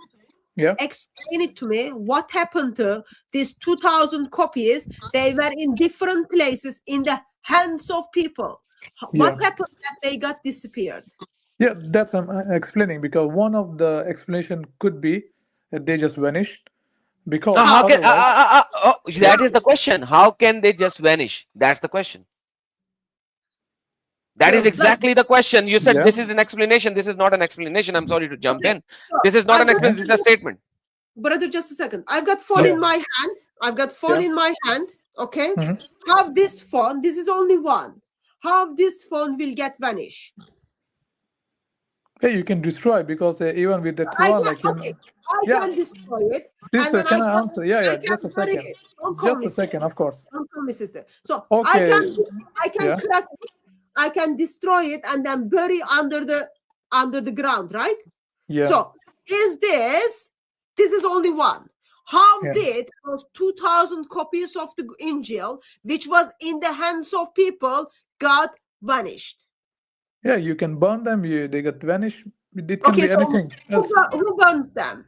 explain it to me. What happened to these 2,000 copies? They were in different places in the hands of people. What happened that they got disappeared? Yeah, that's what I'm explaining, because one of the explanation could be that they just vanished. Because how can that is the question. How can they just vanish? That's the question. That is exactly the question. You said this is an explanation. This is not an explanation. I'm sorry to jump in. This is not an explanation. This is a statement. Brother, just a second. I've got phone in my hand. In my hand. Okay. Have this phone. This is only one. How this phone will get vanished? Okay, you can destroy, because even with the Quran, I can destroy it. Sister, can I answer? Yeah, just a second. Just a second, of course. Don't call me sister. So okay. I can crack it. I can destroy it and then bury under the ground, right? Yeah. So this is only one. How did those 2,000 copies of the Injil, which was in the hands of people, got vanished? Yeah, you can burn them. They got vanished. It can be anything else. Who burns them?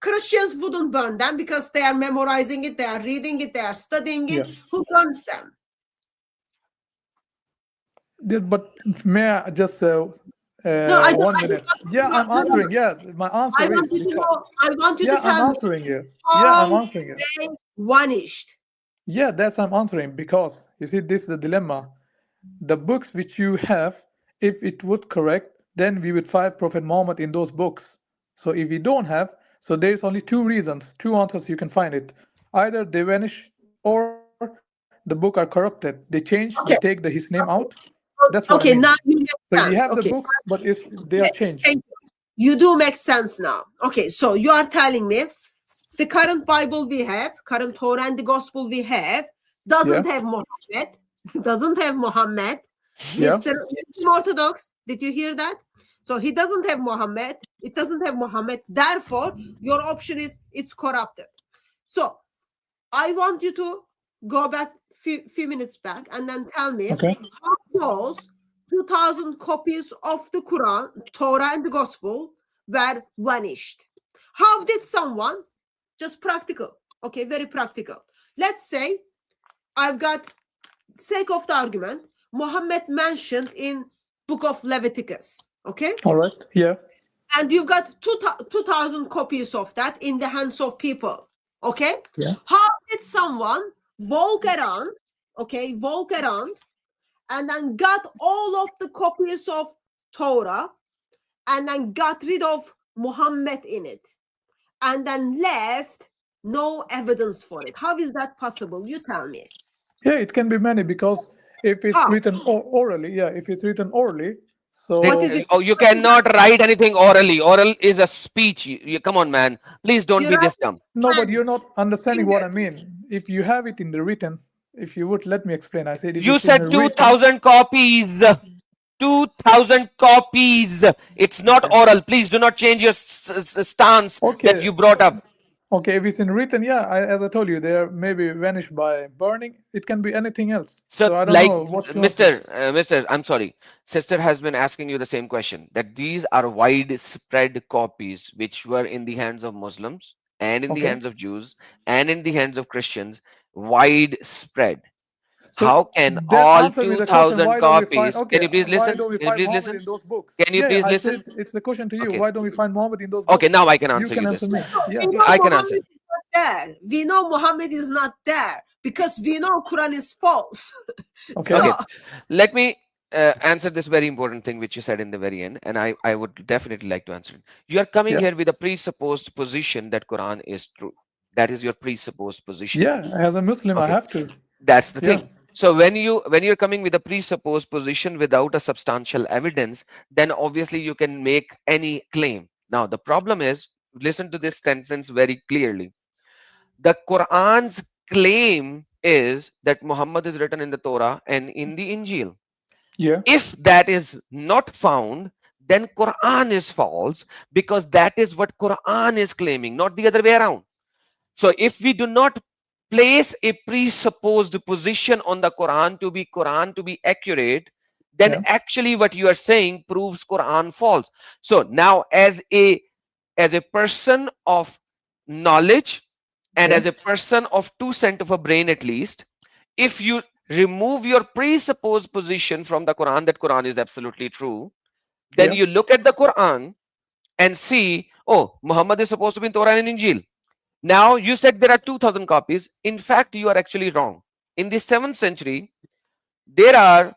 Christians wouldn't burn them because they are memorizing it, they are reading it, they are studying it. Who burns them? But may I just 1 minute? I'm answering. My answer is because I want you to tell I'm answering you. I'm answering you. They vanished. Yeah, that's I'm answering, because you see, this is the dilemma. The books which you have, if it would correct, then we would find Prophet Muhammad in those books. So if we don't have, So there's only two reasons, two answers you can find it. Either they vanish or the book are corrupted. They change, they take his name out. That's what I mean. Okay, now So you you make have the sense. books, Okay. but they are Okay, changed. thank you. You do make sense now. Okay, so you are telling me the current Bible we have, current Torah and the Gospel we have, doesn't Yeah, have Muhammad, doesn't have Muhammad. yeah. Mr. Orthodox, did you hear that? So he doesn't have Muhammad. It doesn't have Muhammad. Therefore, your option is it's corrupted. So I want you to go back few minutes back and then tell me Okay. how those 2,000 copies of the Quran, Torah, and the Gospel were vanished. How did someone, just practical, okay, very practical. Let's say I've got, sake of the argument, Muhammad mentioned in Book of Leviticus, okay? All right. Yeah. And you've got 2,000 copies of that in the hands of people, okay? Yeah. How did someone walk around, okay, walk around and then got all of the copies of Torah and then got rid of Muhammad in it and then left no evidence for it? How is that possible? You tell me. Yeah, it can be many because if it's How? written orally, yeah, if it's written orally, What is so it? Oh, you cannot write anything orally. Oral is a speech. Come on, man. Please don't You be write this dumb. no, but you're hands, not understanding what I fingers. mean. If you have it in the written, if you would let me explain, I said it You is in said the written. 2,000 copies. 2,000 copies. It's not Okay. oral. Please do not change your stance that Okay. you brought up. Okay, if it's in written, yeah, as I told you, they are maybe vanished by burning. It can be anything else. So, So I don't like, know what you want to. Mr. I'm sorry. Sister has been asking you the same question, that these are widespread copies which were in the hands of Muslims and in the Okay. hands of Jews and in the hands of Christians. Widespread. So How can then all answer me the question, 2,000 why don't we find, copies? Can okay, you please why listen? don't we Can you find please Muhammad listen? in those books? Can you Yeah, please I listen? said it's the question to you. Okay. Why don't we find Muhammad in those Okay, books? now I can You answer can you answer this. me. Yeah. We know I can Muhammad answer. is not there. We know Muhammad is not there because we know Quran is false. Okay. So Okay, let me answer this very important thing which you said in the very end, and I would definitely like to answer it. You are coming Yeah. here with a presupposed position that Quran is true. That is your presupposed position. Yeah. As a Muslim, I Okay, have to. that's the Yeah. thing. So when you're coming with a presupposed position without a substantial evidence, then obviously you can make any claim. Now the problem is, listen to this sentence very clearly. The Quran's claim is that Muhammad is written in the Torah and in the Injil. Yeah. If that is not found, then Quran is false, because that is what Quran is claiming, not the other way around. So if we do not place a presupposed position on the Quran to be accurate, then Yeah. actually what you are saying proves Quran false. So now as a person of knowledge and Yeah. as a person of 2 cent of a brain at least, if you remove your presupposed position from the Quran that Quran is absolutely true, then Yeah. you look at the Quran and see, oh, Muhammad is supposed to be in Torah and in Injil. Now you said there are 2,000 copies. In fact, you are actually wrong. In the 7th century, there are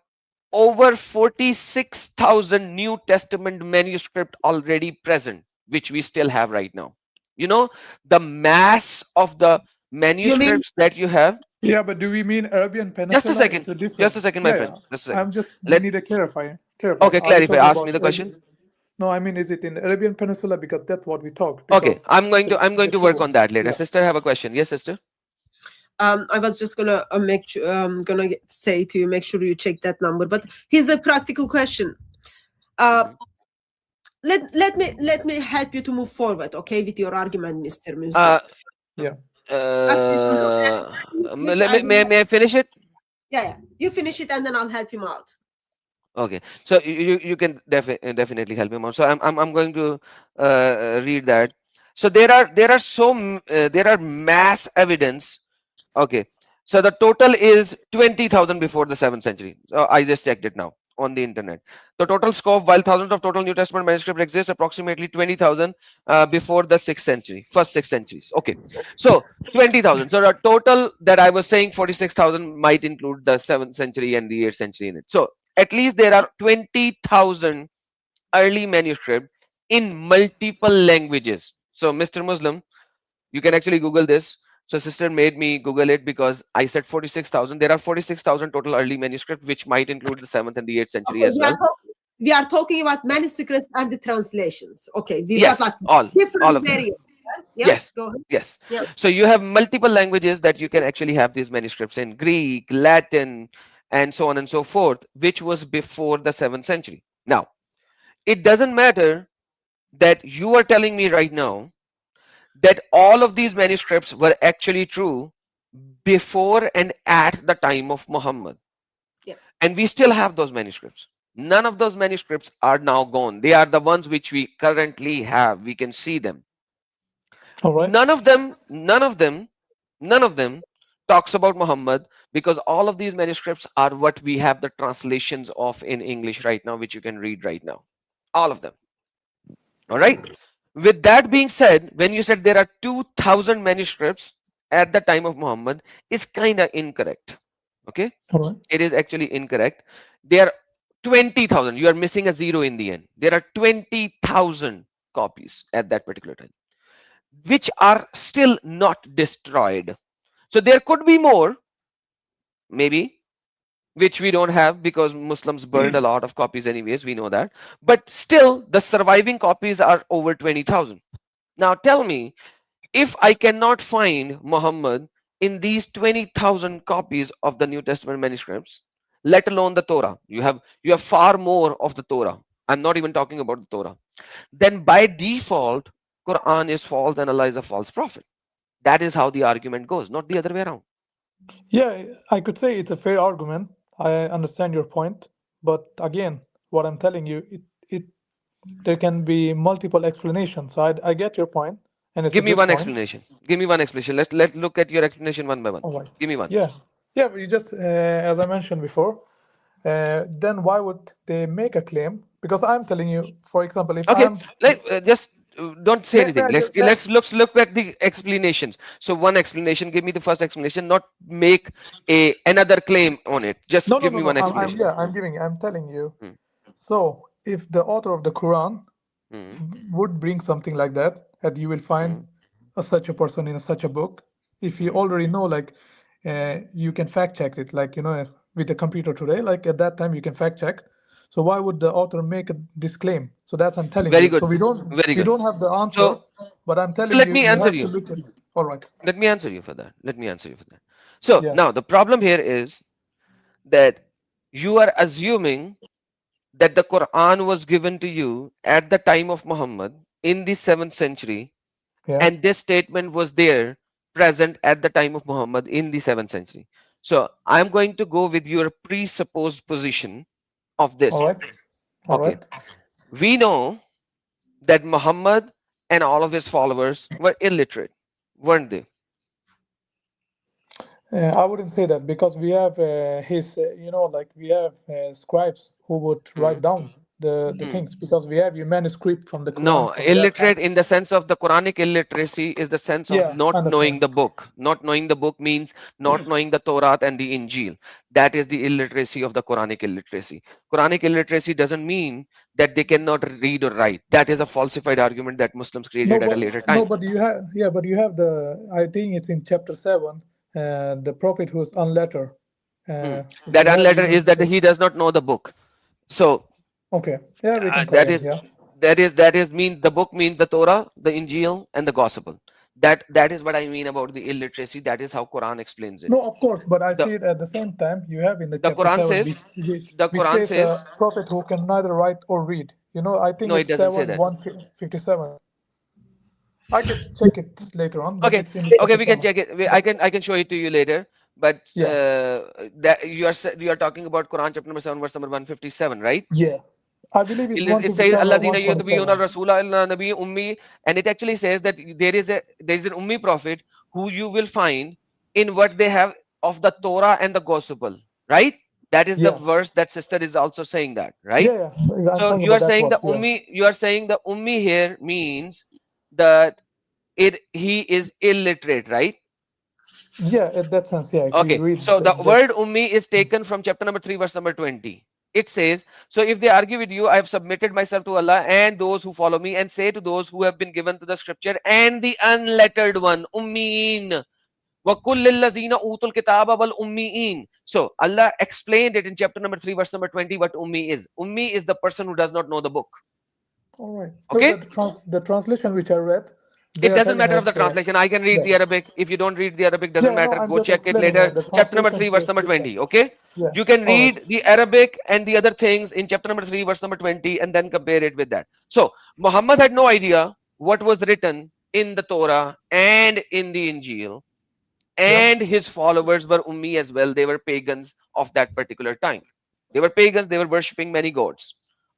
over 46,000 New Testament manuscript already present, which we still have right now. You know, the mass of the you mean manuscripts that you have. Yeah, but do we mean Arabian Just a Peninsula? second. It's a Just different. a second, my Yeah, friend. yeah. Just a second. I'm just, we Let need to clarify. Okay, Are we clarify. talking Ask me about the question. No, I mean, is it in the Arabian Peninsula? Because that's what we talked. Okay, Because I'm going the to work two. on that later. Yeah. Sister, have a question. Yes, sister. I was just gonna make sure, say to you, make sure you check that number. But here's a practical question. Mhm. Let me help you to move forward, okay, with your argument, Mr. Muslim. Yeah. Actually, no, May I finish it? yeah. You finish it and then I'll help him out. Okay, so you can definitely help him out. So I'm going to read that. So there are mass evidence. Okay, so the total is 20,000 before the 7th century. So I just checked it now on the internet. The total scope, while thousands of total New Testament manuscript exists, approximately 20,000 before the 6th century, first 6 centuries. Okay, so 20,000. So the total that I was saying 46,000 might include the 7th century and the 8th century in it. So at least there are 20,000 early manuscript in multiple languages. So Mr. Muslim, you can actually Google this. So sister made me Google it because I said 46,000. There are 46,000 total early manuscripts, which might include the 7th and the 8th century Okay, as well. we are talking about manuscripts and the translations. Okay, we've got Yes, like all different of them. variants. Yeah, Yes, go ahead. yes. Yeah. So you have multiple languages that you can actually have these manuscripts in: Greek, Latin, and so on and so forth, which was before the 7th century. Now, it doesn't matter that you are telling me right now that all of these manuscripts were actually true before and at the time of Muhammad. Yeah. And we still have those manuscripts. None of those manuscripts are now gone. They are the ones which we currently have. We can see them. All right. None of them talks about Muhammad, because all of these manuscripts are what we have the translations of in English right now, which you can read right now. All of them. All right. With that being said, when you said there are 2,000 manuscripts at the time of Muhammad, is kind of incorrect. Okay. All right. It is actually incorrect. There are 20,000. You are missing a zero in the end. There are 20,000 copies at that particular time, which are still not destroyed. So there could be more, maybe, which we don't have because Muslims burned a lot of copies anyways. We know that. But still, the surviving copies are over 20,000. Now tell me, if I cannot find Muhammad in these 20,000 copies of the New Testament manuscripts, let alone the Torah, you have far more of the Torah. I'm not even talking about the Torah. Then by default, Quran is false and Allah is a false prophet. That is how the argument goes, not the other way around. Yeah, I could say it's a fair argument. I understand your point, but again, what I'm telling you, it there can be multiple explanations. So I get your point, and it's a Give me good one point. explanation. Give me one explanation. Let's look at your explanation one by one. All right. Give me one. Yeah, yeah. But you just, as I mentioned before, then why would they make a claim? Because I'm telling you, for example, if Okay, I'm just don't say may, anything. may I just, may, Let's look at the explanations. So one explanation. Give me the first explanation. Not make another claim on it. Just give me no. one explanation. I'm telling you. Mm, So if the author of the Quran mm, would bring something like that, that you will find mm, such a person in such a book, if you mm. already know, like, you can fact check it, like, if with the computer today, like at that time you can fact check. So why would the author make this claim? So that's I'm telling Very you. So good. Very we good. don't have the answer, So but I'm telling let you, me you answer have to you. look at. All right. Let me answer you for that. Let me answer you for that. So Yeah. now the problem here is that you are assuming that the Quran was given to you at the time of Muhammad in the 7th century, Yeah. and this statement was there present at the time of Muhammad in the 7th century. So I'm going to go with your presupposed position of this. All right. All Okay. right. We know that Muhammad and all of his followers were illiterate, weren't they? I wouldn't say that because we have his, like we have scribes who would Hmm. write down the Hmm. things because we have your manuscript from the Quran No, from that time. illiterate in the sense of the Quranic illiteracy is the sense of Yeah, not knowing understand. the book. Not knowing the book means not knowing the Torah and the Injil. That is the illiteracy of the Quranic illiteracy. Quranic illiteracy doesn't mean that they cannot read or write. That is a falsified argument that Muslims created at a later No, time. but you have, yeah, but you have I think it's in chapter 7, the prophet who's unlettered. Hmm. So we That have unlettered even, is that he does not know the book. So okay, yeah, we can that carry on. is Yeah, mean the book means the Torah, the Injil, and the Gospel. That is what I mean about the illiteracy. That is how Quran explains it. no, of course, but I The see it at the same time. You have in the the chapter Quran 7, says the which Quran says a says prophet who can neither write or read. I think no, it it's doesn't say 7 that. 157. I could check it later on, but Okay, it's in okay, chapter we can 7. check it. I can show it to you later. But Yeah, that you are talking about Quran chapter number 7 verse number 157, right? yeah. I believe it's It says 157 or Alladina yattabi'una 127. rasula illa nabiy ummi, and it actually says that there is an ummi prophet who you will find in what they have of the Torah and the Gospel, right? That is the Yeah, verse that sister is also saying that, right? yeah. I'm So talking you about are that saying verse. the Yeah, ummi, here means that he is illiterate, right? yeah. In that sense, yeah. If you Okay, read so the just word ummi is taken from chapter number 3 verse number 20. It says, so if they argue with you, I have submitted myself to Allah and those who follow me, and say to those who have been given to the scripture and the unlettered one, ummiin. So Allah explained it in chapter number 3, verse number 20, what ummi is. Ummi is the person who does not know the book. All right. So Okay? the translation which I read, they It are doesn't telling matter of us the translation. I can read the Arabic. If you don't read the Arabic, doesn't no, matter. I'm Go just check it explaining later. the Chapter number translation 3, verse says number different. 20. Okay? Yeah. You can All right. read the Arabic and the other things in chapter number 3, verse number 20, and then compare it with that. So Muhammad had no idea what was written in the Torah and in the Injil, and his followers were ummi as well. They were pagans of that particular time. They were pagans. They were worshipping many gods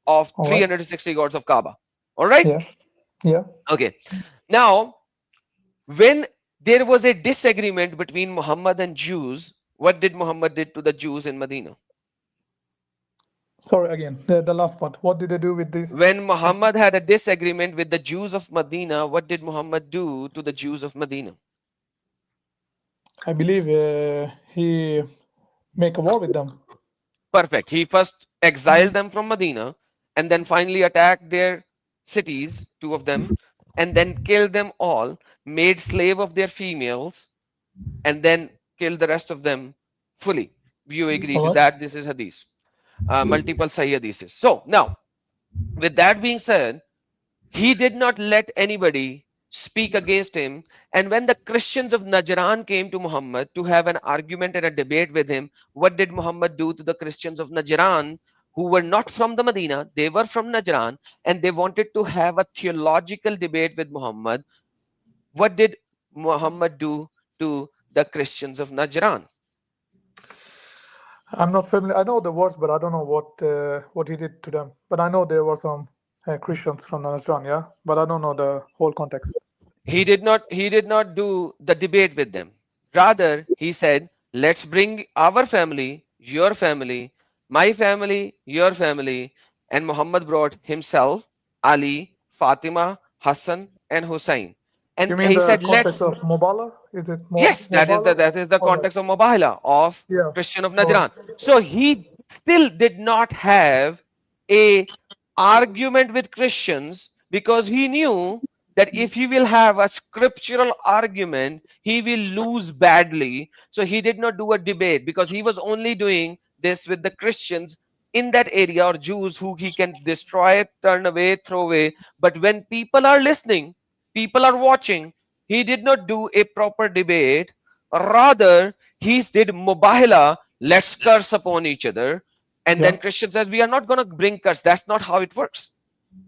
of All right. 360 gods of Kaaba. All right? Yeah. Yeah. Okay. Now, when there was a disagreement between Muhammad and Jews, what did Muhammad did to the Jews in Medina? Sorry again. The last part. What did they do with this? When Muhammad had a disagreement with the Jews of Medina, what did Muhammad do to the Jews of Medina? I believe he make a war with them. Perfect. He first exiled them from Medina and then finally attacked their cities, two of them, and then killed them all, made slave of their females, and then killed the rest of them fully. You agree All to right. that? This is hadith. Multiple Sahih hadiths. So now, with that being said, he did not let anybody speak against him. And when the Christians of Najran came to Muhammad to have an argument and a debate with him, what did Muhammad do to the Christians of Najran who were not from the Medina? They were from Najran and they wanted to have a theological debate with Muhammad. What did Muhammad do to the Christians of Najran? I'm not familiar. I know the words, but I don't know what he did to them. But I know there were some Christians from Najran, yeah. But I don't know the whole context. He did not do the debate with them. Rather, he said, let's bring our family, your family, my family, your family. And Muhammad brought himself, Ali, Fatima, Hassan, and Hussein. You And mean he the said, context let's, of Mubala? Is it yes, Mubala? that is the All right. context of Mubahila of Yeah. Christian of All right. Najran. So he still did not have a argument with Christians because he knew that if he will have a scriptural argument, he will lose badly. So he did not do a debate because he was only doing this with the Christians in that area or Jews who he can destroy, turn away, throw away. But when people are listening, people are watching, he did not do a proper debate. Rather, he did mubahila, let's curse upon each other. And then Yeah. Christian says, we are not going to bring curse. That's not how it works.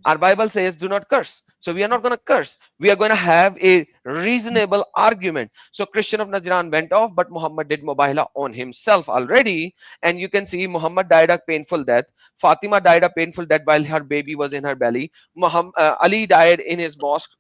Our Bible says, do not curse. So we are not going to curse. We are going to have a reasonable argument. So Christian of Najran went off, but Muhammad did mubahila on himself already. And you can see Muhammad died a painful death. Fatima died a painful death while her baby was in her belly. Ali died in his mosque,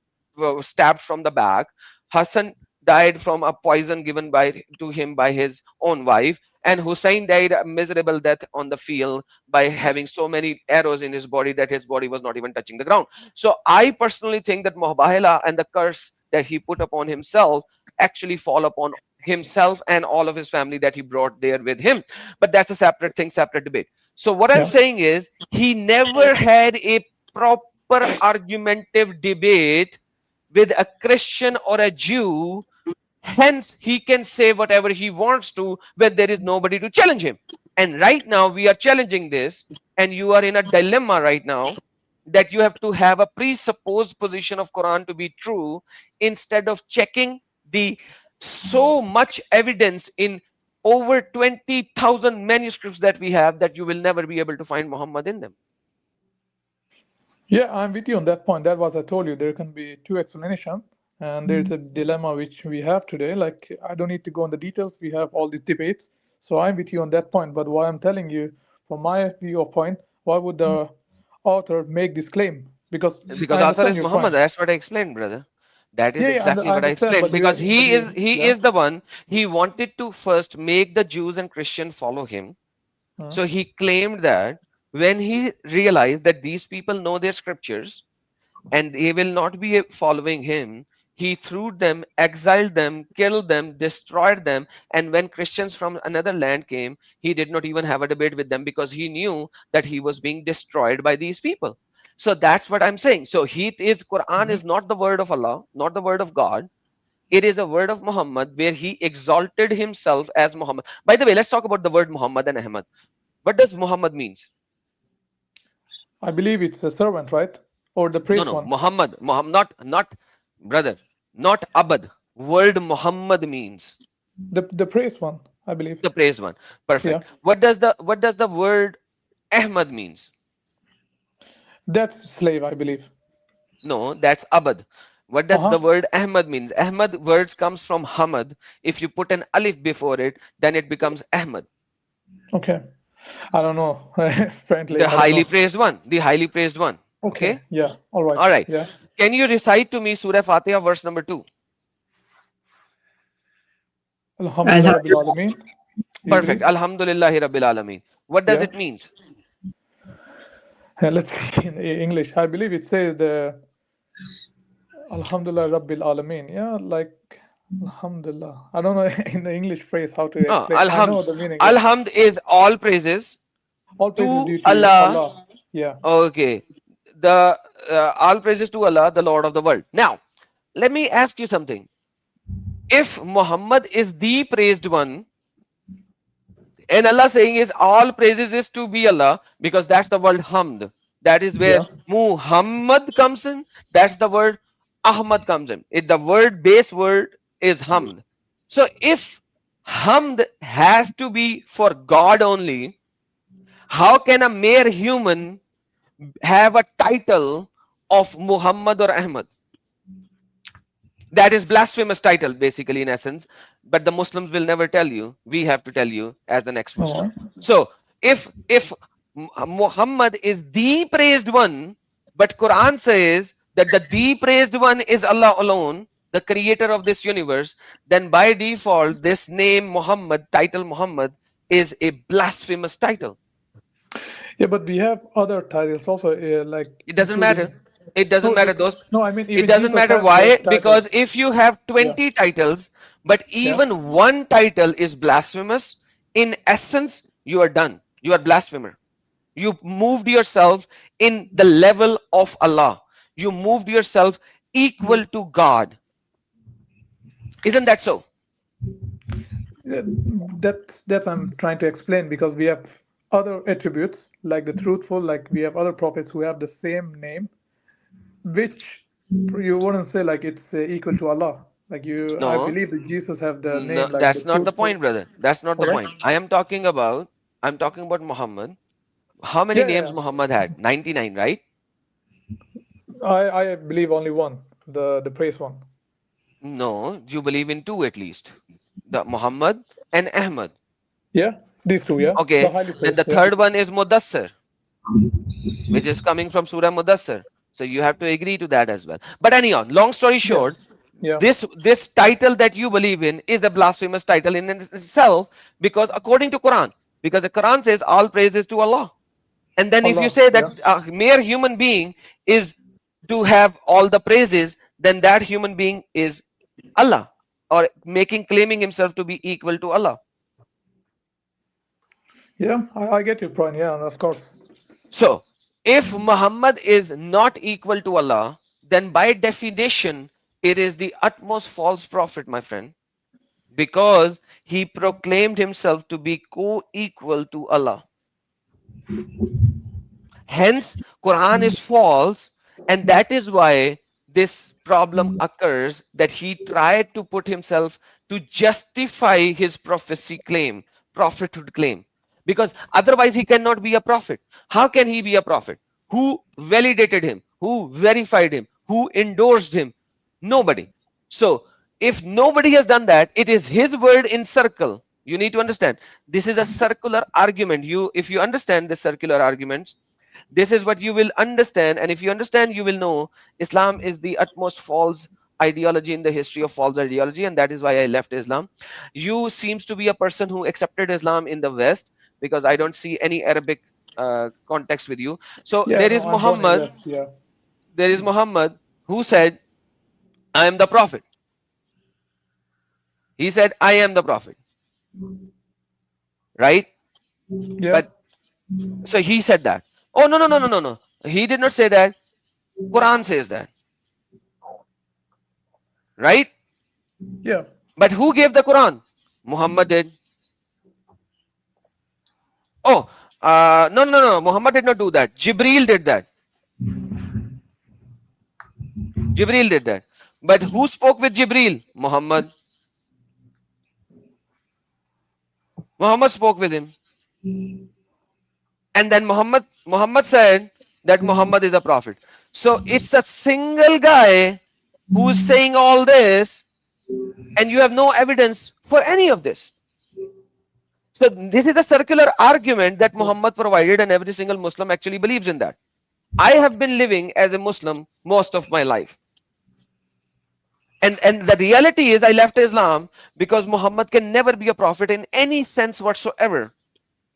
stabbed from the back. Hassan died from a poison given to him by his own wife. And Hussein died a miserable death on the field by having so many arrows in his body that his body was not even touching the ground. So I personally think that Muhabahila and the curse that he put upon himself actually fall upon himself and all of his family that he brought there with him. But that's a separate thing, separate debate. So what I'm Yeah. saying is he never had a proper argumentative debate with a Christian or a Jew. Hence, he can say whatever he wants to when there is nobody to challenge him. And right now, we are challenging this, and you are in a dilemma right now that you have to have a presupposed position of Quran to be true instead of checking the so much evidence in over 20,000 manuscripts that we have that you will never be able to find Muhammad in them. Yeah, I'm with you on that point. That was I told you there can be two explanations, and there's a dilemma which we have today. Like I don't need to go on the details. We have all these debates, so I'm with you on that point. But why I'm telling you, from my view of point, why would the author make this claim? Because Because I author understand is your Muhammad. point. That's what I explained, brother. That is exactly I what I understand. explained. But Because he yeah, is the one. He wanted to first make the Jews and Christians follow him. uh, So he claimed that when he realized that these people know their scriptures and they will not be following him, He threw them, exiled them, killed them, destroyed them. And when Christians from another land came, he did not even have a debate with them because he knew that he was being destroyed by these people. So that's what I'm saying. So Quran is not the word of Allah, not the word of God. It is a word of Muhammad where he exalted himself as Muhammad. By the way, let's talk about the word Muhammad and Ahmad. What does Muhammad means? I believe it's a servant, right? Or the No, praised no, one. Muhammad, not brother, not Abad. Word Muhammad means The praised one, I believe. the praised one. Yeah. Perfect. What does the word Ahmad means? That's slave, I believe. No, that's Abad. What does Uh-huh. the word Ahmad means? Ahmad words comes from Hamad. If you put an alif before it, then it becomes Ahmad. Okay. I don't know. Frankly, The I don't highly know. praised one. The highly praised one. Okay. Okay. Yeah. All right. All right. Yeah. Can you recite to me Surah Fatiha verse number 2? I'll Alhamdulillah have Rabbil Alameen. You Perfect. believe? Alhamdulillahi Rabbil Alameen. What does Yeah. it means? Let's see in English. I believe it says the Alhamdulillah Rabbil Alameen. Yeah, like Alhamdulillah. I don't know in the English phrase how to explain. I Alhamd. know the meaning. Yeah. Alhamd is all praises All praise is to due to Allah. Allah. Yeah. Okay. The all praises to Allah, the Lord of the world. Now, let me ask you something. If Muhammad is the praised one, and Allah saying is all praises is to be Allah, because that's the word hamd. That is where Yeah. Muhammad comes in. That's the word Ahmad comes in. The word base word is hamd. So if hamd has to be for God only, how can a mere human have a title of Muhammad or Ahmad? That is blasphemous title basically in essence, but the Muslims will never tell you. We have to tell you as the next All Muslim. right. So if Muhammad is the praised one, but Quran says that the praised one is Allah alone, the creator of this universe, then by default this name Muhammad, title Muhammad, is a blasphemous title. Yeah, but we have other titles also, like It doesn't matter. including. It doesn't No, matter this. those. No, I mean It even doesn't Jesus matter have those why, because titles. if you have Yeah. 20 titles, but Yeah. even one title is blasphemous, in essence, you are done. You are blasphemer. You moved yourself in the level of Allah. You moved yourself equal to God. Isn't that so? Yeah, that's I'm trying to explain because we have other attributes like the truthful, like we have other prophets who have the same name, which you wouldn't say like it's equal to Allah. Like you, I No, believe that Jesus have the no, name like the that's not the point, truthful. brother. That's not All the right. point. I'm talking about Muhammad. How many Yeah, names yeah. Muhammad had? 99, right? I believe only one, the praise one. No, you believe in two at least. The Muhammad and Ahmad. Yeah, these two. Yeah, the Okay. highly Then the praised. Yeah. third one is Mudassir, which is coming from Surah Mudassir. So you have to agree to that as well. But anyhow, long story Yeah. short, Yeah. this title that you believe in is a blasphemous title in itself, because according to Quran, because the Quran says all praises to Allah. And then if you Allah. say that Yeah. a mere human being is to have all the praises, then that human being is Allah, or claiming himself to be equal to Allah. Yeah. I get your point. Yeah, and of course. So if Muhammad is not equal to Allah, then by definition it is the utmost false prophet, my friend, because he proclaimed himself to be co-equal to Allah. Hence, Quran is false, and that is why this problem occurs, that he tried to put himself to justify his prophecy claim, prophethood claim, because otherwise he cannot be a prophet. How can he be a prophet? Who validated him? Who verified him? Who endorsed him? Nobody. So, if nobody has done that, it is his word in circle. You need to understand. This is a circular argument. If you understand this circular argument, this is what you will understand, and if you understand, you will know Islam is the utmost false ideology in the history of false ideology, and that is why I left Islam. You seems to be a person who accepted Islam in the West, because I don't see any Arabic context with you. So Yeah. there No, is I'm born in Muhammad. West. Yeah. There is Muhammad who said, I am the prophet. He said, I am the prophet. Right? Yeah. But so he said that. Oh, no, no, no, no, no, no. He did not say that. Quran says that. Right? Yeah. But who gave the Quran? Muhammad did. Oh, no, no, no. Muhammad did not do that. Jibreel did that. Jibreel did that. But who spoke with Jibreel? Muhammad. Muhammad spoke with him. And then Muhammad said that Muhammad is a prophet. So it's a single guy who's saying all this, and you have no evidence for any of this. So this is a circular argument that Muhammad provided, and every single Muslim actually believes in that. I have been living as a Muslim most of my life. And the reality is I left Islam because Muhammad can never be a prophet in any sense whatsoever,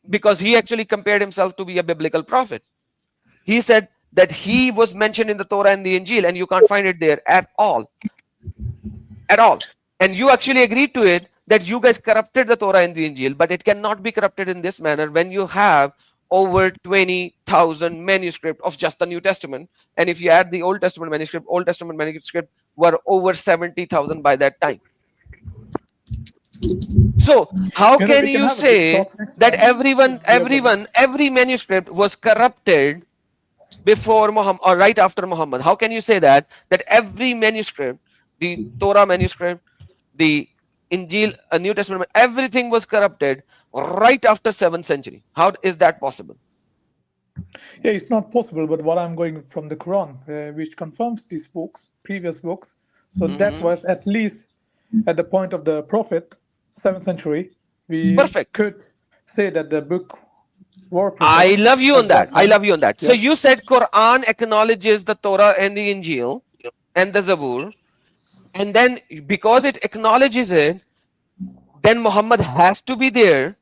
because he actually compared himself to be a biblical prophet. He said that he was mentioned in the Torah and the Injil, and you can't find it there at all. At all. And you actually agreed to it that you guys corrupted the Torah and the Injil, but it cannot be corrupted in this manner when you have over 20,000 manuscripts of just the New Testament. And if you add the Old Testament manuscript were over 70,000 by that time. So how can you say that every manuscript was corrupted before Muhammad or right after Muhammad? How can you say that every manuscript, the Torah manuscript, the Injil, New Testament, everything was corrupted right after 7th century? How is that possible? Yeah, it's not possible, but what I'm going from the Quran, which confirms these books, previous books. So that was at least at the point of the Prophet, 7th century, we could say that the book were preserved. I love you on that. I love you on that. So you said Quran acknowledges the Torah and the Injil and the Zabur, and then because it acknowledges it, then Muhammad has to be there.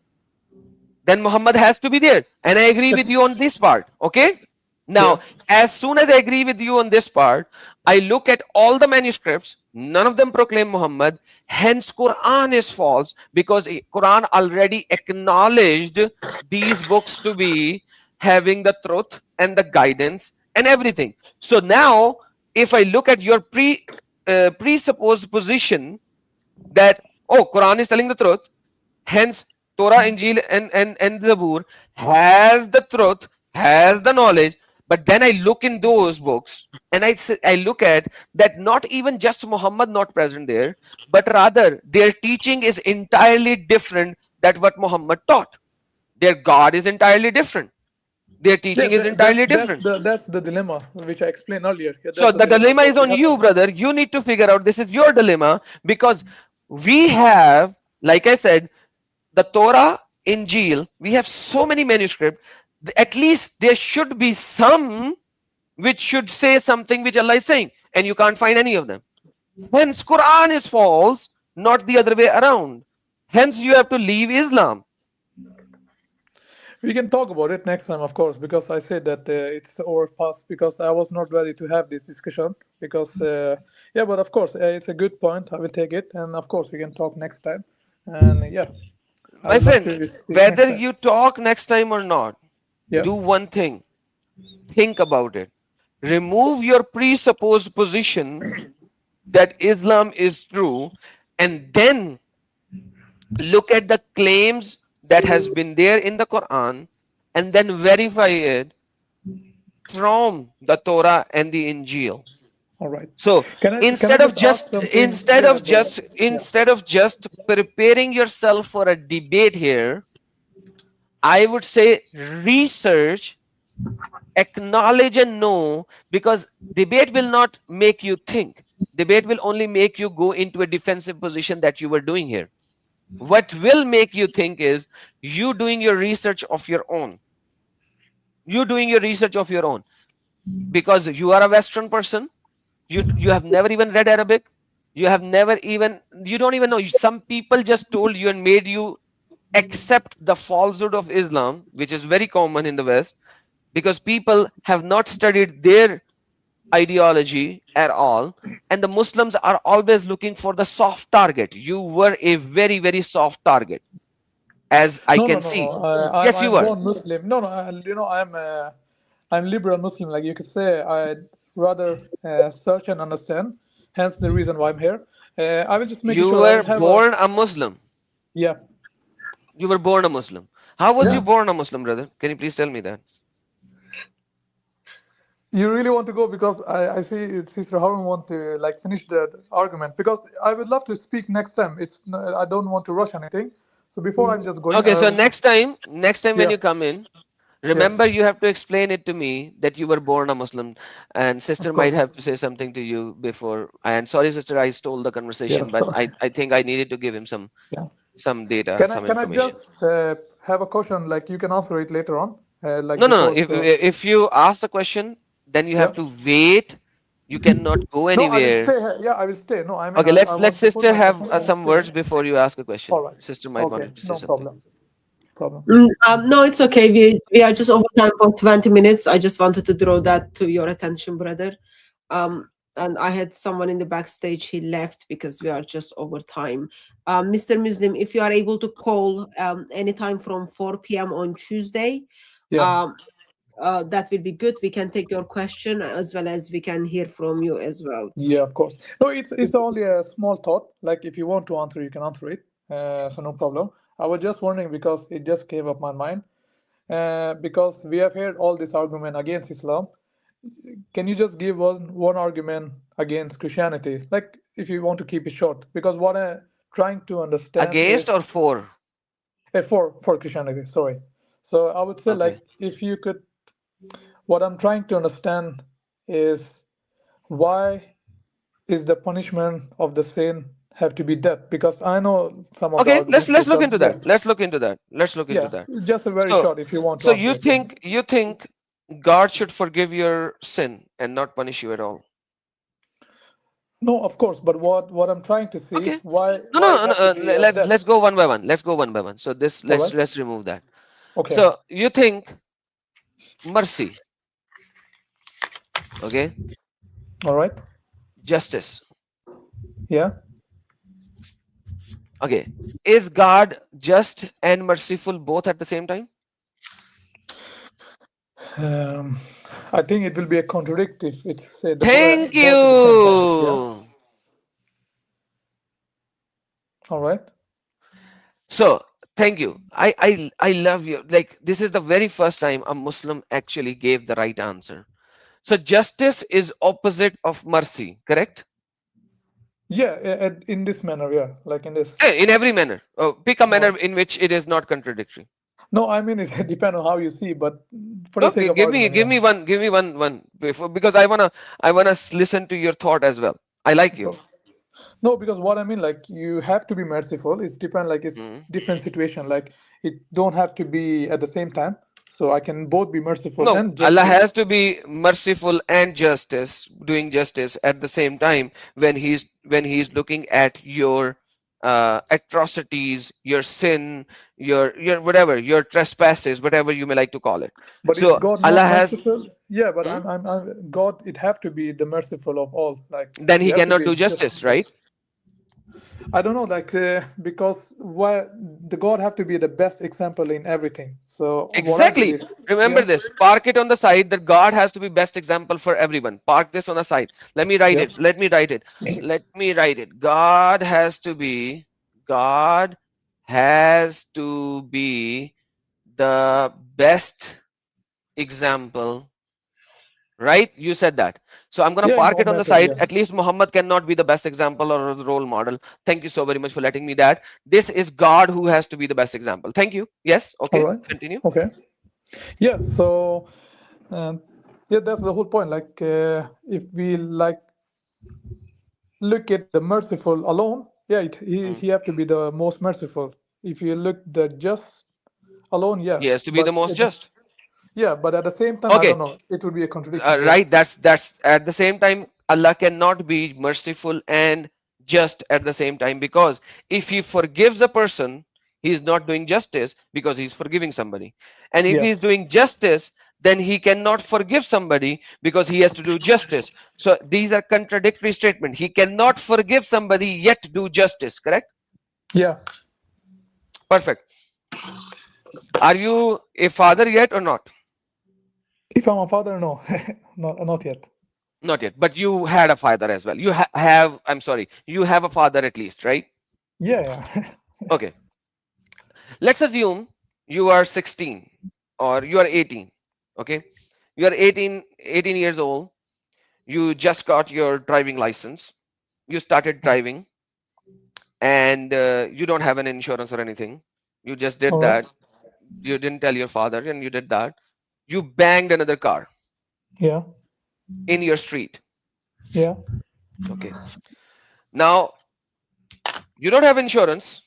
Then Muhammad has to be there. And I agree with you on this part. Okay? Now, as soon as I agree with you on this part, I look at all the manuscripts. None of them proclaim Muhammad. Hence, Quran is false because Quran already acknowledged these books to be having the truth and the guidance and everything. So now, if I look at your presupposed position that, oh, Quran is telling the truth, hence Torah, Injil, and Zabur has the truth, has the knowledge. But then I look in those books and I look at that not even just Muhammad not present there, but rather their teaching is entirely different than what Muhammad taught. Their God is entirely different. Their teaching is entirely different. That's the dilemma which I explained earlier. Yeah, so the dilemma is on you, brother. You need to figure out, this is your dilemma, because we have, like I said, the Torah, Injil, we have so many manuscripts. At least there should be some which should say something which Allah is saying, and you can't find any of them. Hence, Quran is false, not the other way around. Hence, you have to leave Islam. We can talk about it next time, of course, because I said that it's overpassed because I was not ready to have this discussion. Because, yeah, but of course, it's a good point. I will take it. And of course, we can talk next time. And yeah. My friend, whether you talk next time or not, do one thing. Think about it. Remove your presupposed position that Islam is true, and then look at the claims that has been there in the Quran, and then verify it from the Torah and the Injil. All right. So instead of just preparing yourself for a debate here, I would say research, acknowledge and know, because debate will not make you think. Debate will only make you go into a defensive position that you were doing here. What will make you think is you doing your research of your own. You doing your research of your own. Because you are a Western person. You have never even read Arabic. You don't even know. Some people just told you and made you accept the falsehood of Islam, which is very common in the West, because people have not studied their ideology at all, and the Muslims are always looking for the soft target. You were a very, very soft target, as I No, no, can no, no. see. I'm Yes, you were. born Muslim. No, no. I'm liberal Muslim. Like you could say, I'd rather search and understand. Hence the reason why I'm here. I will just make You sure. I were will have a born a Muslim. yeah, You were born a Muslim. How was you yeah. born a Muslim, brother? Can you please tell me that? You really want to go because I see Sister Harun want to like finish the argument because I would love to speak next time. I don't want to rush anything. So before I'm just going, Okay, so I'll next time when yeah, you come in, yeah, remember you have to explain it to me that you were born a Muslim, and sister of might have course. to say something to you before. And sorry, sister, I stole the Yeah, conversation, but so I think I needed to give him yeah. some data, Can I some can I information. just have a question? Like you can answer it later on, like No, no, no. before. If So if you ask the question, then you yeah. have to wait. You cannot go No, I will anywhere. stay here. Yeah, I will stay. No, I mean Okay, I let's want to put sister my have question. I will some stay here. words before you ask a All question. right. Sister might Okay. wanted to say No something. problem. Problem. No, it's okay. We are just over time for 20 minutes. I just wanted to draw that to your attention, brother. And I had someone in the backstage. He left because we are just over time. Mr. Muslim, if you are able to call anytime from 4 p.m. on Tuesday, Yeah. that will be good. We can take your question as well as we can hear from you as well. Yeah, of course. No, it's only a small thought. Like if you want to answer, you can answer it. So no problem. I was just wondering because it just came up my mind. Because we have heard all this argument against Islam. Can you just give one argument against Christianity? Like if you want to keep it short, because what I'm trying to understand Against or is for? for Christianity. Sorry. So I would say Okay. like if you could, what I'm trying to understand is why is the punishment of the sin have to be death? Because I know some of the Okay, let's arguments with look them. into that. Yeah, Let's look into that. Let's look into yeah. that. Just a very So short if you want to so answer you it. Yeah. think God should forgive your sin and not punish you at all? No, of course. But what I'm trying to see Okay. No, why no, it no, no, have to be a let's death. go one by one. Let's go one by one. So this All right. let's remove that. Okay. So you think mercy, okay, All right. justice, Yeah. okay. Is God just and merciful both at the same time? Um, I think it will be a contradict if it's Thank both at the same time. Yeah. you. All right. So thank you. I love you. Like this is the very first time a Muslim actually gave the right answer. So justice is opposite of mercy, correct? Yeah. In this manner. Yeah. Like in this. In every manner. Pick a All right. manner in which it is not contradictory. No, I mean it depends on how you see, but for the sake Okay, of argument, give yeah. me one before, because I wanna listen to your thought as well. I like you. No, because what I mean, like you have to be merciful. It's depend like it's Hmm. different situation. Like it don't have to be at the same time. So I can both be merciful No, and Allah justly. has to be merciful and doing justice at the same time when he's looking at your atrocities, your sin, your whatever, your trespasses, whatever you may like to call it. But is So God Allah not has. merciful? Yeah, but Hmm? I'm God. It have to be the merciful of all. Like Then you he have to cannot be do just. justice, right? I don't know, like because why the God have to be the best example in everything. So what I Exactly. believe, Remember yeah, this. Park it on the side that God has to be best example for everyone. Park this on the side. Let me write yeah. it. Let me write it. Let me write it. God has to be the best example. Right? You said that. So I'm going to Yeah, in park all it on the matters, side. yeah. At least Muhammad cannot be the best example or the role model. Thank you so very much for letting me that. This is God who has to be the best example. Thank you. Yes. All Okay. right. Continue. Okay. Yeah. So yeah, that's the whole point. Like if we like look at the merciful alone, yeah, Hmm. he have to be the most merciful. If you look the just alone, yeah, He has to be the but most just. yeah, but at the same time, I Okay. don't know. It would be a contradiction. Yeah. Right, that's at the same time Allah cannot be merciful and just at the same time, because if he forgives a person, He is not doing justice because he's forgiving somebody. And if Yeah. he's doing justice, then he cannot forgive somebody because he has to do justice. So these are contradictory statements. He cannot forgive somebody yet do justice, correct? Yeah. Perfect. Are you a father yet or not? If I'm a father, no, not yet. Not yet, but you had a father as well. You have, I'm sorry, you have a father at least, right? Yeah. Okay. Let's assume you are 16 or you are 18. Okay. You are 18 years old. You just got your driving license. You started driving and you don't have an insurance or anything. You just did All right. that. You didn't tell your father and you did that. You banged another car Yeah. in your street. Yeah. Okay. Now you don't have insurance.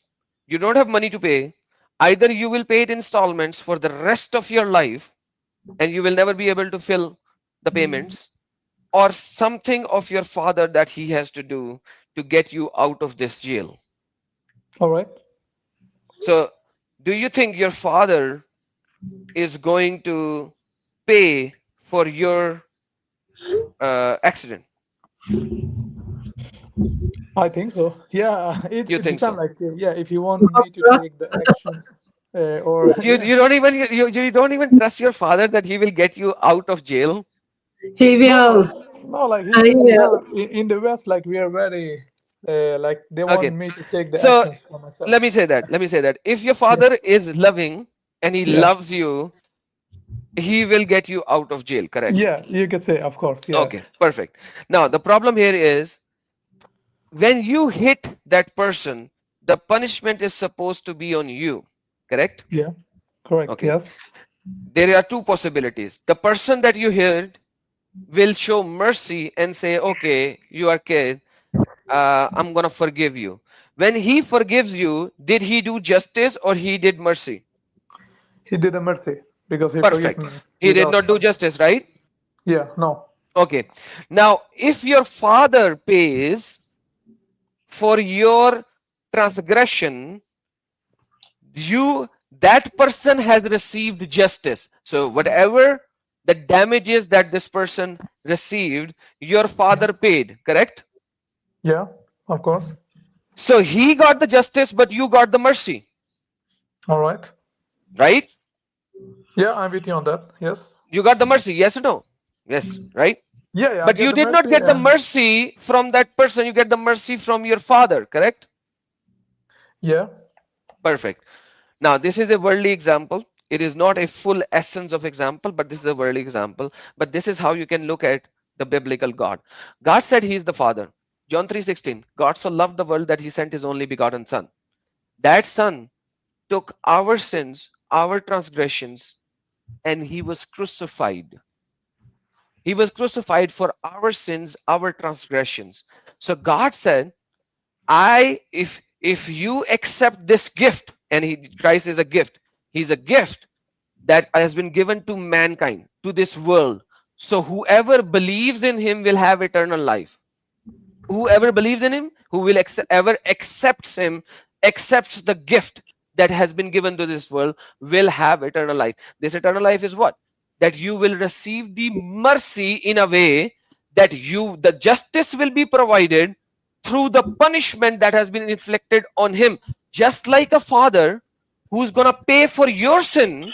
You don't have money to pay. Either you will pay it installments for the rest of your life and you will never be able to fill the payments, or something of your father that he has to do to get you out of this jail. All right. So do you think your father is going to pay for your accident? I think so. Yeah. You It think depends. so? Like, yeah, if you want me to take the actions, or You, yeah. you don't even you don't even trust your father that he will get you out of jail? He will. No, like He here, will. in the West, like we are very, like they want Okay. me to take the So actions for myself. let me say that. If your Yeah. father is loving and he Yeah. loves you, he will get you out of jail, correct? Yeah. You could say, of course. Yeah. Okay, perfect. Now the problem here is when you hit that person, the punishment is supposed to be on you, correct? Yeah. Correct. Okay. Yes. There are two possibilities. The person that you hit will show mercy and say, okay, you are kid, I'm gonna forgive you. When he forgives you, did he do justice or he did mercy? He did a mercy because he forgave Perfect. me He did without not do punishment. justice, right? Yeah. No. Okay. Now, if your father pays for your transgression, that person has received justice. So whatever the damages that this person received, your father paid, correct? Yeah. Of course. So he got the justice, but you got the mercy, All right. right? Yeah, I'm with you on that. Yes. You got the mercy, yes or no? Yes, right? Yeah. Yeah. I But get you the did not mercy, get the and mercy from that person, you get the mercy from your father, correct? yeah. Perfect. Now, this is a worldly example. It is not a full essence of example, but this is a worldly example. But this is how you can look at the biblical God. God said he is the Father. John 3:16, God so loved the world that he sent his only begotten Son. That Son took our sins, our transgressions, and he was crucified. He was crucified for our sins, our transgressions. So God said, if you accept this gift, and Christ is a gift, he's a gift that has been given to mankind, to this world. So whoever believes in him will have eternal life. Whoever believes in him, who will ever accepts him, accepts the gift that has been given to this world, will have eternal life. This eternal life is what? That you will receive the mercy in a way that the justice will be provided through the punishment that has been inflicted on him. Just like a father who's going to pay for your sin,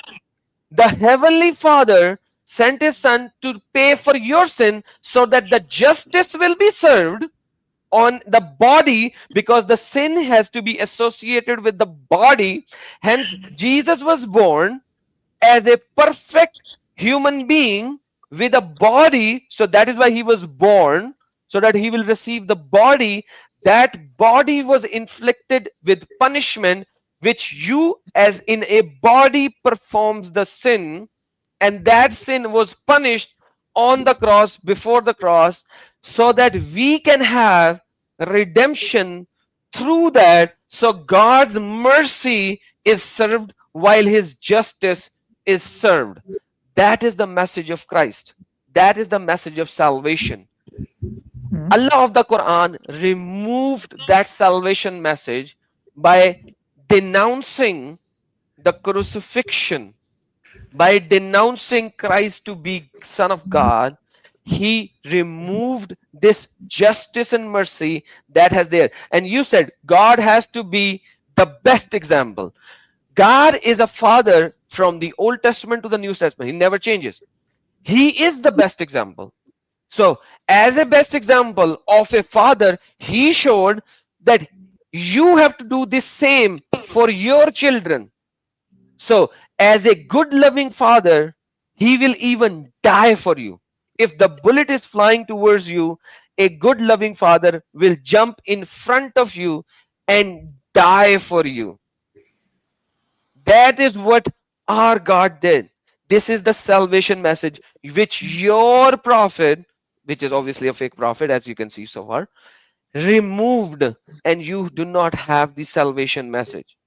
the heavenly Father sent his Son to pay for your sin so that the justice will be served on the body, because the sin has to be associated with the body. Hence, Jesus was born as a perfect human being with a body. So that is why he was born, so that he will receive the body. That body was inflicted with punishment, which you as in a body performs the sin, and that sin was punished on the cross, before the cross, so that we can have redemption through that. So God's mercy is served while his justice is served. That is the message of Christ. That is the message of salvation. Allah of the Quran removed that salvation message by denouncing the crucifixion, by denouncing Christ to be Son of God, he removed this justice and mercy that has there. And you said God has to be the best example. God is a father from the Old Testament to the New Testament. He never changes. He is the best example. So, as a best example of a father, he showed that you have to do the same for your children. So, as a good loving father, he will even die for you. If the bullet is flying towards you, a good loving father will jump in front of you and die for you. That is what our God did. This is the salvation message which your prophet, which is obviously a fake prophet, as you can see so far, removed, and you do not have the salvation message.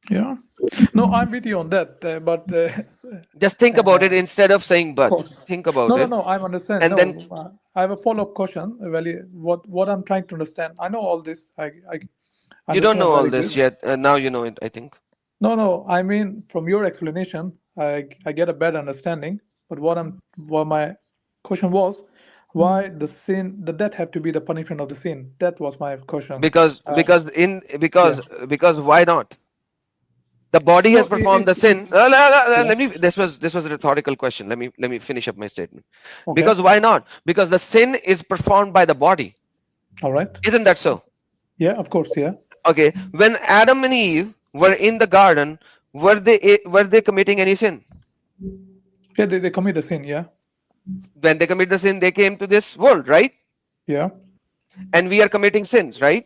Yeah. No, I'm with you on that. But just think about it instead of saying but. course. Think about No, it. no, I'm understanding. And No, then I have a follow-up question. Well, what I'm trying to understand. I know all this. I you don't understand know all very this good. yet. Now you know it, I think. No. I mean, from your explanation, I get a better understanding. But what my question was, why the death have to be the punishment of the sin? That was my question. Because why not? The body No, has performed the sin. yeah. Let me. This was a rhetorical question. Let me finish up my statement. Okay. Because why not? Because the sin is performed by the body. All right. Isn't that so? Yeah, of course. Yeah. Okay. When Adam and Eve were in the garden, were they committing any sin? Yeah, they commit the sin. Yeah. When they commit the sin, they came to this world, right? Yeah. And we are committing sins, right?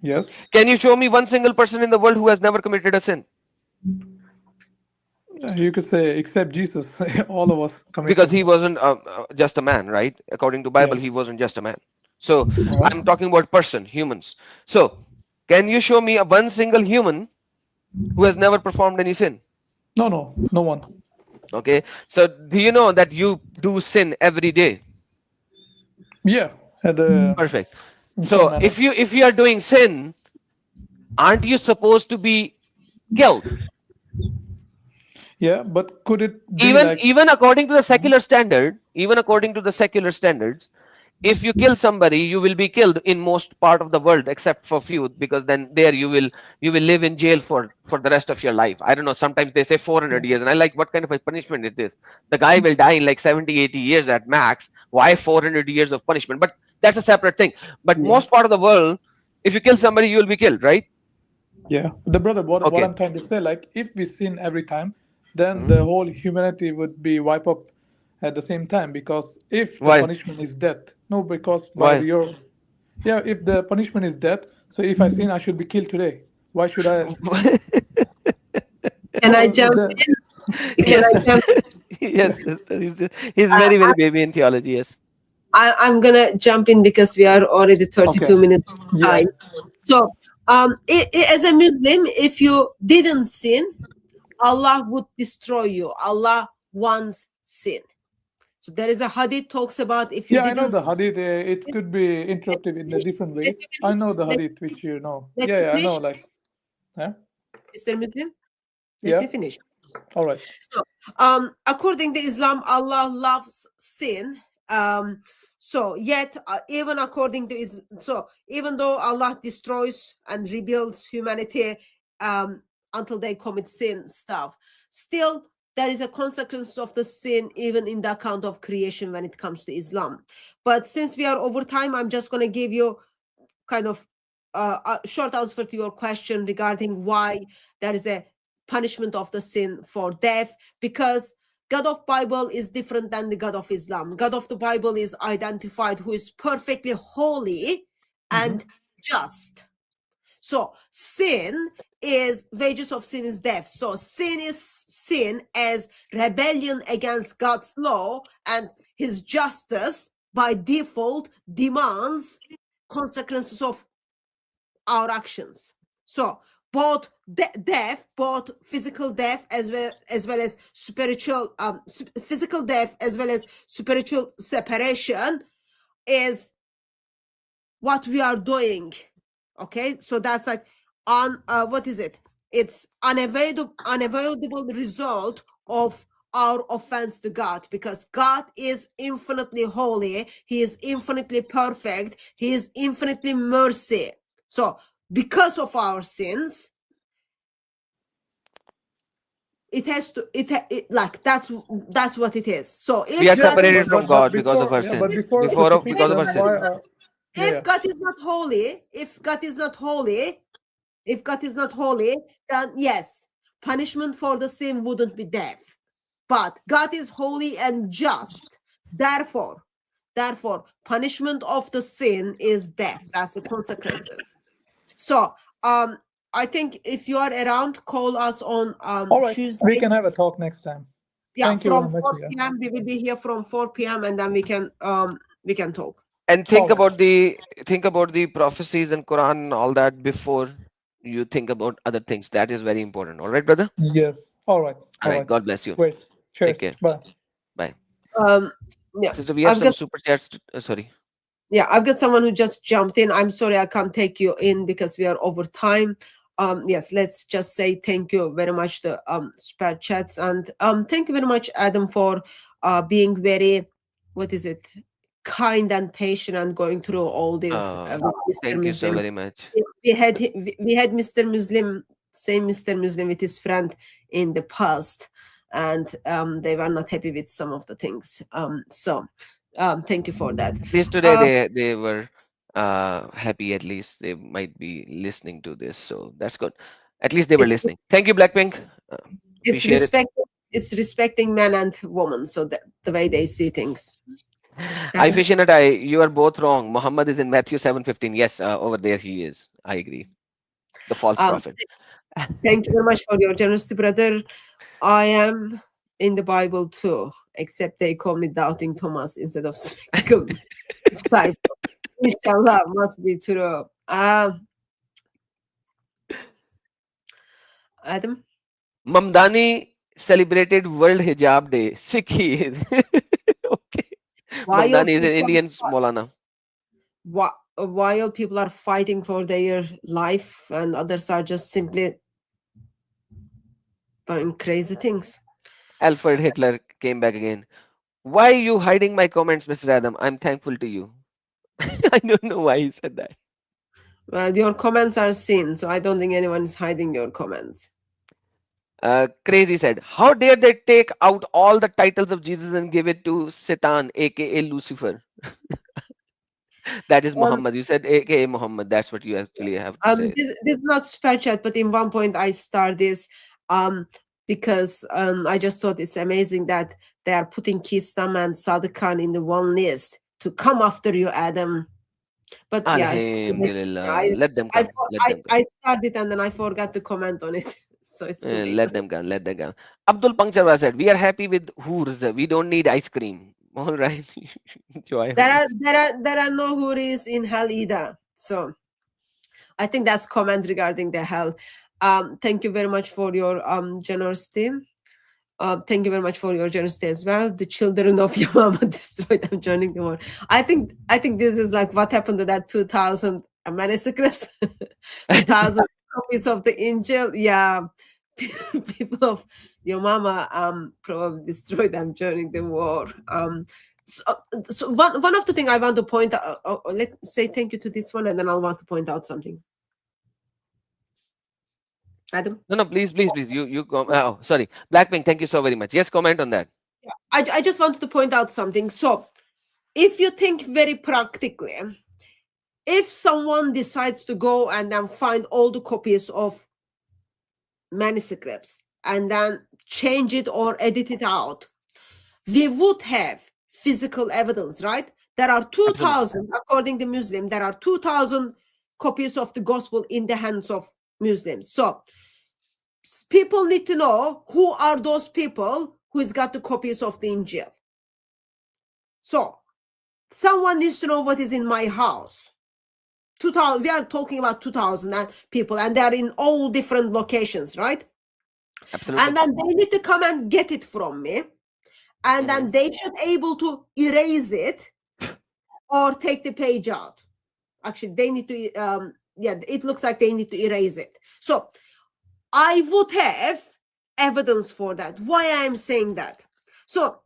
Yes. Can you show me one single person in the world who has never committed a sin? You could say, except Jesus, all of us commit Because sins. he wasn't just a man, right? According to Bible, Yeah. he wasn't just a man. So Alright. I'm talking about humans. So can you show me one single human who has never performed any sin? No one. Okay. So do you know that you do sin every day? Yeah, in Perfect. some So manner. if you are doing sin, aren't you supposed to be killed? Yeah, but could it be like Even according to the secular standard, even according to the secular standards, if you kill somebody, you will be killed in most part of the world except for few, because then there you will live in jail for the rest of your life. I don't know, sometimes they say 400 years, and I like, what kind of a punishment it is? The guy will die in like 70-80 years at max. Why 400 years of punishment? But that's a separate thing. But Yeah. most part of the world, if you kill somebody, you will be killed, right? Yeah, the brother, what Okay. I'm trying to say, like, if we sin every time, then the whole humanity would be wiped up at the same time. Because if the Why? punishment is death, no, because by Why? your, yeah, if the punishment is death, so if I sin, I should be killed today. Why should I? Can I No, jump the, in? Can I jump? Yes, sister. He's very, very baby in theology. Yes. I'm gonna jump in because we are already 32 Okay. minutes Yeah. time. So, as a Muslim, if you didn't sin, Allah would destroy you. Allah wants sin. So there is a hadith talks about if you Yeah, I know didn't. the hadith. It could be interpreted in the different ways. I know the hadith, which you know. Let me Yeah, I know. finish. Like, yeah, Mr. Muslim, let yeah. me finish. All right. So, according to Islam, Allah loves sin. So yet, even according to even though Allah destroys and rebuilds humanity, until they commit sin stuff, still there is a consequence of the sin even in the account of creation when it comes to Islam. But since we are over time, I'm just going to give you kind of a short answer to your question regarding why there is a punishment of the sin for death, because God of Bible is different than the God of Islam. God of the Bible is identified who is perfectly holy and just. So sin is, wages of sin is death. So sin is sin as rebellion against God's law, and his justice by default demands consequences of our actions. So both death, both physical death as well as spiritual physical death as well as spiritual separation is what we are doing Okay, so that's like on what is it? It's unavoidable result of our offense to God, because God is infinitely holy, he is infinitely perfect, he is infinitely mercy. So because of our sins, it has to like that's what it is. So if We are God is, separated from God because of our sin. but before Because of our crucifixion, sin. why are if God is not holy, if God is not holy, then yes, punishment for the sin wouldn't be death. But God is holy and just. Therefore, punishment of the sin is death. That's the consequences. So, I think if you are around, call us on all right? Tuesday. We can have a talk next time. Yeah, Thank you from very much, 4 Leah. p.m. We will be here from 4 p.m. and then we can talk. And think All right. about the prophecies and Quran and all that before you think about other things. That is very important. All right, brother? Yes. All right. All right. God bless you. Great. Take Cheers. care. Bye. Bye. Yeah, Sister, we have some super chats. Sorry. Yeah, I've got someone who just jumped in. I'm sorry I can't take you in because we are over time. Yes, let's just say thank you very much to super chats, and thank you very much, Adam, for being very, what is it, kind and patient and going through all this. With Mr. Thank you so Muslim. very much. We had Mr. Muslim, same Mr. Muslim with his friend in the past, and they were not happy with some of the things. So thank you for that. At least today they were happy. At least they might be listening to this, so that's good. At least they were listening. Thank you, Blackpink. Appreciate it. It's respecting men and women, so that the way they see things. I Fishinat, you are both wrong. Muhammad is in Matthew 7:15. Yes, over there he is. I agree. The false prophet. Thank you very much for your generosity, brother. I am in the Bible too, except they call me Doubting Thomas instead of Spectacle Disciple. Inshallah, must be true. Adam? Mamdani celebrated World Hijab Day. Sikh he is. Okay. Mamdani is an Indian Maulana. While people are fighting for their life and others are just simply doing crazy things. Alfred Hitler came back again. Why are you hiding my comments, Mr. Adam? I'm thankful to you. I don't know why he said that. Well, your comments are seen, so I don't think anyone is hiding your comments. Crazy said, how dare they take out all the titles of Jesus and give it to Satan, aka Lucifer? That is Muhammad. You said aka Muhammad. That's what you actually have to say. This is not super chat, but in one point I start this because I just thought it's amazing that they are putting Kistam and Sadiq Khan in the one list to come after you, Adam. But yeah, let them come. I started and then I forgot to comment on it. So it's too late. Let them go. Let them go. Abdul Pancharwa said, we are happy with hoors. We don't need ice cream. All right. Enjoy. There are no houris in hell either. So I think that's comment regarding the hell. Thank you very much for your generosity. Thank you very much for your generosity as well. The children of Yamama destroyed. I'm joining the war. I think this is like what happened to that 2,000 manuscripts, 2,000 copies of the Injil. Yeah, people of Yamama probably destroyed. I'm joining the war. So one of the things I want to point out, let's say thank you to this one, and then I'll want to point out something. Adam? No, please. You go. Oh, sorry. Blackpink, thank you so very much. Yes, comment on that. Yeah, I just wanted to point out something. So, if you think very practically, if someone decides to go and then find all the copies of manuscripts and then change it or edit it out, we would have physical evidence, right? There are 2,000, according to Muslim, there are 2,000 copies of the gospel in the hands of Muslims. So, people need to know who are those people who's got the copies of the Injil. So someone needs to know what is in my house. 2,000. We are talking about 2,000 people, and they are in all different locations, right? Absolutely. And then they need to come and get it from me, and then they should able to erase it or take the page out. Actually, they need to it looks like they need to erase it. So I would have evidence for that. Why I am saying that? So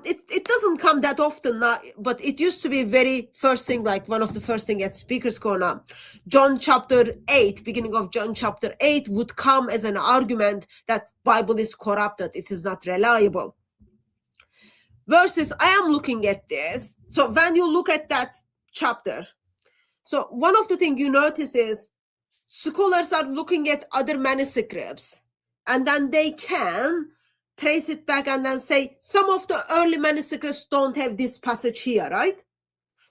it doesn't come that often now, but it used to be very first thing, like one of the first thing at Speaker's Corner. John chapter 8, beginning of John chapter 8 would come as an argument that Bible is corrupted, it is not reliable. Versus, I am looking at this. So when you look at that chapter, so one of the things you notice is scholars are looking at other manuscripts, and then they can trace it back and then say some of the early manuscripts don't have this passage here, right?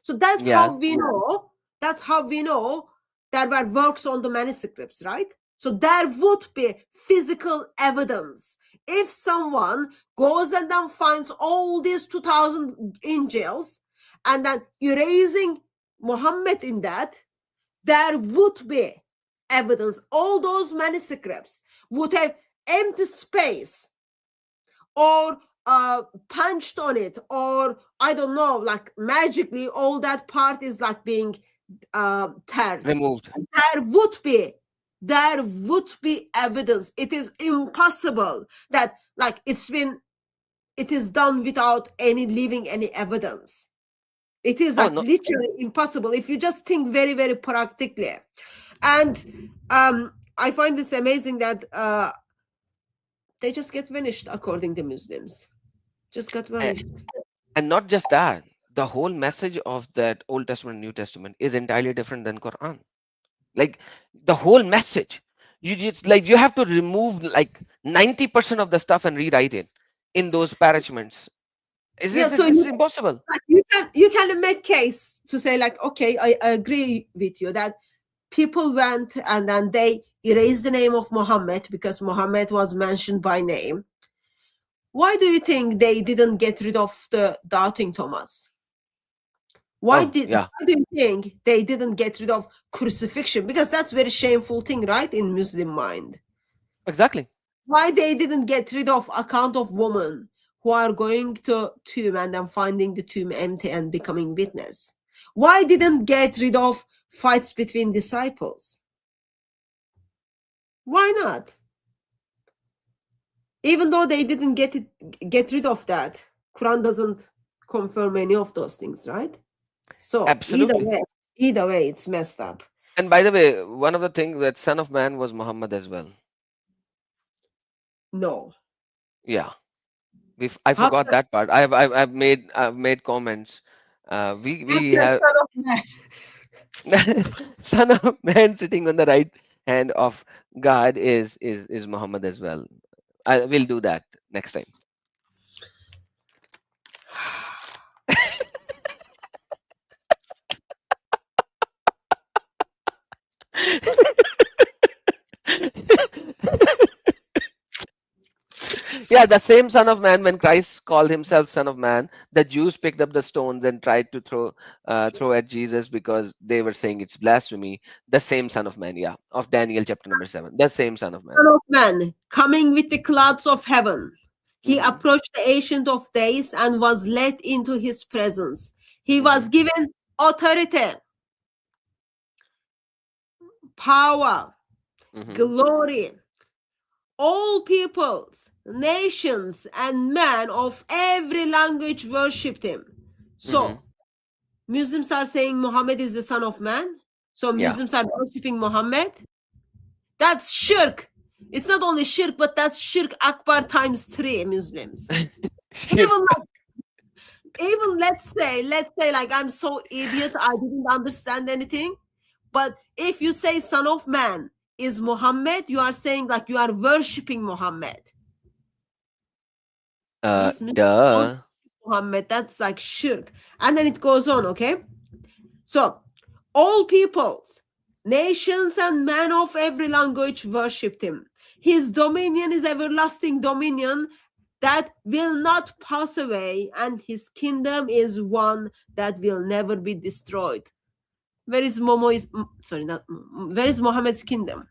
So that's how we know. That's how we know there were works on the manuscripts, right? So there would be physical evidence. If someone goes and then finds all these 2,000 angels and then erasing Muhammad in that, there would be evidence. All those manuscripts would have empty space or punched on it, or I don't know, like magically all that part is like being teared, removed. There would be evidence. It is impossible that like it is done without leaving any evidence. It is like literally impossible if you just think very, very practically. And I find it's amazing that they just get vanished according to Muslims. Just got vanished. And not just that, the whole message of that Old Testament, New Testament is entirely different than Quran. Like the whole message, you just like you have to remove like 90% of the stuff and rewrite it in those parchments. It's impossible. You can make case to say like, okay, I agree with you that people went and then they erased the name of Muhammad because Muhammad was mentioned by name. Why do you think they didn't get rid of the doubting Thomas? Why do you think they didn't get rid of crucifixion? Because that's a very shameful thing, right, in Muslim mind. Exactly. Why they didn't get rid of account of women who are going to tomb and then finding the tomb empty and becoming witness? Why didn't get rid of fights between disciples? Why not? Even though they didn't get rid of that, Quran doesn't confirm any of those things, right? So absolutely, either way, it's messed up. And by the way, one of the things that Son of Man was Muhammad as well. No. Yeah, I forgot that part. I've made comments. We have Son of Man sitting on the right hand of God is Muhammad as well. I will do that next time. Yeah, the same Son of Man, when Christ called himself Son of Man, the Jews picked up the stones and tried to throw at Jesus because they were saying it's blasphemy. The same Son of Man, of Daniel chapter number 7. The same Son of Man. Son of Man, coming with the clouds of heaven. He approached the Ancient of Days and was led into his presence. He was given authority, power, glory. All peoples, nations, and men of every language worshipped him. So, Muslims are saying Muhammad is the Son of Man. So, Muslims are worshipping Muhammad. That's shirk. It's not only shirk, but that's shirk Akbar times 3, Muslims. Even let's say like I'm so idiot, I didn't understand anything. But if you say Son of Man is Muhammad, you are saying like you are worshipping Muhammad. Duh. Muhammad, that's like shirk. And then it goes on, okay? So, all peoples, nations, and men of every language worshipped him. His dominion is everlasting dominion that will not pass away, and his kingdom is one that will never be destroyed. Where is where is Muhammad's kingdom?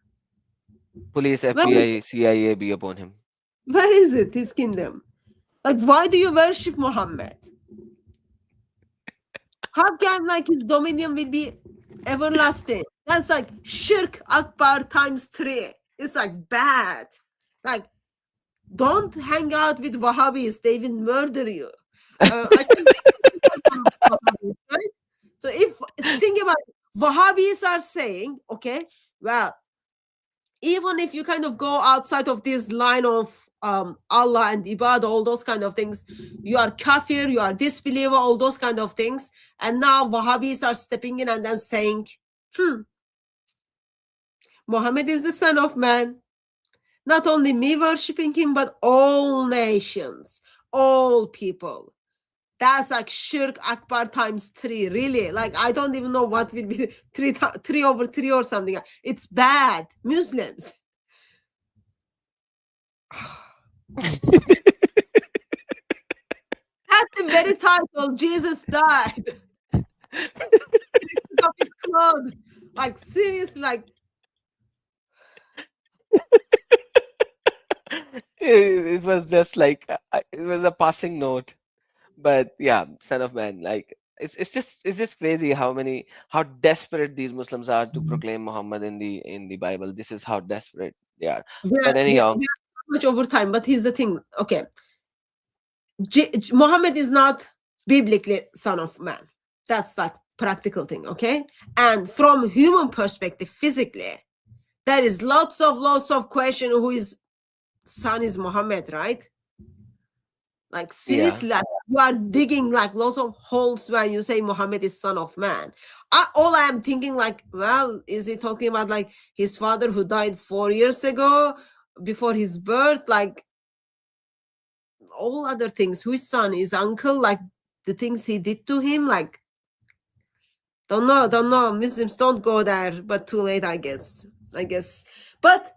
Police, FBI, CIA be upon him. Where is it, his kingdom? Like, why do you worship Muhammad? How can like his dominion will be everlasting? That's like Shirk Akbar times 3. It's like bad. Like, don't hang out with Wahhabis. They will murder you. I think Wahhabis, right? So think about it, Wahhabis are saying, okay, well, even if you kind of go outside of this line of Allah and Ibadah, all those kind of things, you are kafir, you are disbeliever, all those kind of things. And now Wahhabis are stepping in and then saying, Muhammad is the son of man. Not only me worshipping him, but all nations, all people. That's like Shirk Akbar times 3, really. Like, I don't even know what will be 3 over 3 or something. It's bad. Muslims. At the very title, Jesus died. He took off his clothes. Like, seriously, like. It was just like it was a passing note, but yeah, son of man. Like it's just crazy how desperate these Muslims are to proclaim Muhammad in the Bible. This is how desperate they are. But anyhow, We are so much over time. But here's the thing. Okay, Muhammad is not biblically son of man. That's like practical thing. Okay, and from human perspective, physically, there is lots of question who is son is Muhammad, right? Like, seriously, like, you are digging like lots of holes when you say Muhammad is son of man. All I am thinking, like, well, is he talking about like his father who died 4 years ago before his birth? Like, all other things. Whose son? His uncle? Like, the things he did to him? Like, don't know. Muslims don't go there, but too late, I guess. But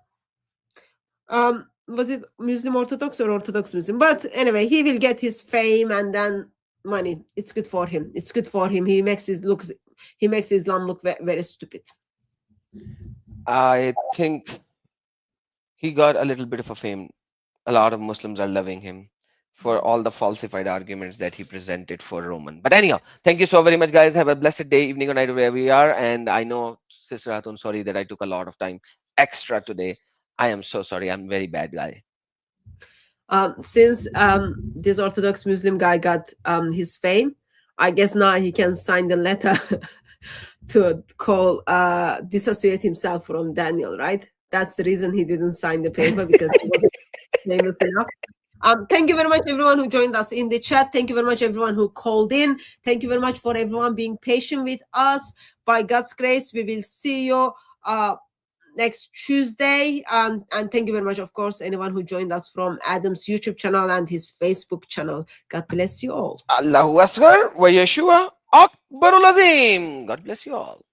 was it Muslim Orthodox or Orthodox Muslim? But anyway, he will get his fame and then money. It's good for him. He makes Islam look very, very stupid. I think he got a little bit of a fame. A lot of Muslims are loving him for all the falsified arguments that he presented for Roman. But anyhow, thank you so very much, guys. Have a blessed day, evening, or night, wherever we are. And I know, Sister Hatun, sorry that I took a lot of time extra today. I am so sorry. I'm a very bad guy. Since this Orthodox Muslim guy got his fame, I guess now he can sign the letter to call dissociate himself from Daniel, right? That's the reason he didn't sign the paper, because he wasn't famous enough. Thank you very much, everyone who joined us in the chat. Thank you very much, everyone who called in. Thank you very much for everyone being patient with us. By God's grace, we will see you next Tuesday. And thank you very much, of course, anyone who joined us from Adam's YouTube channel and his Facebook channel. God bless you all. Allahu Akbar wa Yeshua Akbarul Azim. God bless you all.